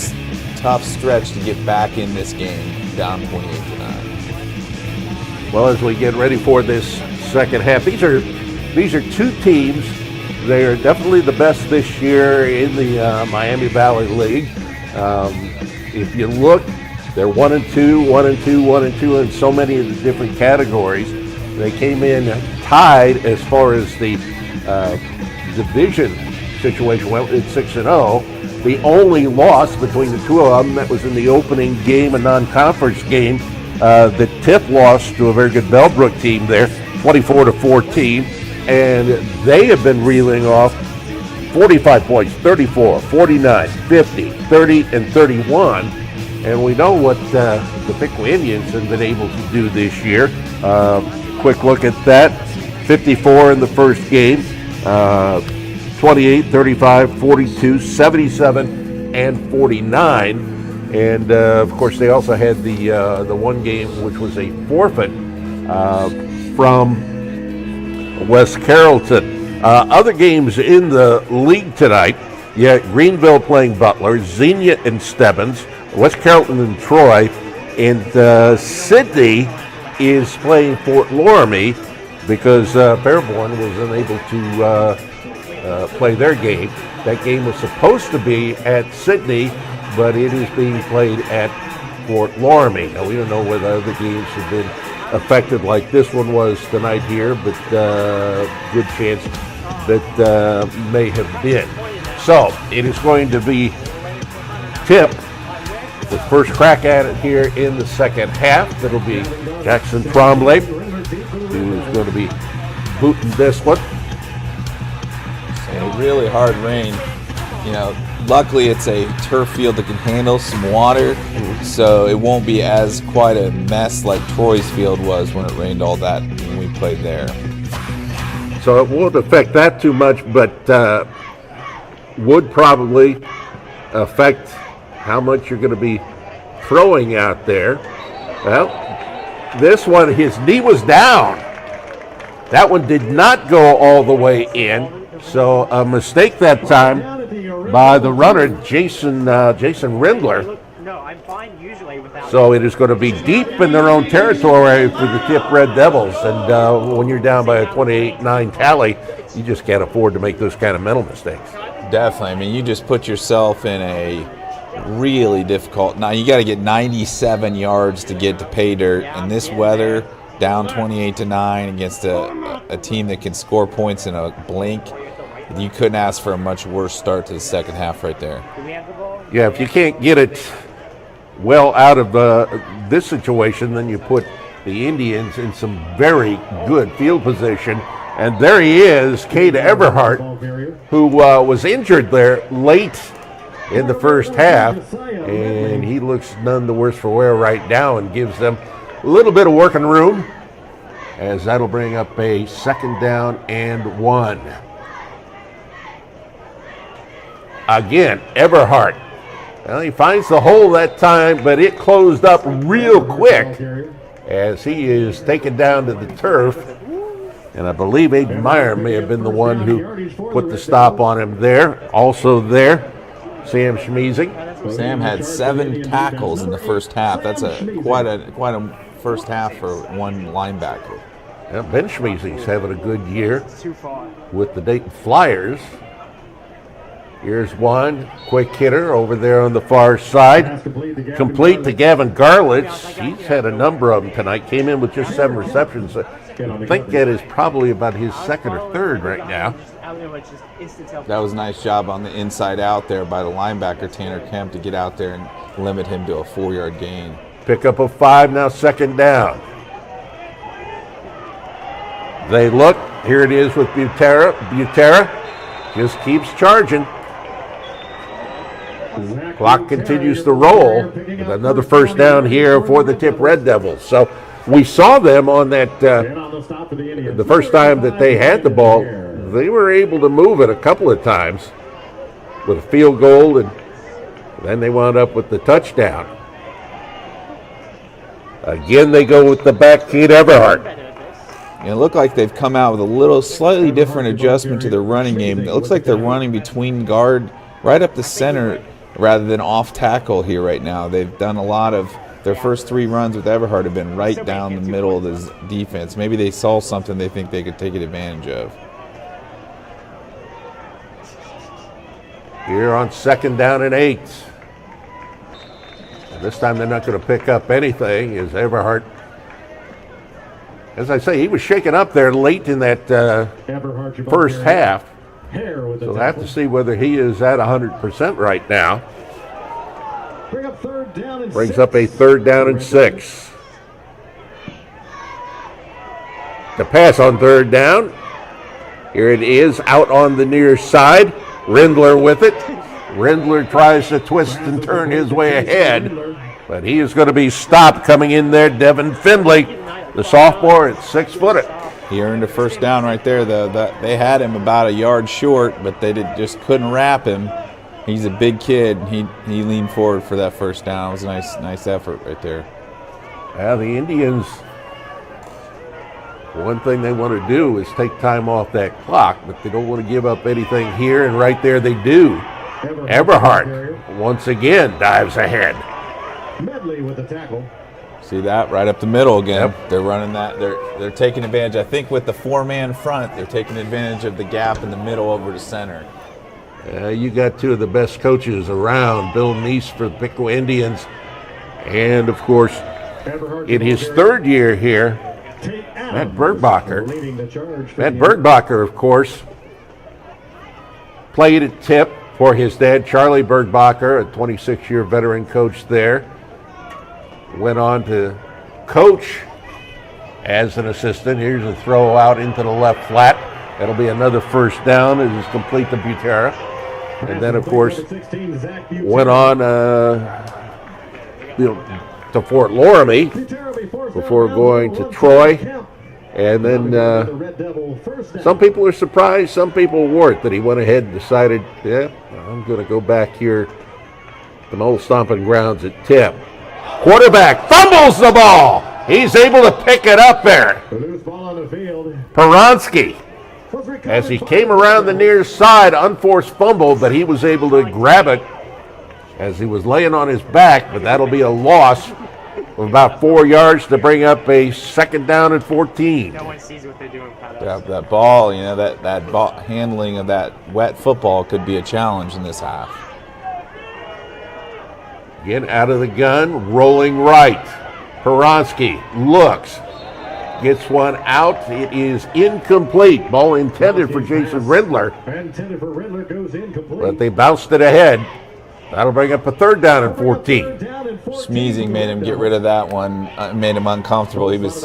stretch to get back in this game, down 28-9. Well, as we get ready for this second half, these are 2 teams. They are definitely the best this year in the Miami Valley League. If you look, they're 1-2, 1-2, 1-2 in so many of the different categories. They came in tied as far as the division situation went at 6-0. The only loss between the 2 of them, that was in the opening game, a non-conference game, that Tipp lost to a very good Bellbrook team there, 24-14, and they have been reeling off 45 points, 34, 49, 50, 30, and 31. And we know what the Piqua Indians have been able to do this year. Quick look at that. 54 in the first game, 28, 35, 42, 77, and 49. And, of course, they also had the one game which was a forfeit from West Carrollton. Other games in the league tonight, Greenville playing Butler, Xenia and Stebbins, West Carrollton and Troy, and Sidney is playing Fort Loramie because Fairborn was unable to play their game. That game was supposed to be at Sidney, but it is being played at Fort Loramie. Now, we don't know whether other games have been affected like this one was tonight here, but good chance that may have been. So, it is going to be Tipp, the first crack at it here in the second half. That'll be Jackson Trombley, who's going to be booting this one. So really hard rain. You know, luckily it's a turf field that can handle some water, so it won't be as quite a mess like Troy's field was when it rained all that when we played there. So it won't affect that too much, but would probably affect how much you're going to be throwing out there. Well, this one, his knee was down. That one did not go all the way in, so a mistake that time by the runner, Jason Rindler. No, I'm fine usually without. So it is going to be deep in their own territory for the Tipp Red Devils, and when you're down by a 28-9 tally, you just can't afford to make those kind of mental mistakes. Definitely. I mean, you just put yourself in a really difficult. Now you got to get 97 yards to get to pay dirt in this weather, down 28-9 against a team that can score points in a blink. You couldn't ask for a much worse start to the second half right there. Yeah, if you can't get it well out of this situation, then you put the Indians in some very good field position. And there he is, Cade Everhart, who was injured there late in the first half, and he looks none the worse for wear right now and gives them a little bit of working room, as that'll bring up a 2nd down and 1. Again, Everhart Well, he finds the hole that time, but it closed up real quick as he is taken down to the turf. And I believe Aiden Meyer may have been the one who put the stop on him there. Also there, Sam Schmeezing. Sam had 7 tackles in the first half. That's quite a first half for one linebacker. Well, Ben Schmeezing's having a good year with the Dayton Flyers. Here's one quick hitter over there on the far side. Complete to Gavin Garlitz. He's had a number of them tonight. Came in with just 7 receptions. I think that is probably about his second or third right now. That was a nice job on the inside out there by the linebacker Tanner Kemp to get out there and limit him to a 4-yard gain. Pickup of 5, now second down. They look. Here it is with Butera. Butera just keeps charging. Clock continues to roll with another first down here for the Tipp Red Devils. So we saw them on that the first time that they had the ball. They were able to move it a couple of times with a field goal, and then they wound up with the touchdown. Again, they go with the back kid Everhart. And it looked like they've come out with a slightly different adjustment to their running game. It looks like they're running between guard right up the center rather than off tackle here right now. They've done a lot of their first 3 runs with Everhart have been right down the middle of the defense. Maybe they saw something they think they could take advantage of. Here on second down and 8. And this time they're not going to pick up anything as Everhart, as I say, he was shaken up there late in that first half. So we'll have to see whether he is at 100% right now. Brings up a third down and 6. The pass on third down. Here it is out on the near side. Rindler with it. Rindler tries to twist and turn his way ahead, but he is going to be stopped coming in there. Devin Findlay, the sophomore at 6-foot. He earned a first down right there. They had him about a yard short, but they just couldn't wrap him. He's a big kid. He leaned forward for that first down. It was a nice effort right there. The Indians, one thing they want to do is take time off that clock, but they don't want to give up anything here, and right there they do. Everhart once again dives ahead. Medley with the tackle. See that right up the middle again. Yep. They're running that. They're taking advantage. I think with the 4-man front, they're taking advantage of the gap in the middle over to center. You got 2 of the best coaches around, Bill Neese for the Piqua Indians, and of course, in his 3rd year here, Matt Bergbacher. Matt Bergbacher, of course, played at Tipp for his dad, Charlie Bergbacher, a 26-year veteran coach there. Went on to coach as an assistant. Here's a throw out into the left flat. That'll be another first down. It is complete to Butera. And then, of course, went on to Fort Loramie before going to Troy. And then some people are surprised, some people weren't, that he went ahead and decided, yeah, I'm going to go back here to my old stomping grounds at Tipp. Quarterback fumbles the ball. He's able to pick it up there. Peronsky, as he came around the near side, unforced fumble, but he was able to grab it as he was laying on his back, but that'll be a loss of about 4 yards to bring up a second down and 14. No one sees what they're doing. That ball, that ball handling of that wet football could be a challenge in this half. Again, out of the gun, rolling right. Peronsky looks, gets one out. It is incomplete. Ball intended for Jason Rindler. But they bounced it ahead. That'll bring up a third down and 14. Smeezing made him get rid of that one, made him uncomfortable. He was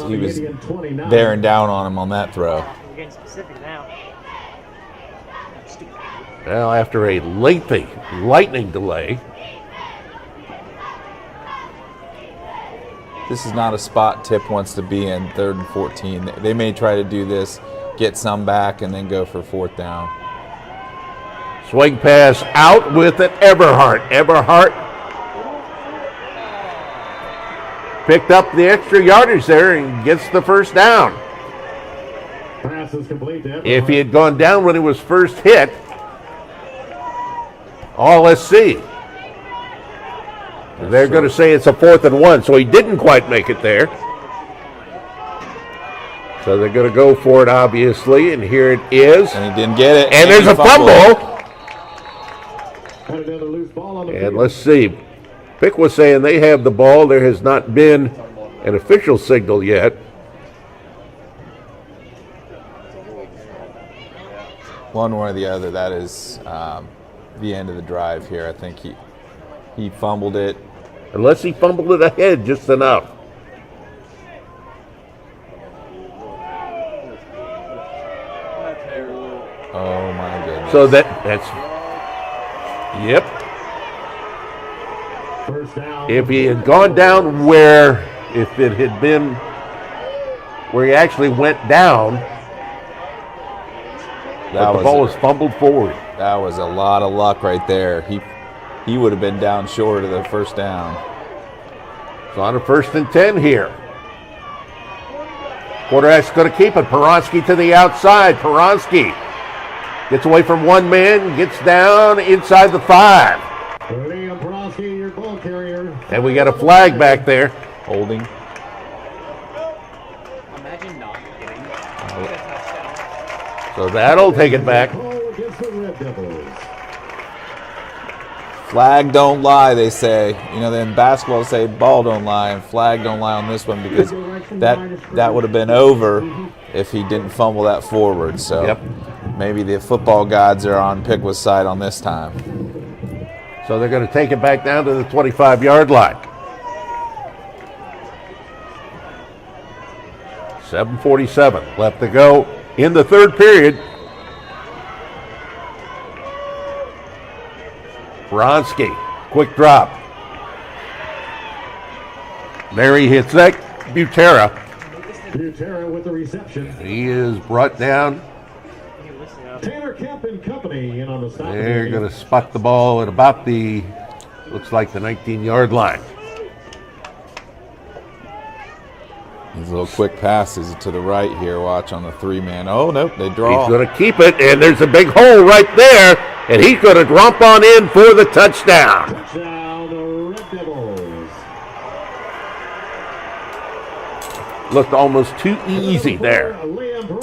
bearing down on him on that throw. We're getting specific now. Well, after a lengthy lightning delay. This is not a spot Tipp wants to be in, 3rd and 14. They may try to do this, get some back, and then go for 4th down. Swing pass out with it, Everhart. Everhart picked up the extra yardage there and gets the first down. Pass is complete to If he had gone down when he was first hit, let's see. They're going to say it's a 4th and 1, so he didn't quite make it there. So they're going to go for it, obviously, and here it is. And he didn't get it. And there's a fumble. And another loose ball on the And let's see. Piqua was saying they have the ball. There has not been an official signal yet. One way or the other, that is the end of the drive here. I think he fumbled it. Unless he fumbled it ahead just enough. Oh my goodness. So that's yep. First down. If he had gone down where, if it had been where he actually went down, but the ball was fumbled forward. That was a lot of luck right there. He would have been down short of the first down. It's on a 1st and 10 here. Quarterback's going to keep it. Peronsky to the outside. Peronsky gets away from one man, gets down inside the 5. Liam Peronsky, your ball carrier. And we got a flag back there. Holding. Imagine not getting So that'll take it back. Flag don't lie, they say. You know, then basketball say ball don't lie, and flag don't lie on this one because that would have been over if he didn't fumble that forward. So maybe the football gods are on Piqua's side on this time. So they're going to take it back down to the 25-yard line. 7:47 left to go in the 3rd period. Bronski, quick drop. Mary hits that. Butera with the reception. He is brought down. Taylor Kemp and company in on the stop. They're going to spot the ball at about the, looks like the 19-yard line. These little quick passes to the right here. Watch on the 3-man. Oh, nope, they draw. He's going to keep it, and there's a big hole right there, and he's going to romp on in for the touchdown. Touchdown, the Red Devils. Looked almost too easy there.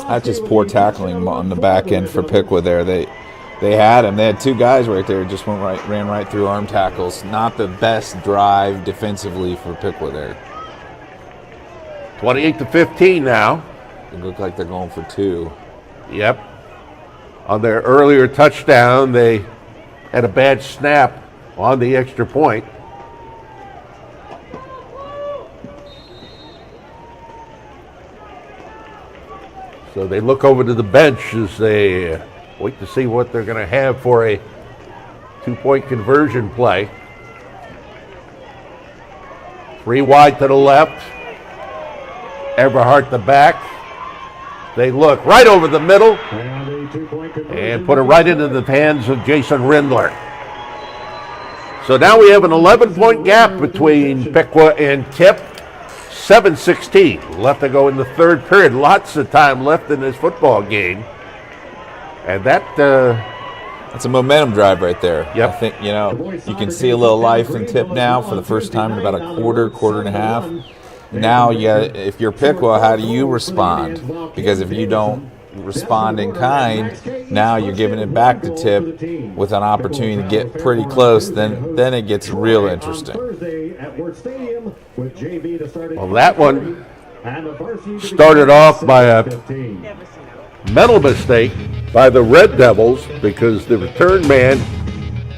That's just poor tackling on the back end for Piqua there. They had him. They had 2 guys right there. Just ran right through arm tackles. Not the best drive defensively for Piqua there. 28-15 now. It looked like they're going for 2. Yep. On their earlier touchdown, they had a bad snap on the extra point. So they look over to the bench as they wait to see what they're going to have for a 2-point conversion play. 3 wide to the left. Everhart the back. They look right over the middle and put it right into the hands of Jason Rindler. So now we have an 11-point gap between Piqua and Tipp. 7:16 left to go in the 3rd period. Lots of time left in this football game. And that's a momentum drive right there. Yep. I think, you know, you can see a little life in Tipp now for the first time in about a quarter and a half. Now, if you're Piqua, how do you respond? Because if you don't respond in kind, now you're giving it back to Tipp with an opportunity to get pretty close. Then it gets real interesting. Well, that one started off by a mental mistake by the Red Devils because the return man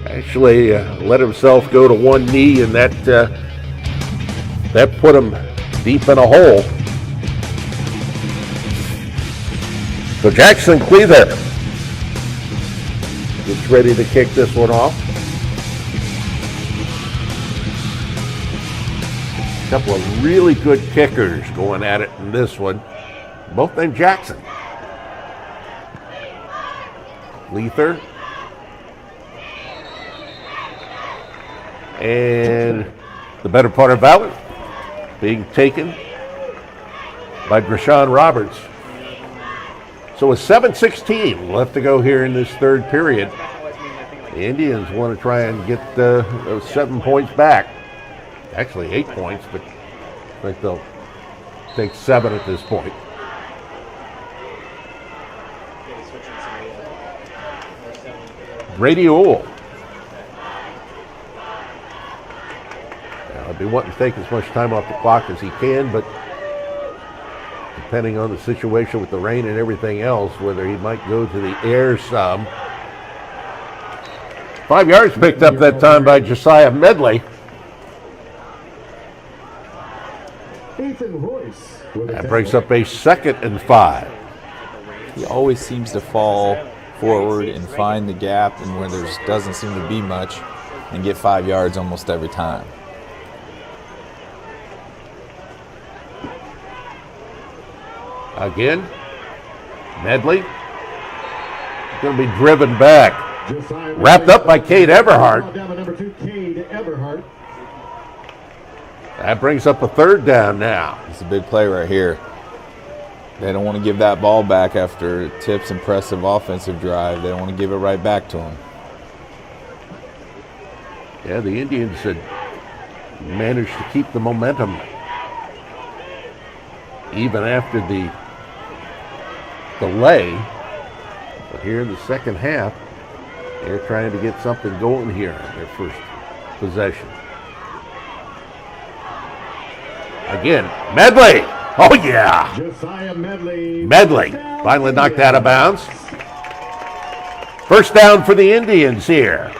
actually let himself go to one knee, and that put him deep in a hole. So Jackson Cleather gets ready to kick this one off. A couple of really good kickers going at it in this one. Both named Jackson. Cleather. And the better part about it, being taken by Deshaun Roberts. So with 7:16 left to go here in this third period, the Indians want to try and get those 7 points back. Actually 8 points, but I think they'll take 7 at this point. Brady Owl. I'll be wanting to take as much time off the clock as he can, but depending on the situation with the rain and everything else, whether he might go to the air some. 5 yards picked up that time by Josiah Medley. That brings up a 2nd and 5. He always seems to fall forward and find the gap and where there doesn't seem to be much and get 5 yards almost every time. Again, Medley going to be driven back. Wrapped up by Cade Everhart. That brings up a 3rd down now. It's a big play right here. They don't want to give that ball back after Tipp's impressive offensive drive. They don't want to give it right back to him. Yeah, the Indians had managed to keep the momentum even after the delay. But here in the second half, they're trying to get something going here in their first possession. Again, Medley. Oh, yeah. Josiah Medley. Medley finally knocked out of bounds. First down for the Indians here.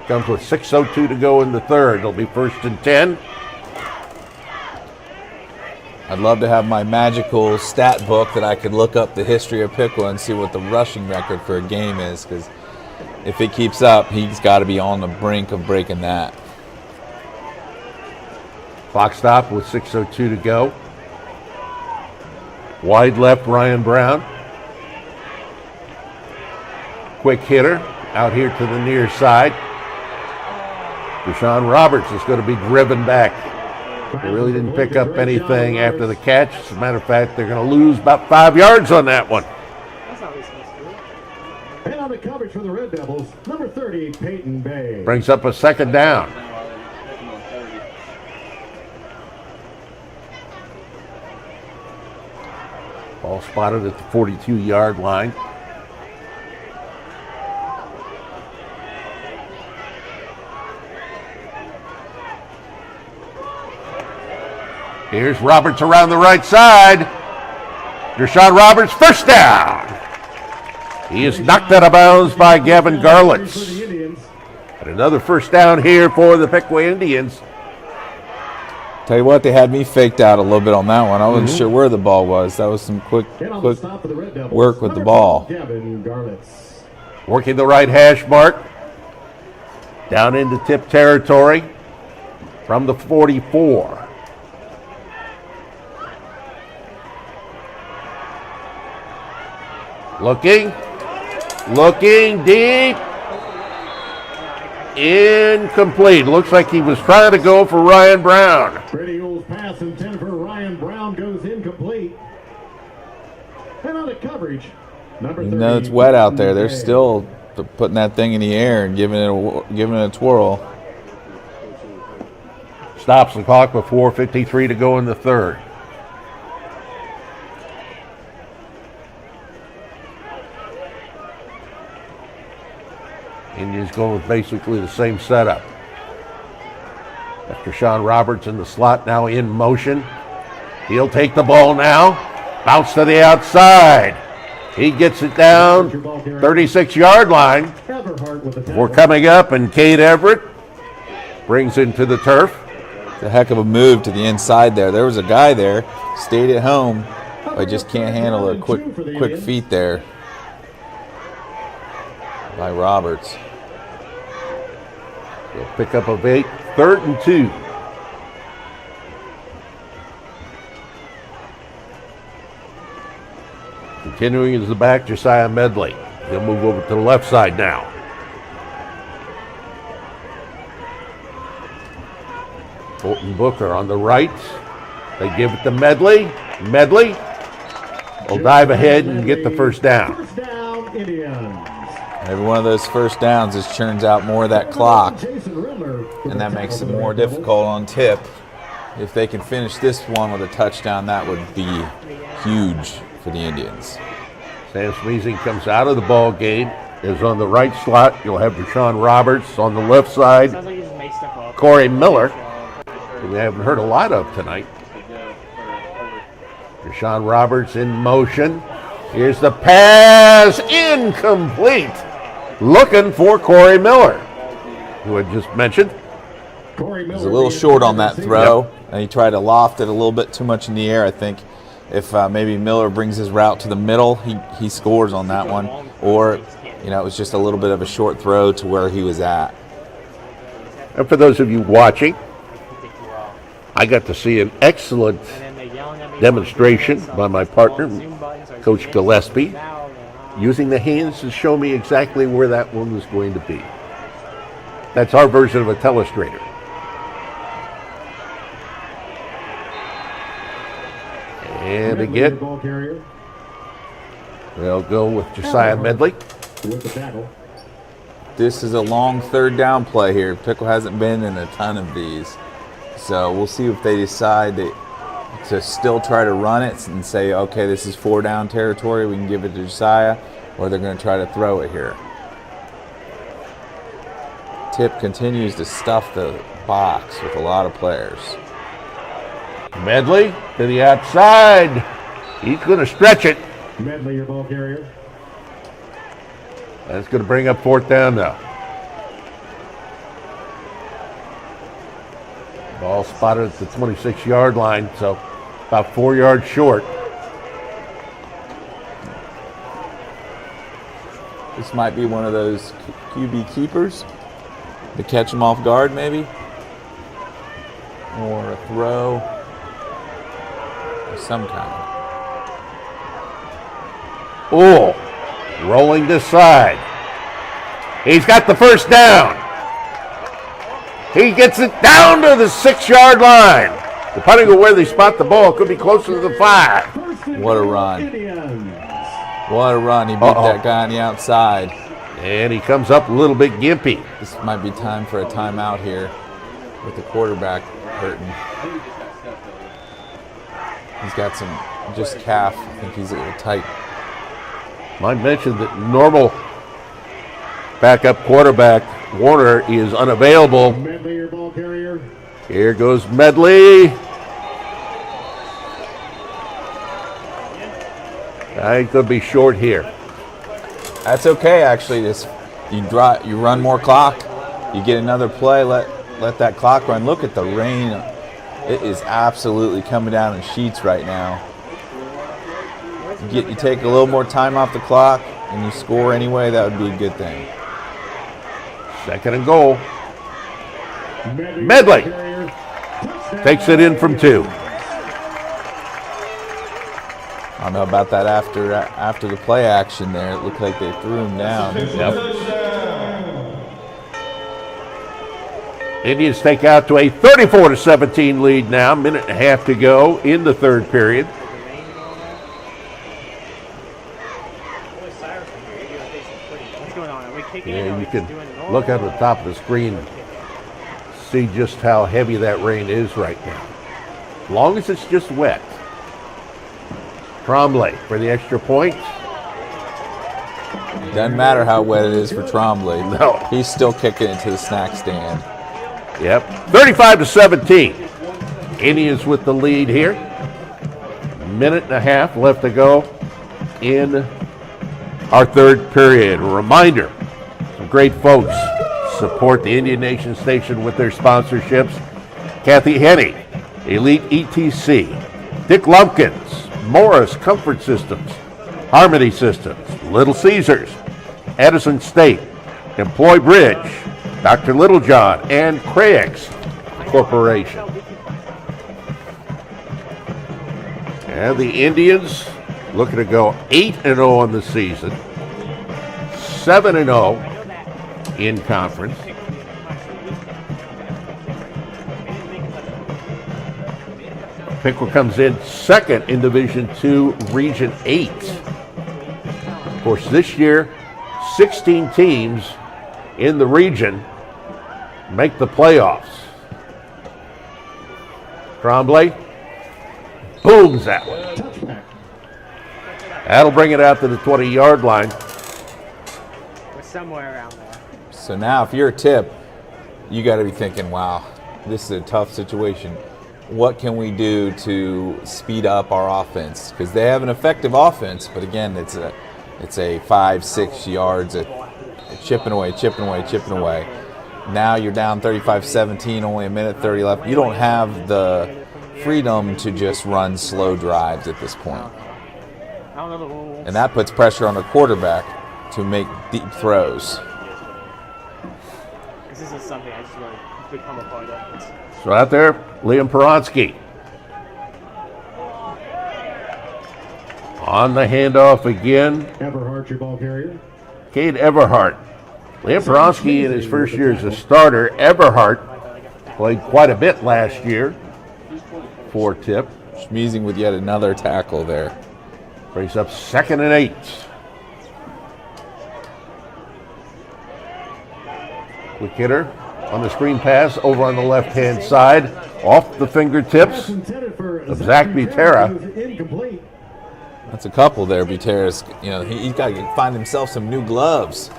Comes with 6:02 to go in the third. It'll be 1st and 10. I'd love to have my magical stat book that I could look up the history of Piqua and see what the rushing record for a game is, because if it keeps up, he's got to be on the brink of breaking that. Clock stop with 6:02 to go. Wide left, Ryan Brown. Quick hitter out here to the near side. Deshaun Roberts is going to be driven back. They really didn't pick up anything after the catch. As a matter of fact, they're going to lose about 5 yards on that one. And on the coverage for the Red Devils, number 30, Peyton Bay. Brings up a 2nd down. Ball spotted at the 42-yard line. Here's Roberts around the right side. Deshaun Roberts, first down. He is knocked out of bounds by Gavin Garlitz. And another first down here for the Piqua Indians. Tell you what, they had me faked out a little bit on that one. I wasn't sure where the ball was. That was some quick work with the ball. Working the right hash mark. Down into Tipp territory from the 44. Looking deep. Incomplete. Looks like he was trying to go for Ryan Brown. Brady Owl's pass intended for Ryan Brown goes incomplete. And on the coverage, number 30. Even though it's wet out there, they're still putting that thing in the air and giving it a twirl. Stops the clock with 4:53 to go in the third. Indians going with basically the same setup. After Deshaun Roberts in the slot, now in motion. He'll take the ball now. Bounce to the outside. He gets it down 36-yard line. We're coming up, and Cade Everett brings into the turf. It's a heck of a move to the inside there. There was a guy there, stayed at home, but just can't handle a quick feet there by Roberts. He'll pick up a 3rd and 2. Continuing is the back, Josiah Medley. He'll move over to the left side now. Bolton Booker on the right. They give it to Medley. Medley will dive ahead and get the first down. First down, Indians. Every one of those first downs just churns out more of that clock, and that makes it more difficult on Tipp. If they can finish this one with a touchdown, that would be huge for the Indians. Sam Smeezing comes out of the ball game, is on the right slot. You'll have Deshaun Roberts on the left side. Corey Miller, who we haven't heard a lot of tonight. Deshaun Roberts in motion. Here's the pass, incomplete. Looking for Corey Miller, who had just mentioned. He was a little short on that throw, and he tried to loft it a little bit too much in the air. I think if maybe Miller brings his route to the middle, he scores on that one. Or, you know, it was just a little bit of a short throw to where he was at. And for those of you watching, I got to see an excellent demonstration by my partner, Coach Gillespie, using the hands to show me exactly where that one was going to be. That's our version of a telestrator. And again, they'll go with Josiah Medley. This is a long third down play here. Piqua hasn't been in a ton of these. So we'll see if they decide to still try to run it and say, okay, this is 4 down territory, we can give it to Josiah, or they're going to try to throw it here. Tipp continues to stuff the box with a lot of players. Medley to the outside. He's going to stretch it. Medley, your ball carrier. That's going to bring up 4th down now. Ball spotted at the 26-yard line, so about 4 yards short. This might be one of those QB keepers to catch them off guard, maybe, or a throw of some kind. Oh, rolling this side. He's got the first down. He gets it down to the 6-yard line. Depending on where they spot the ball, it could be closer to the 5. What a run. What a run. He beat that guy on the outside. And he comes up a little bit gimpy. This might be time for a timeout here with the quarterback hurting. He's got some just calf. I think he's a little tight. Might mention that normal backup quarterback Warner is unavailable. Medley, your ball carrier. Here goes Medley. I could be short here. That's okay, actually. You run more clock. You get another play. Let that clock run. Look at the rain. It is absolutely coming down in sheets right now. You take a little more time off the clock and you score anyway, that would be a good thing. 2nd and goal. Medley takes it in from 2. I don't know about that after the play action there. It looked like they threw him down. Yep. Indians take out to a 34-17 lead now. Minute and a half to go in the 3rd period. Yeah, you can look at the top of the screen, see just how heavy that rain is right now. As long as it's just wet. Trombley for the extra point. Doesn't matter how wet it is for Trombley. No. He's still kicking it to the snack stand. Yep. 35-17. Indians with the lead here. Minute and a half left to go in our 3rd period. A reminder, some great folks support the Indian Nation station with their sponsorships. Kathy Henney, Elite ETC, Dick Lumpkins, Morris Comfort Systems, Harmony Systems, Little Caesars, Edison State, Employ Bridge, Dr. Littlejohn, and Craig's Corporation. And the Indians looking to go 8-0 on the season, 7-0 in conference. Piqua comes in second in Division II, Region 8. Of course, this year, 16 teams in the region make the playoffs. Tremblay booms that one. That'll bring it out to the 20-yard line. We're somewhere around there. So now if you're a Tipp, you got to be thinking, wow, this is a tough situation. What can we do to speed up our offense? Because they have an effective offense, but again, it's a 5-6 yards, chipping away. Now you're down 35-17, only a minute 30 left. You don't have the freedom to just run slow drives at this point. And that puts pressure on the quarterback to make deep throws. This is something I just really become a part of. So out there, Liam Peronsky. On the handoff again. Everhart, your ball carrier. Cade Everhart. Liam Peronsky in his first year as a starter. Everhart played quite a bit last year for Tipp. Schmeezing with yet another tackle there. Brings up 2nd and 8. Quick hitter on the screen pass over on the left-hand side. Off the fingertips of Zach Butera. That's a couple there, Butera's. You know, he's got to find himself some new gloves.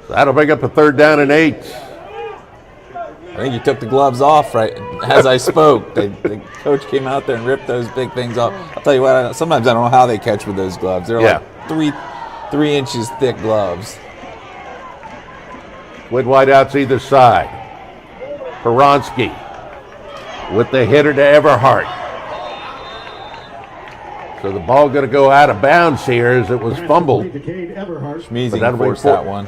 That'll bring up a 3rd down and 8. I think he took the gloves off right as I spoke. The coach came out there and ripped those big things off. I'll tell you what, sometimes I don't know how they catch with those gloves. They're like 3 inches thick gloves. With wideouts either side. Peronsky with the hitter to Everhart. So the ball going to go out of bounds here as it was fumbled. Schmeezing forced that one.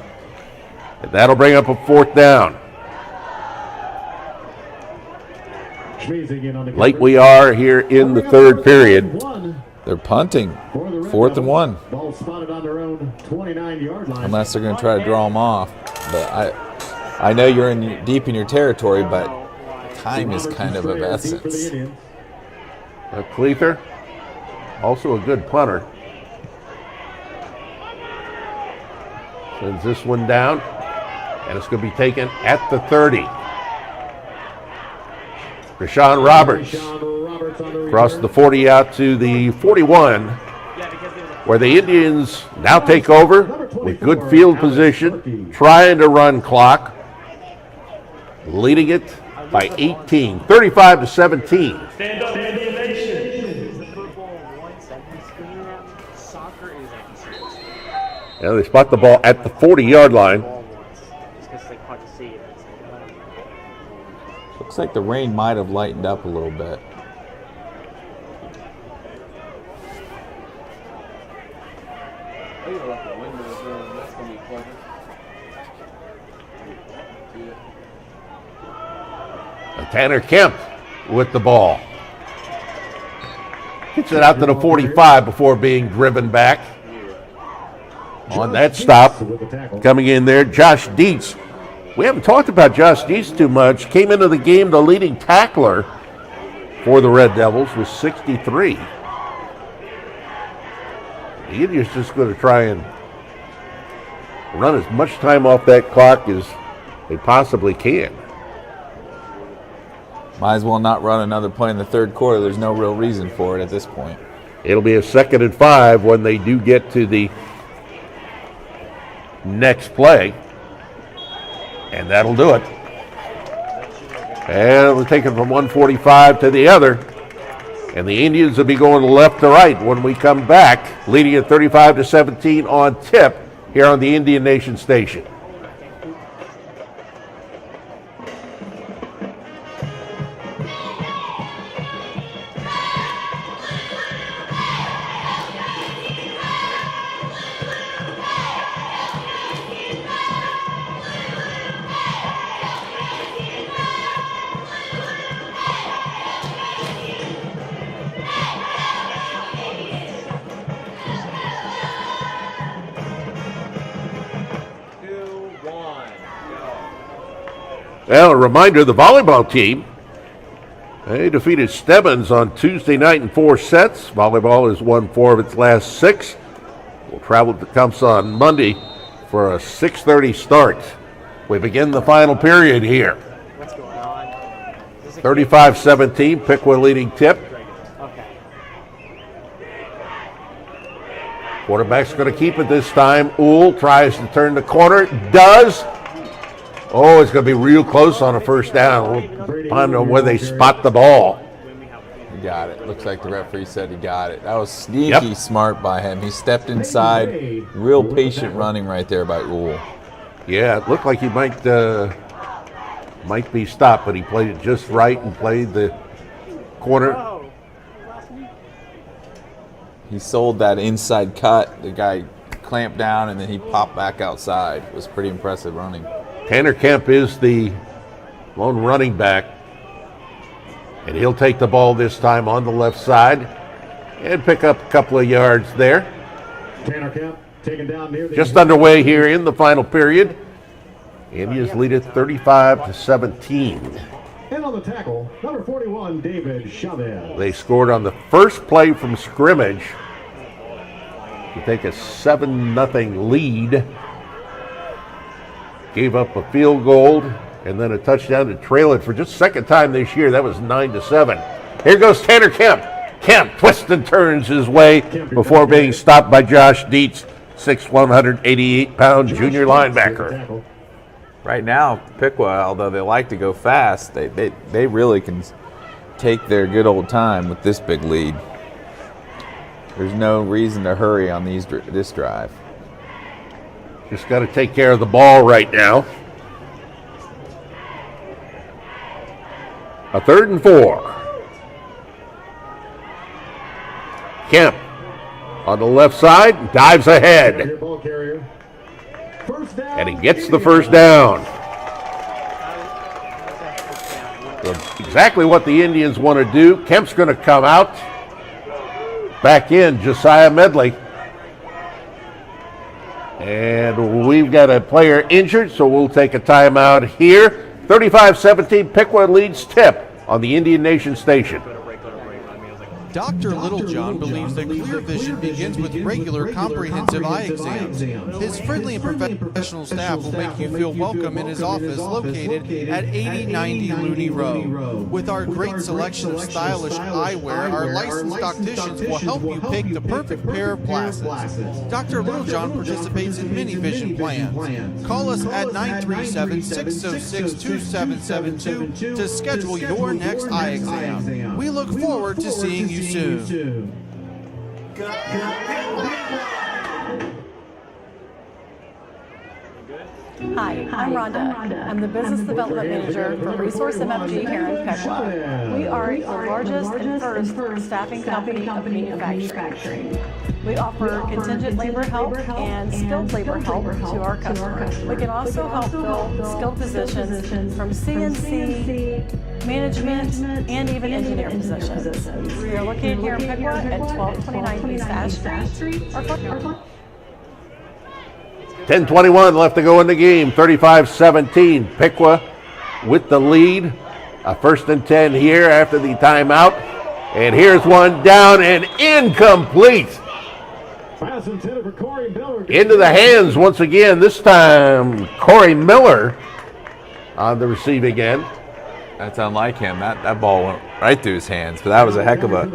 And that'll bring up a 4th down. Late we are here in the 3rd period. They're punting. 4th and 1. Ball spotted on their own 29-yard line. Unless they're going to try to draw them off. But I know you're deep in your territory, but time is kind of essence. Cleather, also a good punter. Sends this one down, and it's going to be taken at the 30. Rashawn Roberts across the 40 out to the 41, where the Indians now take over with good field position, trying to run clock, leading it by 18, 35-17. Now they spot the ball at the 40-yard line. Looks like the rain might have lightened up a little bit. Tanner Kemp with the ball. Gets it out to the 45 before being driven back. On that stop, coming in there, Josh Dietz. We haven't talked about Josh Dietz too much. Came into the game the leading tackler for the Red Devils with 63. The Indians just going to try and run as much time off that clock as they possibly can. Might as well not run another play in the 3rd quarter. There's no real reason for it at this point. It'll be a 2nd and 5 when they do get to the next play. And that'll do it. And we'll take it from 145 to the other. And the Indians will be going left to right when we come back, leading at 35-17 on Tipp here on the Indian Nation station. Well, a reminder, the volleyball team They defeated Stebbins on Tuesday night in 4 sets. Volleyball has won 4 of its last 6. We'll travel to Tecumseh on Monday for a 6:30 start. We begin the final period here. What's going on? 35-17, Piqua leading Tipp. Okay. Quarterback's going to keep it this time. Uhl tries to turn the corner. Does. Oh, it's going to be real close on a first down. We'll find out where they spot the ball. He got it. Looks like the referee said he got it. That was sneaky smart by him. He stepped inside. Real patient running right there by Uhl. Yeah, it looked like he might be stopped, but he played it just right and played the corner. He sold that inside cut. The guy clamped down, and then he popped back outside. It was pretty impressive running. Tanner Kemp is the lone running back, and he'll take the ball this time on the left side and pick up a couple of yards there. Tanner Kemp taken down near the Just underway here in the final period. Indians lead it 35-17. And on the tackle, number 41, David Chavez. They scored on the first play from scrimmage to take a 7-0 lead. Gave up a field goal and then a touchdown to trail it for just the second time this year. That was 9-7. Here goes Tanner Kemp. Kemp twists and turns his way before being stopped by Josh Dietz, 6'1", 188-pound junior linebacker. Right now, Piqua, although they like to go fast, they really can take their good old time with this big lead. There's no reason to hurry on this drive. Just got to take care of the ball right now. A 3rd and 4. Kemp on the left side, dives ahead. And he gets the first down. Exactly what the Indians want to do. Kemp's going to come out. Back in, Josiah Medley. And we've got a player injured, so we'll take a timeout here. 35-17, Piqua leads Tipp on the Indian Nation station. Dr. Littlejohn believes that clear vision begins with regular comprehensive eye exams. His friendly and professional staff will make you feel welcome in his office located at 8090 Looney Road. With our great selection of stylish eyewear, our licensed opticians will help you pick the perfect pair of glasses. Dr. Littlejohn participates in many vision plans. Call us at 937-606-2772 to schedule your next eye exam. We look forward to seeing you soon. Hi, I'm Rhonda. I'm the Business Development Manager for Resource MFG here in Piqua. We are the largest and first staffing company of manufacturing. We offer contingent labor help and skilled labor help to our customers. We can also help fill skilled positions from CNC, management, and even engineer positions. We are located here in Piqua at 1229 East Ash Street. 10:21 left to go in the game. 35-17. Piqua with the lead. A 1st and 10 here after the timeout. And here's one down and incomplete. Into the hands once again. This time Corey Miller on the receiving end. That's unlike him. That ball went right through his hands. But that was a heck of a.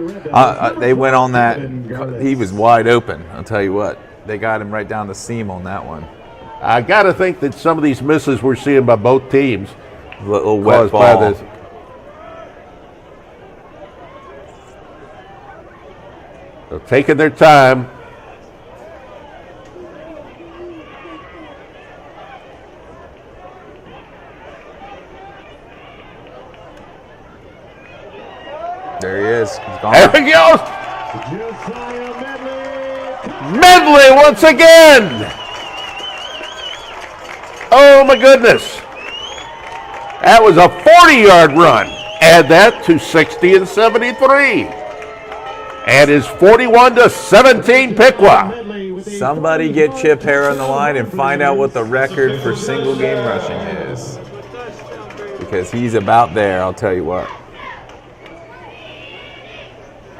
They went on that. He was wide open. I'll tell you what. They got him right down the seam on that one. I got to think that some of these misses we're seeing by both teams. A little wet ball. By this. They're taking their time. There he is. He's gone. There he goes. Medley once again. Oh my goodness. That was a 40-yard run. Add that to 60 and 73. And it's 41-17 Piqua. Somebody get Chip Hare on the line and find out what the record for single game rushing is. Because he's about there, I'll tell you what.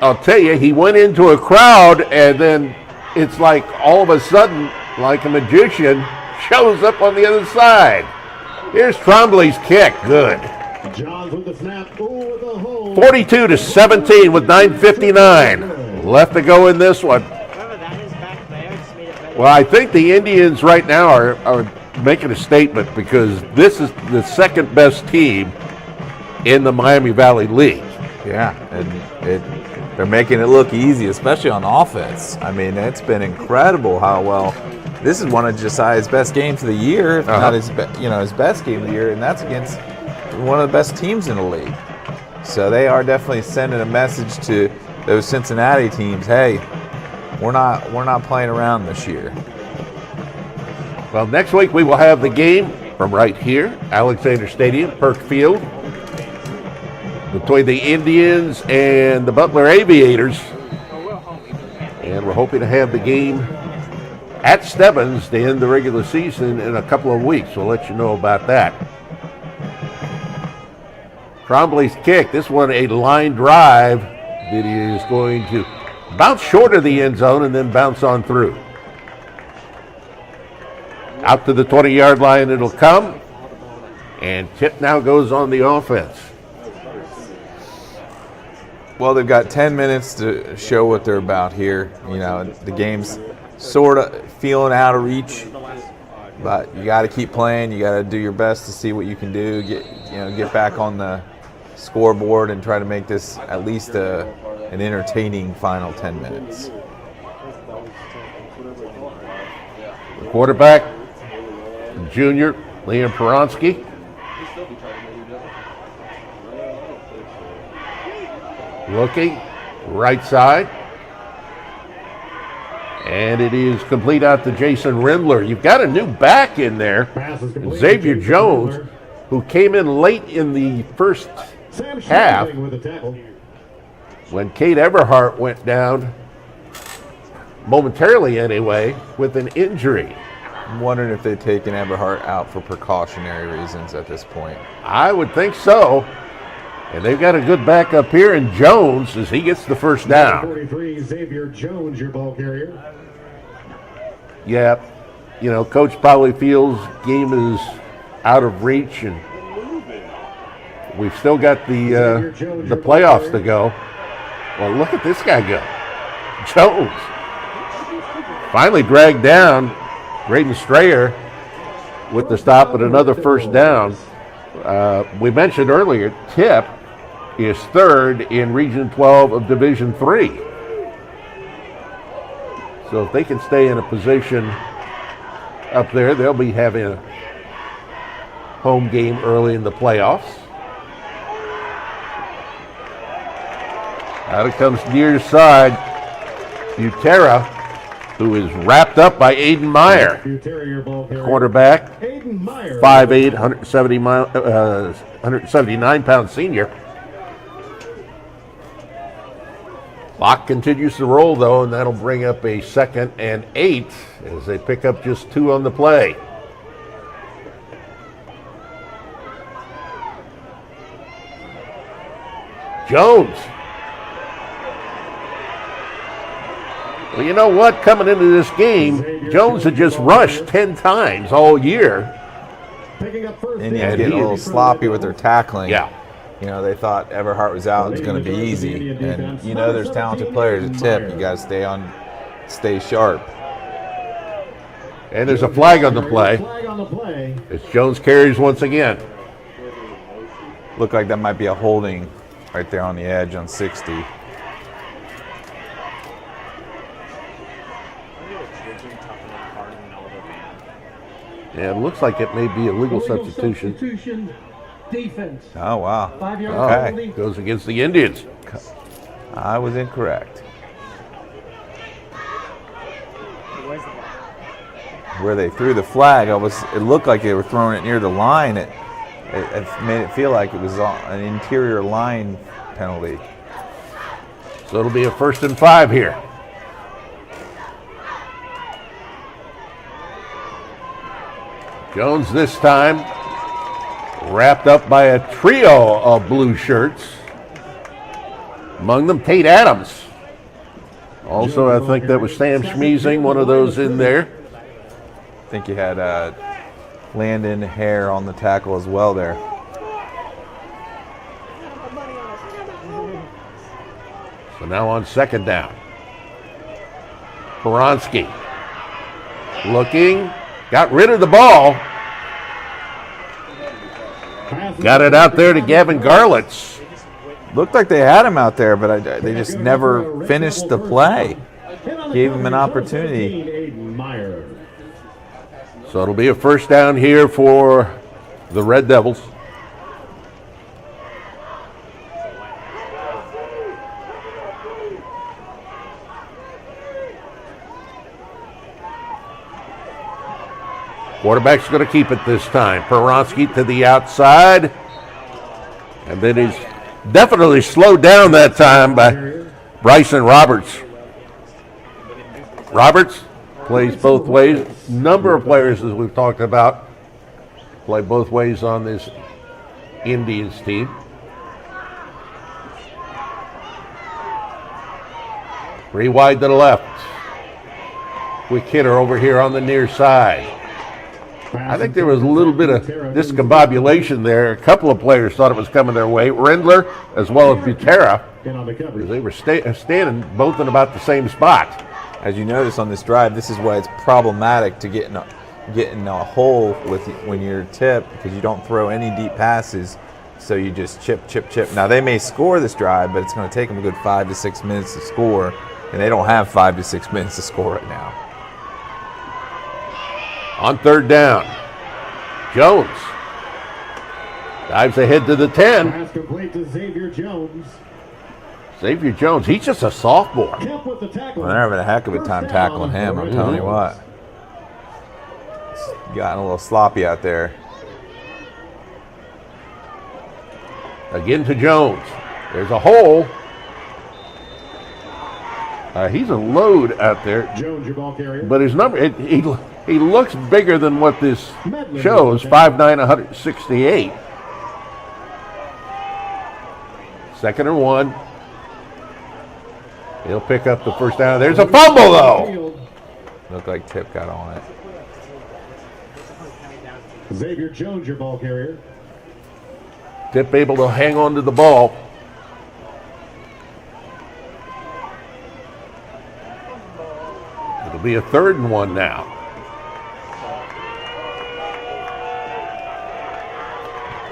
I'll tell you, he went into a crowd, and then it's like all of a sudden, like a magician, shows up on the other side. Here's Trombley's kick. Good. Johns with the snap. Ooh, with the hole. 42-17 with 9:59 left to go in this one. Well, I think the Indians right now are making a statement because this is the second best team in the Miami Valley League. Yeah, and they're making it look easy, especially on offense. I mean, it's been incredible how well. This is one of Josiah's best games of the year, if not his best game of the year, and that's against one of the best teams in the league. So they are definitely sending a message to those Cincinnati teams. Hey, we're not playing around this year. Well, next week we will have the game from right here, Alexander Stadium, Perk Field, between the Indians and the Butler Aviators. And we're hoping to have the game at Stebbins to end the regular season in a couple of weeks. We'll let you know about that. Trombley's kick, this one a line drive that he is going to bounce short of the end zone and then bounce on through. Out to the 20-yard line it'll come, and Tipp now goes on the offense. Well, they've got 10 minutes to show what they're about here. You know, the game's sort of feeling out of reach, but you got to keep playing. You got to do your best to see what you can do. Get back on the scoreboard and try to make this at least an entertaining final 10 minutes. The quarterback, junior Liam Peronsky. Looking, right side. And it is complete out to Jason Rindler. You've got a new back in there, Xavier Jones, who came in late in the first half when Kate Everhart went down, momentarily anyway, with an injury. I'm wondering if they've taken Everhart out for precautionary reasons at this point. I would think so. And they've got a good backup here in Jones as he gets the first down. 43, Xavier Jones, your ball carrier. Yeah, Coach probably feels game is out of reach, and we've still got the playoffs to go. Well, look at this guy go. Jones. Finally dragged down. Braden Strayer with the stop at another first down. We mentioned earlier, Tipp is third in Region 12 of Division 3. So if they can stay in a position up there, they'll be having a home game early in the playoffs. Out it comes near side, Butera, who is wrapped up by Aiden Meyer. Quarterback, 5'8", 179-pound senior. Clock continues to roll, though, and that'll bring up a 2nd and 8 as they pick up just 2 on the play. Jones. Well, you know what? Coming into this game, Jones had just rushed 10 times all year. And you get a little sloppy with their tackling. Yeah. They thought Everhart was out. It's going to be easy. And, there's talented players at Tipp. You got to stay sharp. And there's a flag on the play. It's Jones carries once again. Looked like that might be a holding right there on the edge on 60. Yeah, it looks like it may be a legal substitution. Defense. Oh, wow. 5-yard Okay. penalty. Goes against the Indians. I was incorrect. Where they threw the flag, it looked like they were throwing it near the line. It made it feel like it was an interior line penalty. So it'll be a 1st and 5 here. Jones this time wrapped up by a trio of blue shirts. Among them, Tate Adams. Also, I think that was Sam Schmeezing, one of those in there. I think you had Landon Hare on the tackle as well there. So now on second down. Peronsky looking, got rid of the ball. Got it out there to Gavin Garlitz. Looked like they had him out there, but they just never finished the play. Gave him an opportunity. So it'll be a first down here for the Red Devils. Quarterback's going to keep it this time. Peronsky to the outside. And then he's definitely slowed down that time by Bryson Roberts. Roberts plays both ways. Number of players, as we've talked about, play both ways on this Indians team. Three wide to the left. Quick hitter over here on the near side. I think there was a little bit of discombobulation there. A couple of players thought it was coming their way. Rendler as well as Butera. They were standing both in about the same spot. As you notice on this drive, this is why it's problematic to get in a hole when you're tipped, because you don't throw any deep passes. So you just chip. Now they may score this drive, but it's going to take them a good 5 to 6 minutes to score, and they don't have 5 to 6 minutes to score right now. On third down, Jones dives ahead to the 10. Pass complete to Xavier Jones. Xavier Jones, he's just a sophomore. Well, they're having a heck of a time tackling him, I'm telling you what. It's gotten a little sloppy out there. Again to Jones. There's a hole. He's a load out there. Jones, your ball carrier. But his number, he looks bigger than what this shows, 5'9", 168. Second and 1. He'll pick up the first down. There's a fumble, though. Looked like Tipp got on it. Xavier Jones, your ball carrier. Tipp able to hang on to the ball. It'll be a 3rd and 1 now.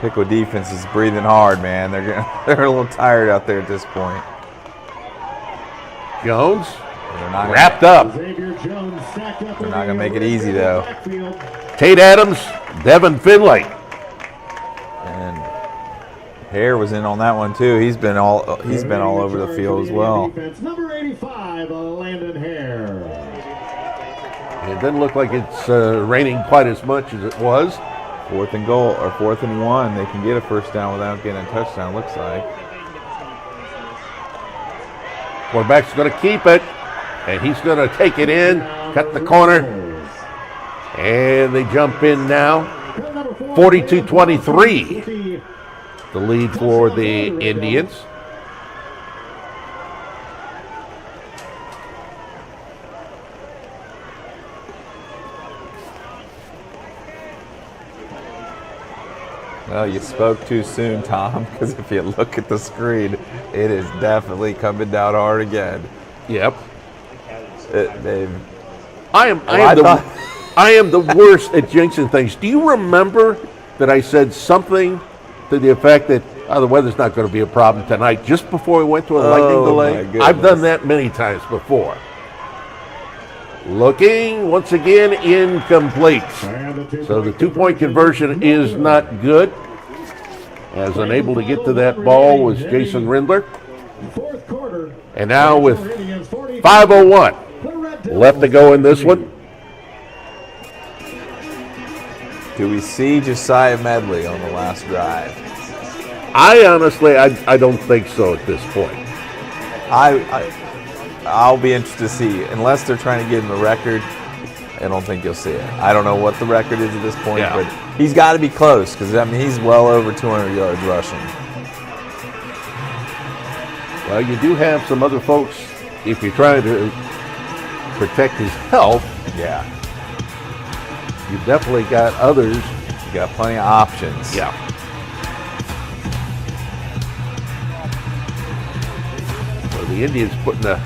Piqua defense is breathing hard, man. They're a little tired out there at this point. Jones wrapped up. Xavier Jones stacked up. They're not going to make it easy, though. Tate Adams, Devin Finley. And Hare was in on that one too. He's been all over the field as well. Number 85, Landon Hare. It doesn't look like it's raining quite as much as it was. 4th and goal, or 4th and 1. They can get a first down without getting a touchdown, looks like. Quarterback's going to keep it, and he's going to take it in, cut the corner, and they jump in now. 42-23, the lead for the Indians. Well, you spoke too soon, Tom, because if you look at the screen, it is definitely coming down hard again. Yep. I am the worst at jinxing things. Do you remember that I said something to the effect that the weather's not going to be a problem tonight just before we went to a lightning delay? I've done that many times before. Looking, once again, incomplete. So the 2-point conversion is not good. As unable to get to that ball was Jason Rendler. And now with 5:01 left to go in this one. Do we see Josiah Medley on the last drive? I honestly don't think so at this point. I'll be interested to see. Unless they're trying to give him a record, I don't think you'll see it. I don't know what the record is at this point, but he's got to be close because he's well over 200 yards rushing. Well, you do have some other folks, if you're trying to protect his health. Yeah. You've definitely got others. You got plenty of options. Yeah. Well, the Indians putting the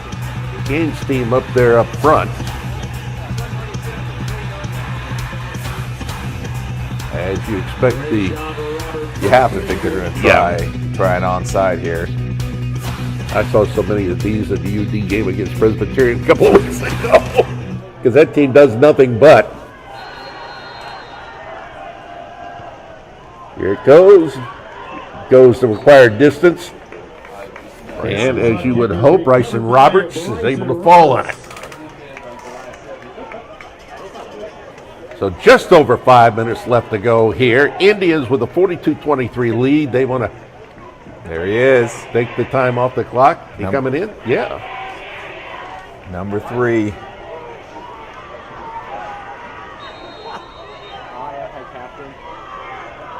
Gaines team up there up front. As you expect you have to think they're going to try an onside here. I saw so many of these at the UD game against Presbyterian a couple of weeks ago. Because that team does nothing but. Here it goes. Goes the required distance. And as you would hope, Bryson Roberts is able to fall on it. So just over 5 minutes left to go here. Indians with a 42-23 lead. They want to. There he is. Take the time off the clock. He coming in? Yeah. Number 3.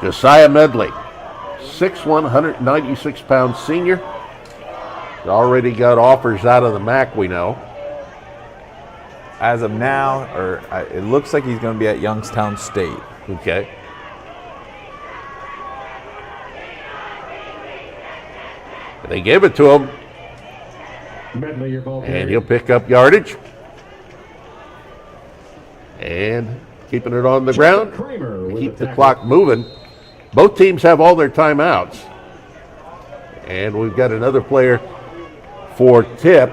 Josiah Medley, 6'1", 196-pound senior. He's already got offers out of the MAC, we know. As of now, it looks like he's going to be at Youngstown State. Okay. They gave it to him. And he'll pick up yardage. And keeping it on the ground. Keep the clock moving. Both teams have all their timeouts. And we've got another player for Tipp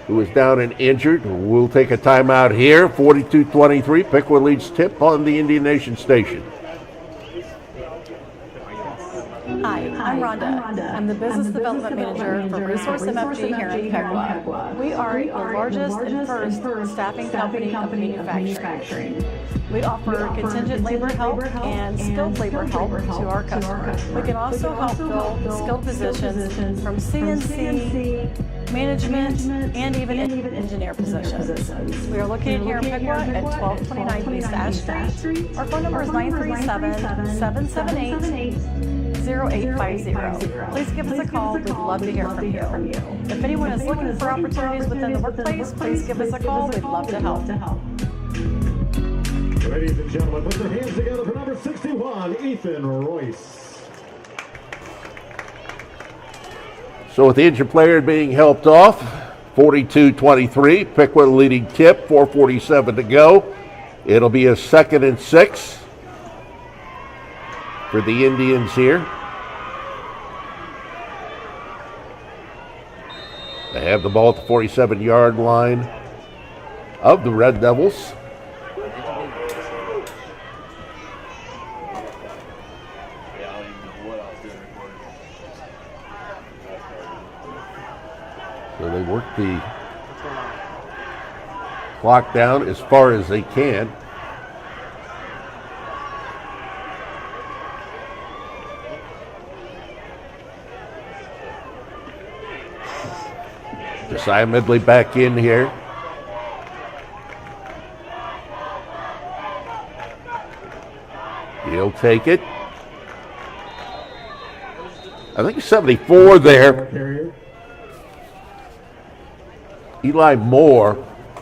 who is down and injured. We'll take a timeout here. 42-23. Piqua leads Tipp on the Indian Nation station. Hi, I'm Rhonda. I'm the Business Development Manager for Resource MFG here in Piqua. We are the largest and first staffing company of manufacturing. We offer contingent labor help and skilled labor help to our customers. We can also help fill skilled positions from CNC, management, and even engineer positions. We are located here in Piqua at 1229 East Ash Street. Our phone number is 937-778-0850. Please give us a call. We'd love to hear from you. If anyone is looking for opportunities within the workplace, please give us a call. We'd love to help. Ladies and gentlemen, put your hands together for number 61, Ethan Royce. So with the injured player being helped off, 42-23, Piqua leading Tipp, 4:47 to go. It'll be a 2nd and 6 for the Indians here. They have the ball at the 47-yard line of the Red Devils. So they work the clock down as far as they can. Josiah Medley back in here. He'll take it. I think 74 there. Eli Moore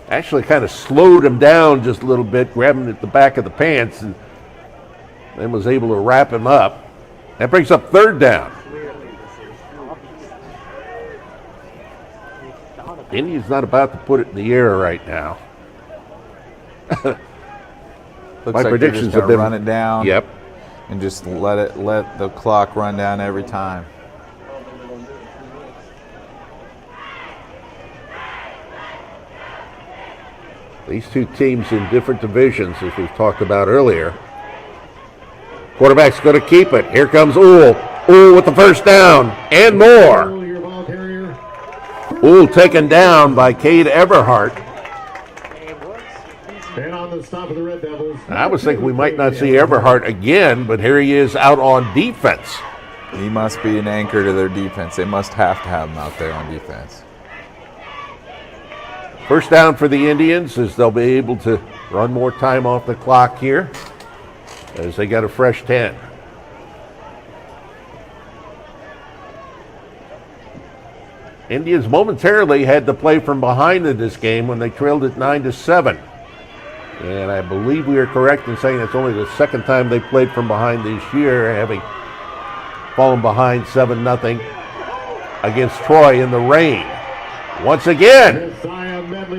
actually kind of slowed him down just a little bit, grabbing him at the back of the pants, and then was able to wrap him up. That brings up 3rd down. Indians not about to put it in the air right now. Looks like predictions have been been run it down. Yep. And just let the clock run down every time. These two teams in different divisions, as we've talked about earlier. Quarterback's going to keep it. Here comes Uhl. Uhl with the first down and more. Uhl taken down by Cade Everhart. And on the stop of the Red Devils. I was thinking we might not see Everhart again, but here he is out on defense. He must be an anchor to their defense. They must have to have him out there on defense. First down for the Indians, as they'll be able to run more time off the clock here, as they got a fresh 10. Indians momentarily had to play from behind in this game when they trailed it 9-7. And I believe we are correct in saying it's only the second time they played from behind this year, having fallen behind 7-0 against Troy in the rain. Once again,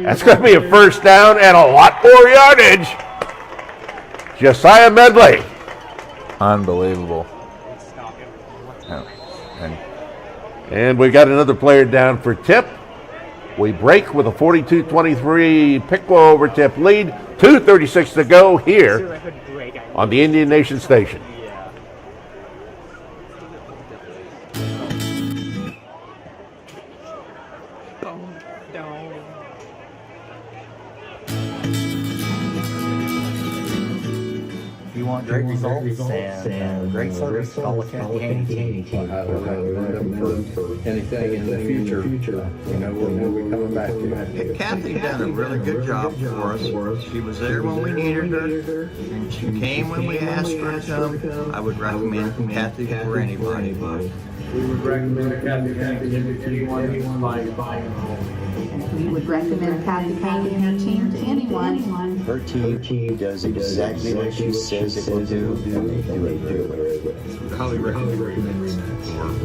that's going to be a first down and a lot more yardage. Josiah Medley. Unbelievable. And we got another player down for Tipp. We break with a 42-23 Piqua over Tipp lead. 2:36 to go here on the Indian Nation Station. If you want great results and great service, call the Kathy team. I would recommend them for anything in the future. You know, we'll be coming back to. Kathy done a really good job for us. She was there when we needed her, and she came when we asked her to come. I would recommend Kathy for anybody. We would recommend Kathy to anyone buying a home. We would recommend Kathy Payne and her team to anyone. Her team does exactly what she says it will do, and they do it. Highly recommend.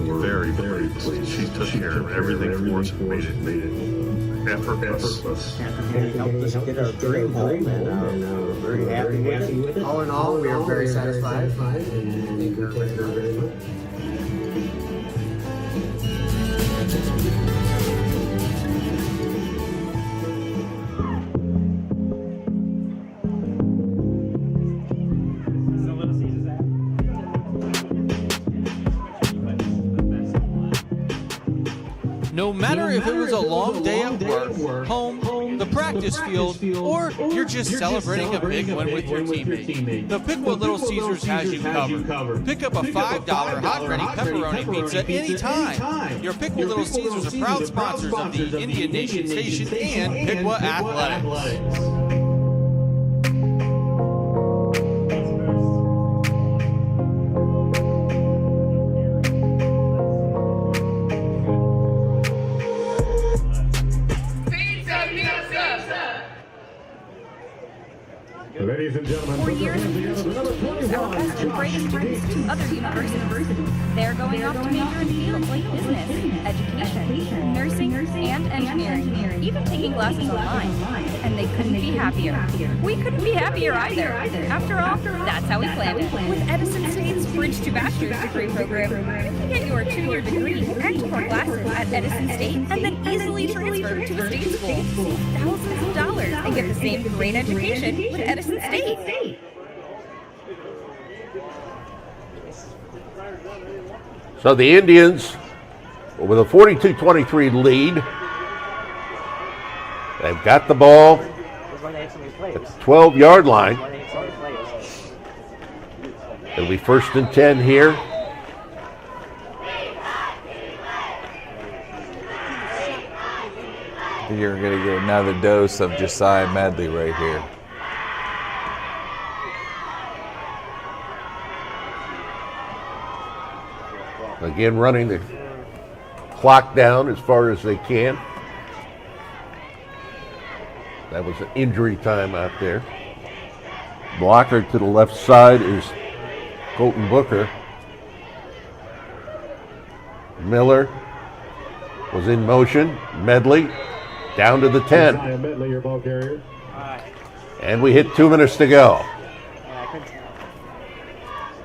We're very, very pleased. She took care of everything for us and made it effortless. Kathy helped us get our dream home, and we're very happy with it. All in all, we are very satisfied. Thank you very much. No matter if it was a long day at work, home, the practice field, or you're just celebrating a big win with your teammate, the Piqua Little Caesars has you covered. Pick up a $5 hot ready pepperoni pizza anytime. Your Piqua Little Caesars are proud sponsors of the Indian Nation Station and Piqua Athletics. Ladies and gentlemen, For years and years, our best and brightest students to other universities. They're going off to major in fields like business, education, nursing, and engineering, even taking classes online. And they couldn't be happier. We couldn't be happier either. After all, that's how we planned it. With Edison State's Bridge to Bachelor's degree program, you can get your 2-year degree and more classes at Edison State and then easily transfer to a state school. Save thousands of dollars and get the same great education with Edison State. So the Indians, with a 42-23 lead, they've got the ball at the 12-yard line. It'll be 1st and 10 here. You're going to get another dose of Josiah Medley right here. Again, running the clock down as far as they can. That was an injury time out there. Blocker to the left side is Colton Booker. Miller was in motion. Medley down to the 10. Medley, your ball carrier. And we hit 2 minutes to go.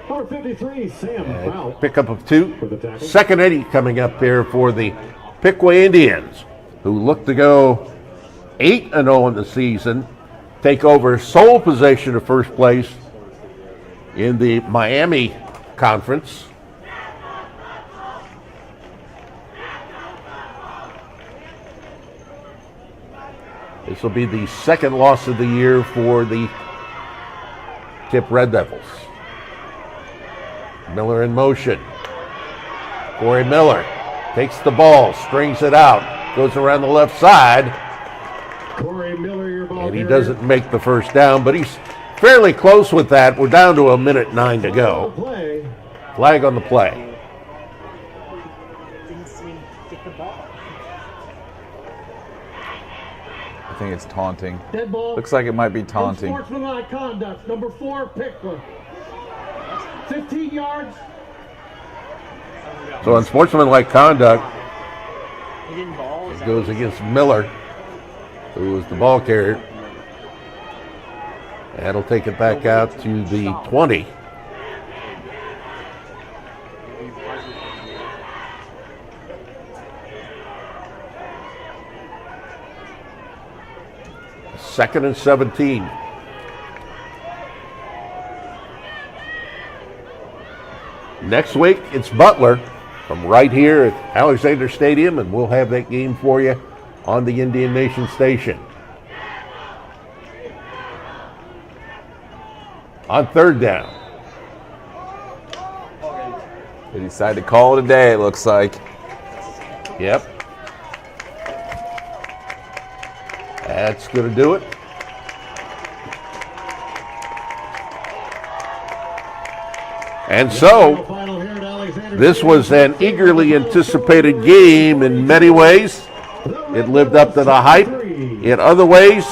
Number 53, Sam Fout. Pickup of 2. 2nd inning coming up here for the Piqua Indians, who look to go 8-0 in the season, take over sole possession of first place in the Miami Conference. This will be the 2nd loss of the year for the Tipp Red Devils. Miller in motion. Corey Miller takes the ball, strings it out, goes around the left side. Corey Miller, your ball and he carrier. doesn't make the first down, but he's fairly close with that. We're down to 1:09 to go. Flag on the play. think it's taunting. Dead ball. Looks like it might be taunting. Unsportsmanlike conduct. Number 4, Piqua. 15 yards. So unsportsmanlike conduct He didn't ball. Is that goes against Miller, who was the ball carrier. That'll take it back out to the 20. Second and 17. Next week, it's Butler from right here at Alexander Stadium, and we'll have that game for you on the Indian Nation station. On third down. They decided to call it a day, it looks like. Yep. That's going to do it. And so, this was an eagerly anticipated game in many ways. It lived up to the hype. In other ways,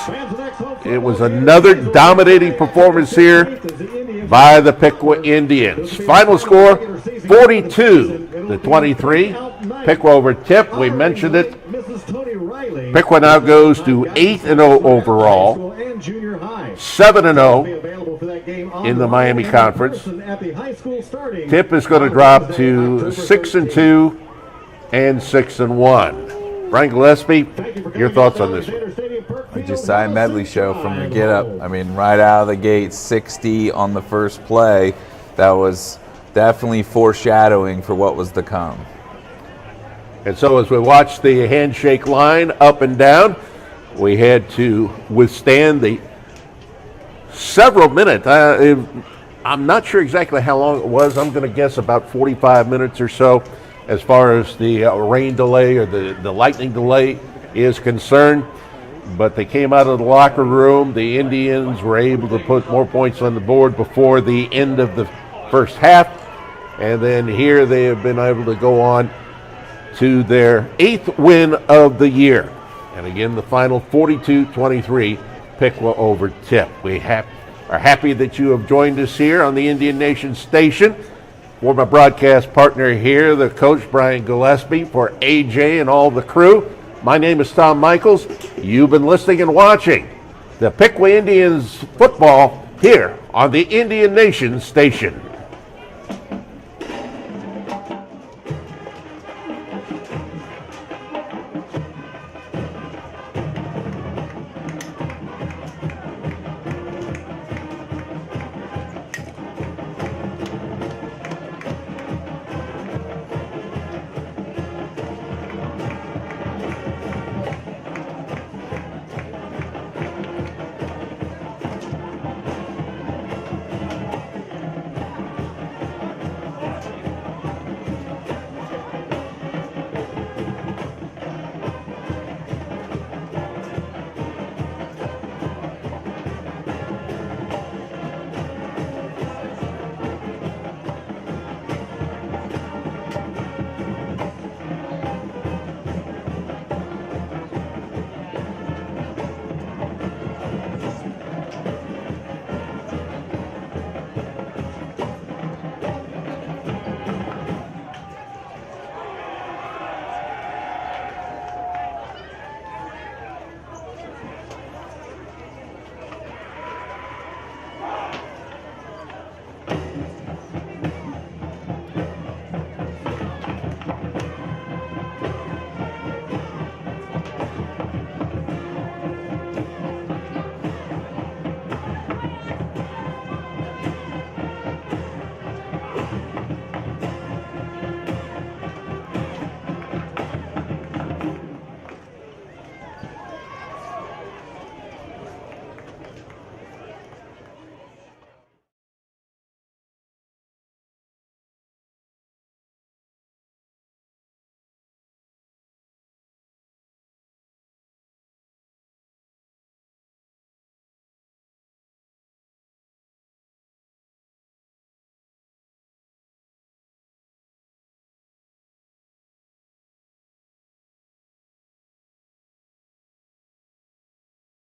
it was another dominating performance here by the Piqua Indians. Final score, 42-23. Piqua over Tipp. We mentioned it. Piqua now goes to 8-0 overall, 7-0 in the Miami Conference. Tipp is going to drop to 6-2 and 6-1. Frank Gillespie, your thoughts on this one? Just a medley show from the get up. I mean, right out of the gate, 60 on the first play. That was definitely foreshadowing for what was to come. And so as we watched the handshake line up and down, we had to withstand the several minutes. I'm not sure exactly how long it was. I'm going to guess about 45 minutes or so as far as the rain delay or the lightning delay is concerned. But they came out of the locker room. The Indians were able to put more points on the board before the end of the first half. And then here they have been able to go on to their 8th win of the year. And again, the final 42-23, Piqua over Tipp. We are happy that you have joined us here on the Indian Nation station. For my broadcast partner here, the coach, Brian Gillespie, for AJ and all the crew, my name is Tom Michaels. You've been listening and watching the Piqua Indians football here on the Indian Nation station.